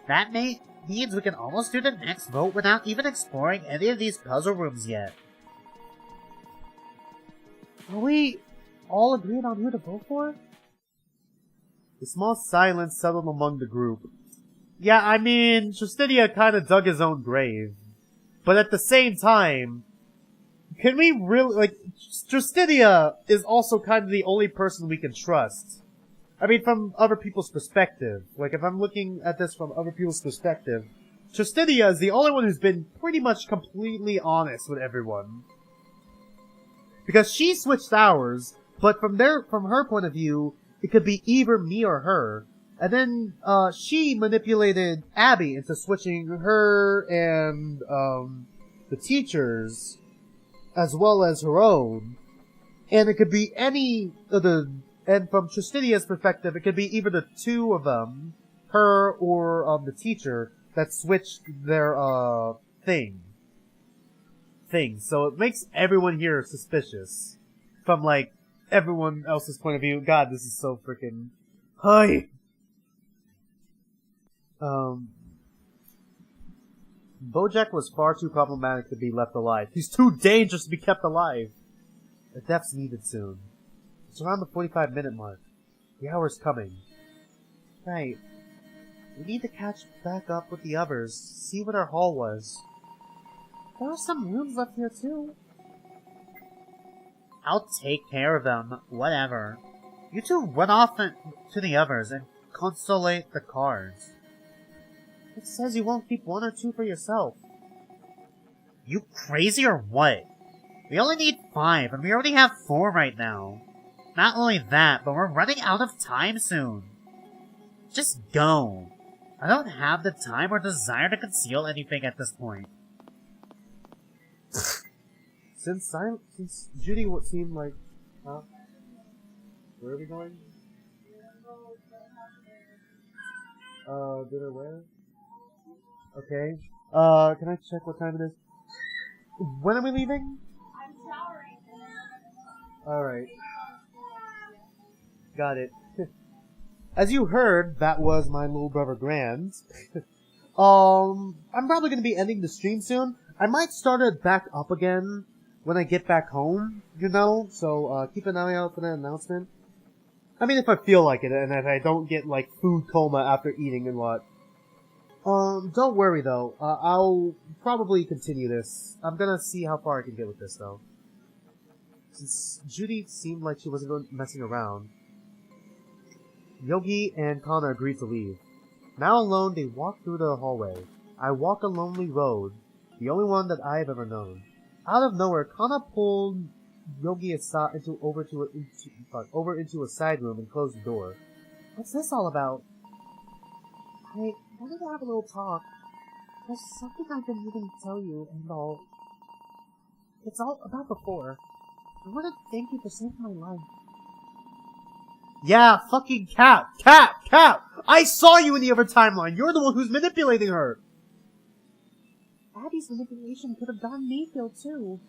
That means we can almost do the next vote without even exploring any of these puzzle rooms yet. Are we all agreed on who to vote for? A small silence settled among the group. Yeah, I mean, Justinia kinda dug his own grave. But at the same time, can we really, like, Justinia is also kind of the only person we can trust. I mean, from other people's perspective. Like, if I'm looking at this from other people's perspective, Justinia is the only one who's been pretty much completely honest with everyone. Because she switched hours, But from her point of view, it could be either me or her. And then, she manipulated Abby into switching her and, the teachers, as well as her own. And it could be any of and from Tristinia's perspective, it could be either the two of them, her or, the teacher, that switched their, things. So it makes everyone here suspicious. From, like, everyone else's point of view. God, this is so freaking... Hi! Bojack was far too problematic to be left alive. He's too dangerous to be kept alive. A death's needed soon. It's around the 45-minute mark. The hour's coming. Right. We need to catch back up with the others, see what our haul was. There are some rooms left here too. I'll take care of them, whatever. You two run off to the others and consolate the cards. It says you won't keep one or two for yourself. You crazy or what? We only need 5, and we already have 4 right now. Not only that, but we're running out of time soon. Just go. I don't have the time or desire to conceal anything at this point. Since Judy would seem like... Huh? Where are we going? Dinner where? Okay. Can I check what time it is? When are we leaving? I'm showering. Alright. Got it. As you heard, that was my little brother Grand. I'm probably gonna be ending the stream soon. I might start it back up again when I get back home, you know? So, keep an eye out for that announcement. I mean, if I feel like it, and if I don't get, like, food coma after eating and what. Don't worry though, I'll probably continue this. I'm gonna see how far I can get with this though. Since Judy seemed like she wasn't messing around, Yogi and Kana agreed to leave. Now alone, they walk through the hallway. I walk a lonely road, the only one that I've ever known. Out of nowhere, Kana pulled Yogi aside over into a side room and closed the door. What's this all about? I wanted to have a little talk. There's something I've been needing to tell you and all. It's all about before. I want to thank you for saving my life. Yeah, fucking Cap! I saw you in the other timeline! You're the one who's manipulating her! Abby's manipulation could have gotten me killed too.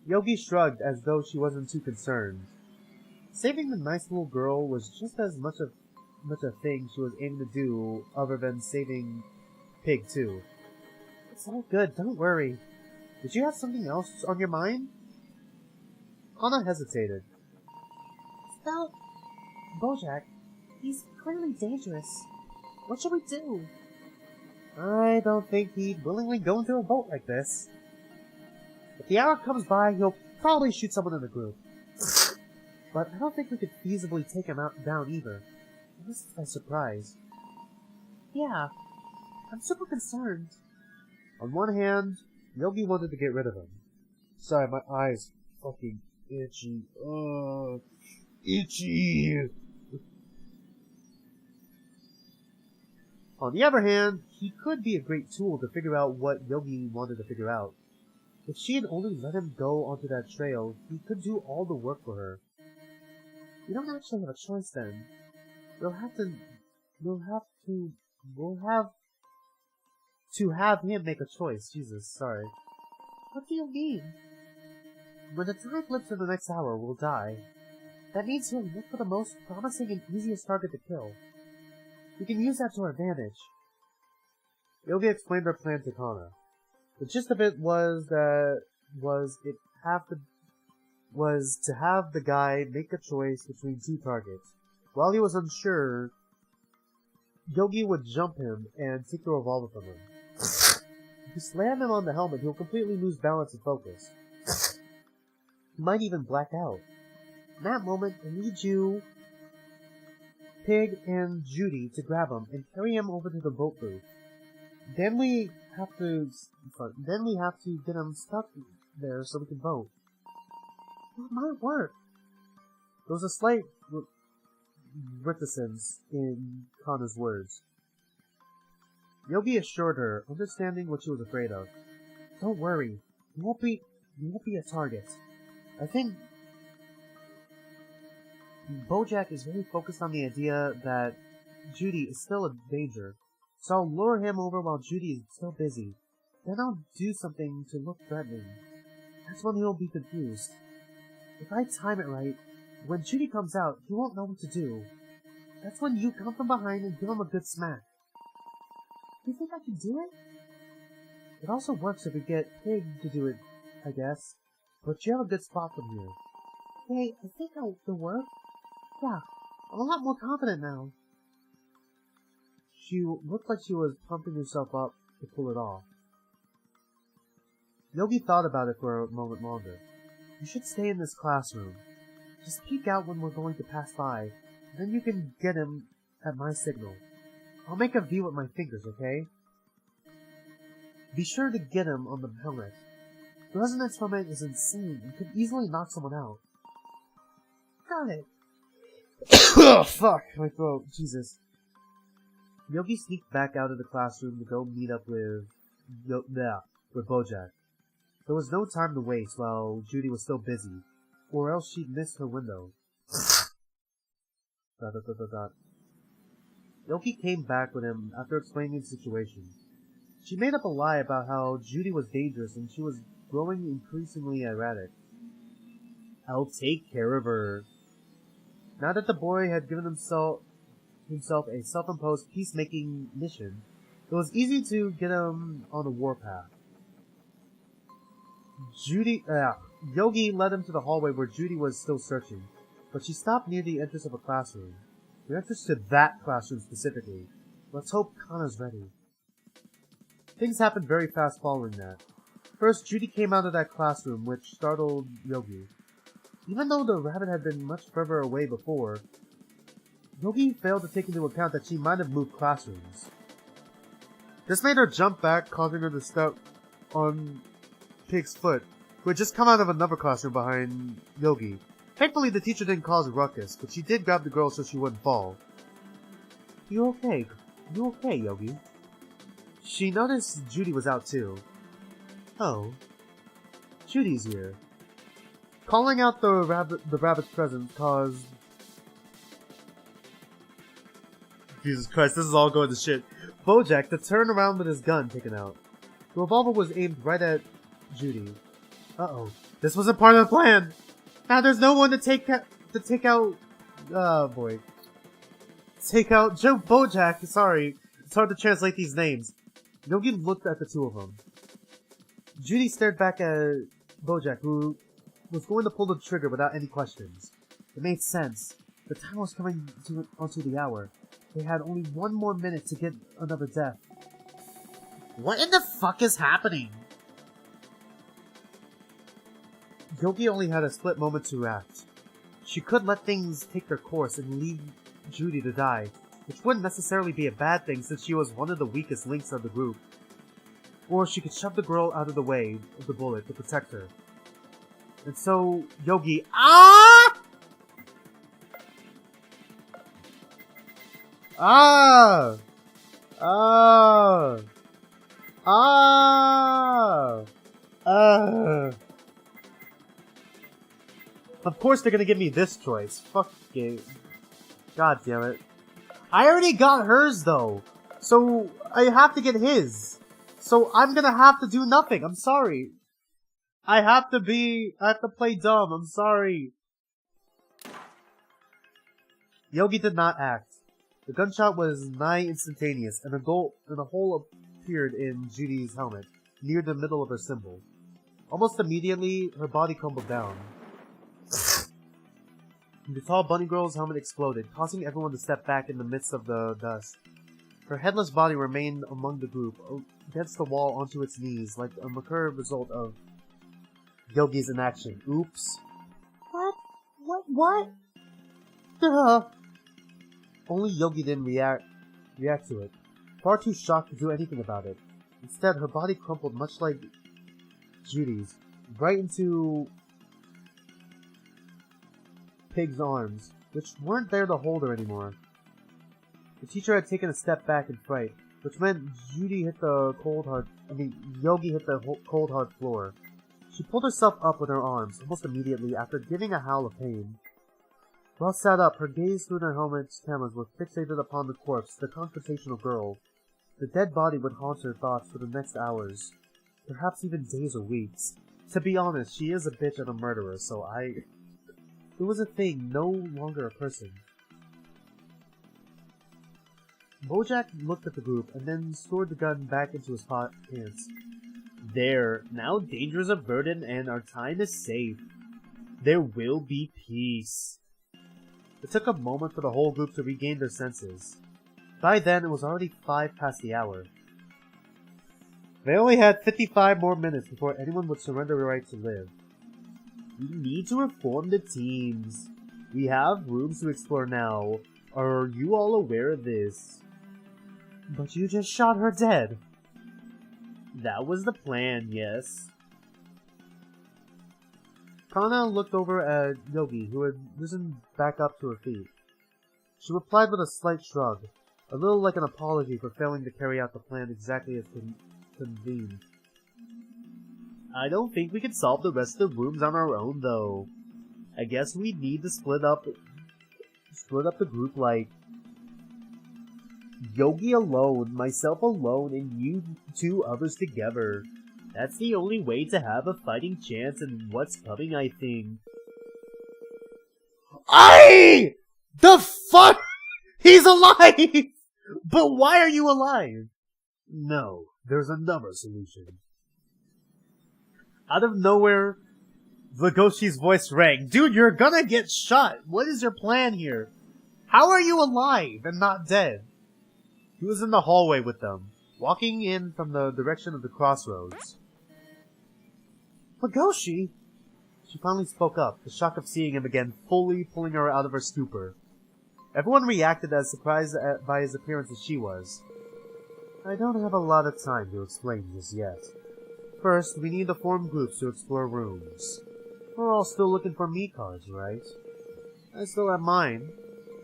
Yogi shrugged as though she wasn't too concerned. Saving the nice little girl was just as much a thing she was aiming to do other than saving Pig too. It's all good, don't worry. Did you have something else on your mind? Anna hesitated. It's about Bojack. He's clearly dangerous. What should we do? I don't think he'd willingly go into a boat like this. If the hour comes by, he'll probably shoot someone in the group. But I don't think we could feasibly take him down either. Unless it's by surprise. Yeah, I'm super concerned. On one hand, Yogi wanted to get rid of him. Sorry, my eyes fucking itchy. Itchy! On the other hand, he could be a great tool to figure out what Yogi wanted to figure out. If she had only let him go onto that trail, he could do all the work for her. We don't actually have a choice then. We'll have to have him make a choice. Jesus, sorry. What do you mean? When the time flips to the next hour, we'll die. That means he'll look for the most promising and easiest target to kill. We can use that to our advantage. Yogi explained our plan to Kana. The gist of it was to have the guy make a choice between 2 targets. While he was unsure, Yogi would jump him and take the revolver from him. If you slam him on the helmet, he'll completely lose balance and focus. He might even black out. In that moment, I need you, Pig, and Judy to grab him and carry him over to the boat booth. Then we have to get him stuck there so we can vote. It might work. There was a slight reticence in Kana's words. Yogi assured her, understanding what she was afraid of. Don't worry, you won't be a target. I think Bojack is very focused on the idea that Judy is still a danger, so I'll lure him over while Judy is still busy. Then I'll do something to look threatening. That's when he'll be confused. If I time it right, when Judy comes out, he won't know what to do. That's when you come from behind and give him a good smack. Do you think I can do it? It also works if we get Pig to do it, I guess. But you have a good spot from here. Hey, I think it'll work. Yeah, I'm a lot more confident now. She looked like she was pumping herself up to pull it off. Yogi thought about it for a moment longer. You should stay in this classroom. Just peek out when we're going to pass by, and then you can get him at my signal. I'll make a V with my fingers, okay? Be sure to get him on the helmet. The resonance from it is insane and could easily knock someone out. Got it. Oh, fuck, my throat, Jesus. Yogi sneaked back out of the classroom to go meet up with Bojack. There was no time to waste while Judy was still busy, or else she'd miss her window. Yogi came back with him after explaining the situation. She made up a lie about how Judy was dangerous and she was growing increasingly erratic. I'll take care of her. Now that the boy had given himself a self-imposed peacemaking mission, it was easy to get him on the warpath. Yogi led him to the hallway where Judy was still searching, but she stopped near the entrance of a classroom. The entrance to that classroom specifically. Let's hope Kana's ready. Things happened very fast following that. First, Judy came out of that classroom, which startled Yogi. Even though the rabbit had been much further away before, Yogi failed to take into account that she might have moved classrooms. This made her jump back, causing her to step on Pig's foot, who had just come out of another classroom behind Yogi. Thankfully, the teacher didn't cause a ruckus, but she did grab the girl so she wouldn't fall. You okay? You okay, Yogi? She noticed Judy was out too. Oh. Judy's here. Calling out the rabbit's presence caused... Jesus Christ, this is all going to shit. Bojack to turn around with his gun taken out. The revolver was aimed right at Judy. Uh-oh. This wasn't part of the plan! Now there's no one to take out... Oh boy. Take out Joe Bojack, sorry. It's hard to translate these names. Yogi looked at the two of them. Judy stared back at Bojack, who was going to pull the trigger without any questions. It made sense. The time was coming onto the hour. They had only one more minute to get another death. What in the fuck is happening? Yogi only had a split moment to act. She could let things take their course and leave Judy to die, which wouldn't necessarily be a bad thing since she was one of the weakest links of the group. Or she could shove the girl out of the way of the bullet to protect her. And so, Yogi... Ah! Ah! Ah! Ah! Ah! Of course they're gonna give me this choice. Fuck it. God damn it. I already got hers though. So I have to get his. So I'm gonna have to do nothing. I'm sorry. I have to play dumb. I'm sorry. Yogi did not act. The gunshot was nigh instantaneous, and a hole appeared in Judy's helmet, near the middle of her symbol. Almost immediately, her body crumbled down. The tall bunny girl's helmet exploded, causing everyone to step back in the midst of the dust. Her headless body remained among the group, against the wall onto its knees, like a macabre result of Yogi's inaction. Oops. What? Duh. Only Yogi didn't react to it. Far too shocked to do anything about it. Instead, her body crumpled much like Judy's, right into Pig's arms, which weren't there to hold her anymore. The teacher had taken a step back in fright, which meant Yogi hit the cold hard floor. She pulled herself up with her arms almost immediately after giving a howl of pain. Well sat up, her gaze through their helmet's cameras was fixated upon the corpse, the confrontational girl. The dead body would haunt her thoughts for the next hours, perhaps even days or weeks. To be honest, she is a bitch and a murderer, so it was a thing, no longer a person. Bojack looked at the group and then stored the gun back into his pants. There, now dangers averted and our time is safe. There will be peace. It took a moment for the whole group to regain their senses. By then, it was already 5 past the hour. They only had 55 more minutes before anyone would surrender the right to live. We need to reform the teams. We have rooms to explore now. Are you all aware of this? But you just shot her dead. That was the plan, yes. Kana looked over at Yogi, who had risen back up to her feet. She replied with a slight shrug, a little like an apology for failing to carry out the plan exactly as convened. I don't think we can solve the rest of the rooms on our own, though. I guess we need to split up the group like Yogi alone, myself alone, and you 2 others together. That's the only way to have a fighting chance in what's coming, I think. The fuck? He's alive! But why are you alive? No, there's another solution. Out of nowhere, Legoshi's voice rang. Dude, you're gonna get shot. What is your plan here? How are you alive and not dead? He was in the hallway with them, walking in from the direction of the crossroads. Legoshi! She finally spoke up, the shock of seeing him again fully pulling her out of her stupor. Everyone reacted as surprised by his appearance as she was. I don't have a lot of time to explain this yet. First, we need to form groups to explore rooms. We're all still looking for me cards, right? I still have mine.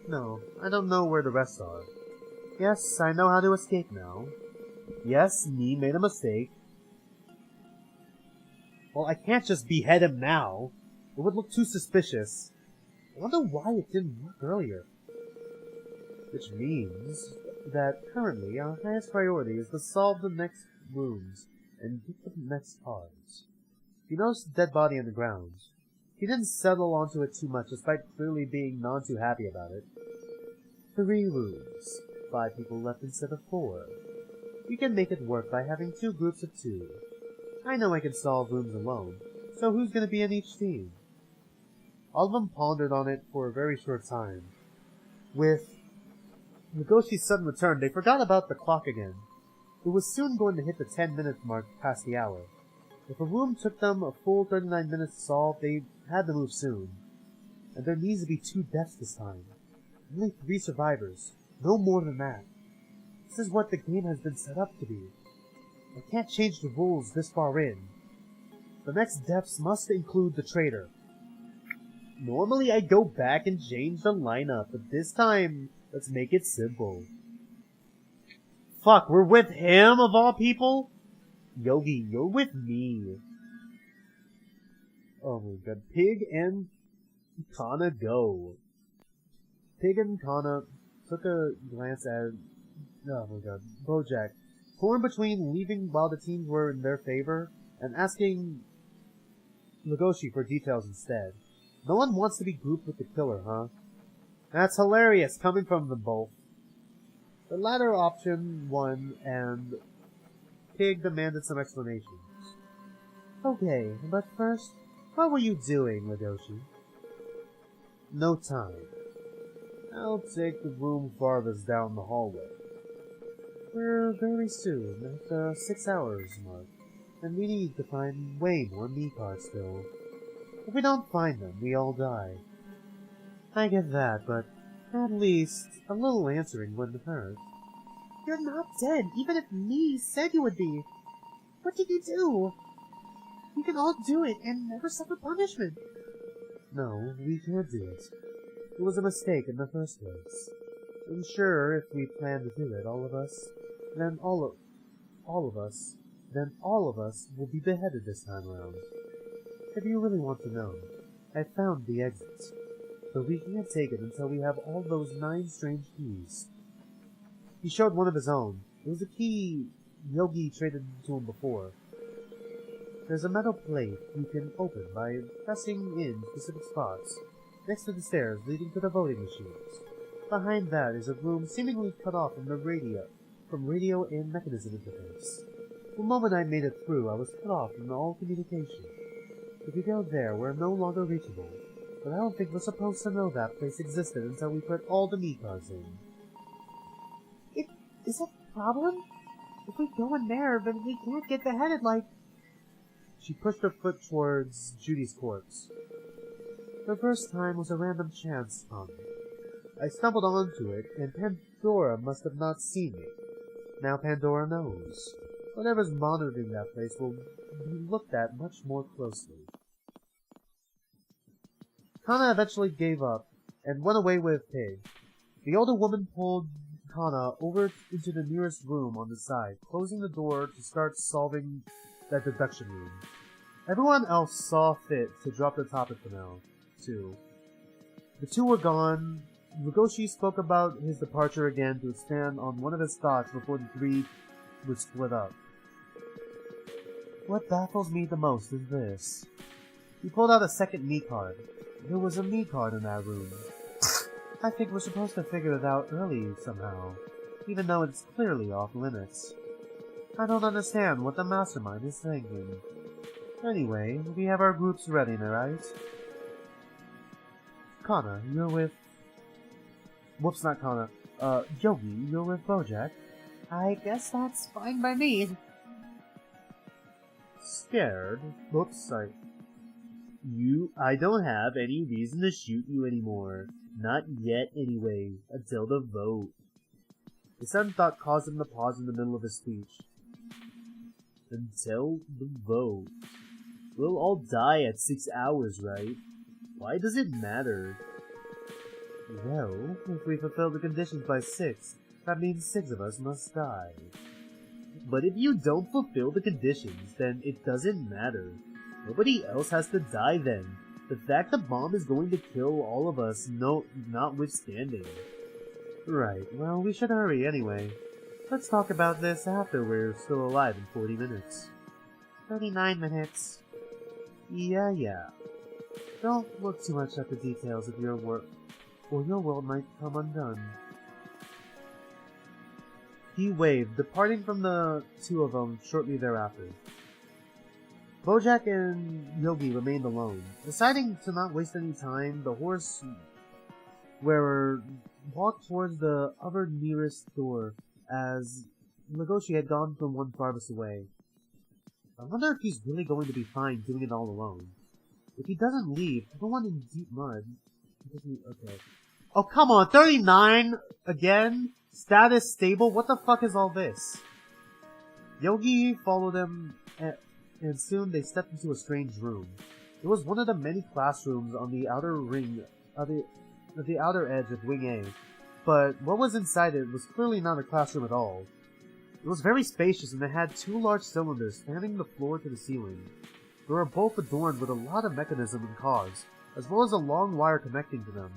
No, I don't know where the rest are. Yes, I know how to escape now. Yes, me made a mistake. Well, I can't just behead him now. It would look too suspicious. I wonder why it didn't work earlier. Which means that currently our highest priority is to solve the next rooms and get the next cards. He noticed the dead body on the ground. He didn't settle onto it too much, despite clearly being none too happy about it. 3 rooms. 5 people left instead of 4. We can make it work by having 2 groups of 2. I know I can solve rooms alone, so who's gonna be in each team? All of them pondered on it for a very short time. With Legoshi's sudden return, they forgot about the clock again. It was soon going to hit the 10-minute mark past the hour. If a room took them a full 39 minutes to solve, they had to move soon. And there needs to be 2 deaths this time. Only 3 survivors. No more than that. This is what the game has been set up to be. I can't change the rules this far in. The next deaths must include the traitor. Normally I'd go back and change the lineup, but this time, let's make it simple. Fuck, we're with him of all people? Yogi, you're with me. Oh my god, Pig and Kana go. Pig and Kana took a glance at, oh my god, Bojack, torn between leaving while the teams were in their favor and asking Legoshi for details instead. No one wants to be grouped with the killer, huh? That's hilarious, coming from them both. The latter option won, and Pig demanded some explanations. Okay, but first, what were you doing, Legoshi? No time. I'll take the room farthest down the hallway. We're very soon at the 6 hours mark, and we need to find way more me cards still. If we don't find them, we all die. I get that, but at least a little answering wouldn't hurt. You're not dead, even if me said you would be. What did you do? You can all do it and never suffer punishment. No, we can't do it. It was a mistake in the first place. I'm sure if we plan to do it, all of us will be beheaded this time around. If you really want to know, I found the exit. But we can't take it until we have all those 9 strange keys. He showed one of his own. It was a key Yogi traded to him before. There's a metal plate you can open by pressing in specific spots, next to the stairs leading to the voting machines. Behind that is a room seemingly cut off from radio and mechanism interface. The moment I made it through, I was cut off from all communication. If we go there, we're no longer reachable, but I don't think we're supposed to know that place existed until we put all the meat cards in. Is that a problem? If we go in there, then we can't get beheaded like... She pushed her foot towards Judy's corpse. The first time was a random chance hunt. I stumbled onto it, and Pandora must have not seen me. Now Pandora knows. Whatever's monitoring that place will be looked at much more closely. Kana eventually gave up, and went away with Pig. The older woman pulled Kana over into the nearest room on the side, closing the door to start solving that deduction room. Everyone else saw fit to drop the topic for now, too. The two were gone. Lugoshi spoke about his departure again to expand on one of his thoughts before the three would split up. What baffles me the most is this. He pulled out a second me card. There was a me card in that room. I think we're supposed to figure it out early somehow, even though it's clearly off limits. I don't understand what the mastermind is thinking. Anyway, we have our groups ready now, right? Kana, you're with... Whoops, not Kana. Yogi, you're with Bojack. I guess that's fine by me. Scared? Whoops, sorry. I don't have any reason to shoot you anymore. Not yet, anyway, until the vote. The sudden thought caused him to pause in the middle of his speech. Until the vote. We'll all die at 6 hours, right? Why does it matter? Well, if we fulfill the conditions by 6, that means 6 of us must die. But if you don't fulfill the conditions, then it doesn't matter. Nobody else has to die then. The fact the bomb is going to kill all of us, notwithstanding. Right, well, we should hurry anyway. Let's talk about this after we're still alive in 40 minutes. 39 minutes. Yeah. Don't look too much at the details of your work, or your world might come undone. He waved, departing from the two of them shortly thereafter. Bojack and Yogi remained alone. Deciding to not waste any time, the horse wearer walked towards the other nearest door, as Legoshi had gone from one farthest away. I wonder if he's really going to be fine doing it all alone. If he doesn't leave, everyone in deep mud... Okay. Oh, come on! 39? Again? Status stable? What the fuck is all this? Yogi followed him, and soon they stepped into a strange room. It was one of the many classrooms on the outer ring, the outer edge of Wing A, but what was inside it was clearly not a classroom at all. It was very spacious, and it had 2 large cylinders spanning the floor to the ceiling. They were both adorned with a lot of mechanism and cogs, as well as a long wire connecting to them.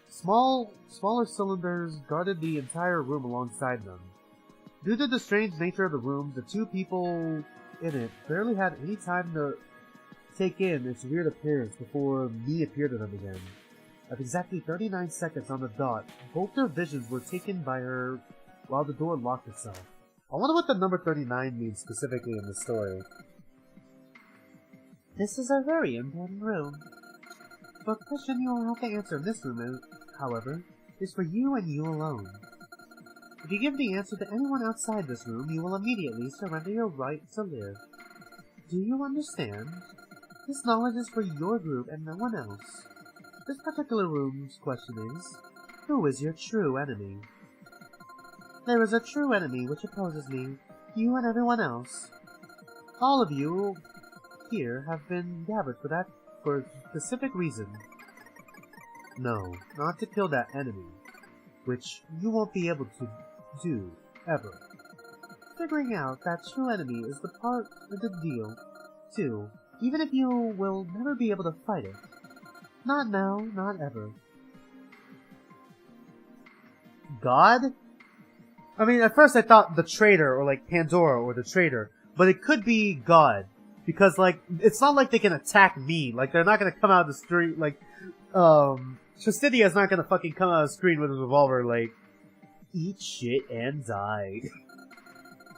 Smaller cylinders guarded the entire room alongside them. Due to the strange nature of the room, the 2 people in it barely had any time to take in its weird appearance before me appeared to them again. At exactly 39 seconds on the dot, both their visions were taken by her while the door locked itself. I wonder what the number 39 means specifically in this story. This is a very important room. The question you will have to answer in this room, however, is for you and you alone. If you give the answer to anyone outside this room, you will immediately surrender your right to live. Do you understand? This knowledge is for your group and no one else. This particular room's question is, who is your true enemy? There is a true enemy which opposes me, you and everyone else. All of you here have been gathered for a specific reason. No, not to kill that enemy, which you won't be able to do, ever. Figuring out that true enemy is the part of the deal, too, even if you will never be able to fight it. Not now, not ever. God? I mean, at first I thought the traitor, or like Pandora, or the traitor, but it could be God. Because, like, it's not like they can attack me. Like, they're not gonna come out of the street, like, Trastidia's not gonna fucking come out of the screen with a revolver, like, eat shit and die.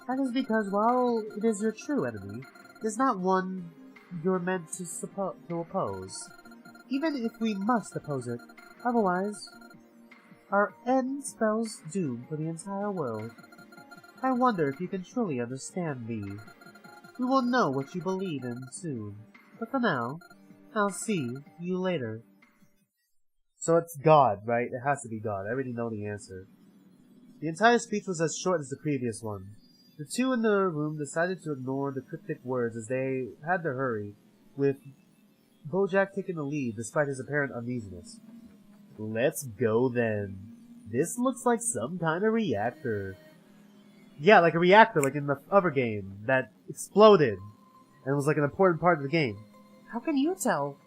That is because while it is your true enemy, it is not one you're meant to oppose. Even if we must oppose it, otherwise, our end spells doom for the entire world. I wonder if you can truly understand me. We will know what you believe in soon, but for now, I'll see you later. So it's God, right? It has to be God. I already know the answer. The entire speech was as short as the previous one. The two in the room decided to ignore the cryptic words as they had to hurry, with Bojack taking the lead despite his apparent uneasiness. Let's go then. This looks like some kind of reactor. Yeah, like a reactor, like in the other game, that exploded, and was like an important part of the game. How can you tell?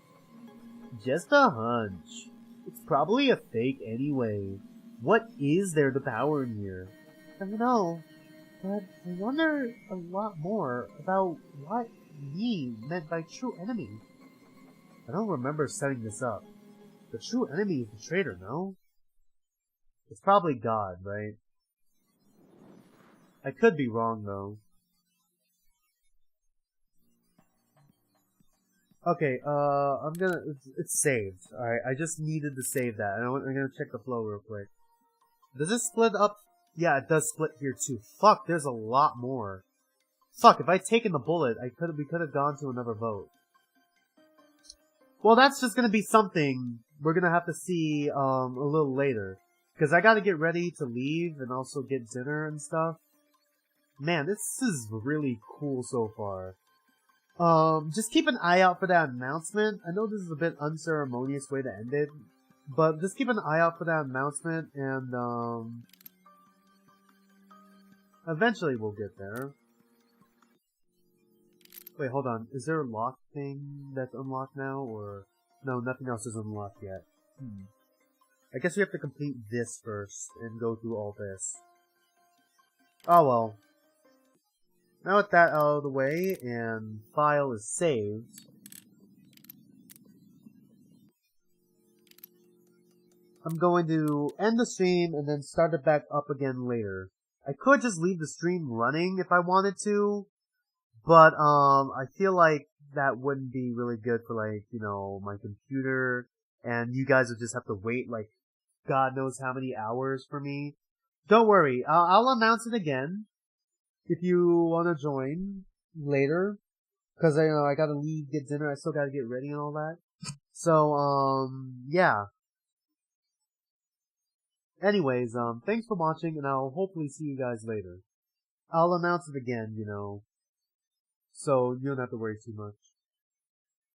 Just a hunch. It's probably a fake anyway. What is there to power in here? I don't know, but I wonder a lot more about what Yi meant by true enemy. I don't remember setting this up. The true enemy is the traitor, no? It's probably God, right? I could be wrong, though. Okay, it's saved. Alright, I just needed to save that. I'm gonna check the flow real quick. Does it split up? Yeah, it does split here too. Fuck, there's a lot more. Fuck, if I'd taken the bullet, we could have gone to another vote. Well, that's just gonna be something we're gonna have to see, a little later. Cause I gotta get ready to leave and also get dinner and stuff. Man, this is really cool so far. Just keep an eye out for that announcement. I know this is a bit unceremonious way to end it, but just keep an eye out for that announcement, and, eventually we'll get there. Wait, hold on. Is there a lock thing that's unlocked now, or... No, nothing else is unlocked yet. I guess we have to complete this first, and go through all this. Oh well. Now with that out of the way, and file is saved, I'm going to end the stream and then start it back up again later. I could just leave the stream running if I wanted to, but I feel like that wouldn't be really good for, like, you know, my computer, and you guys would just have to wait like God knows how many hours for me. Don't worry, I'll announce it again if you want to join later, because I gotta leave, get dinner, I still gotta get ready and all that. So, yeah. Anyways, thanks for watching, and I'll hopefully see you guys later. I'll announce it again, you know, so you don't have to worry too much.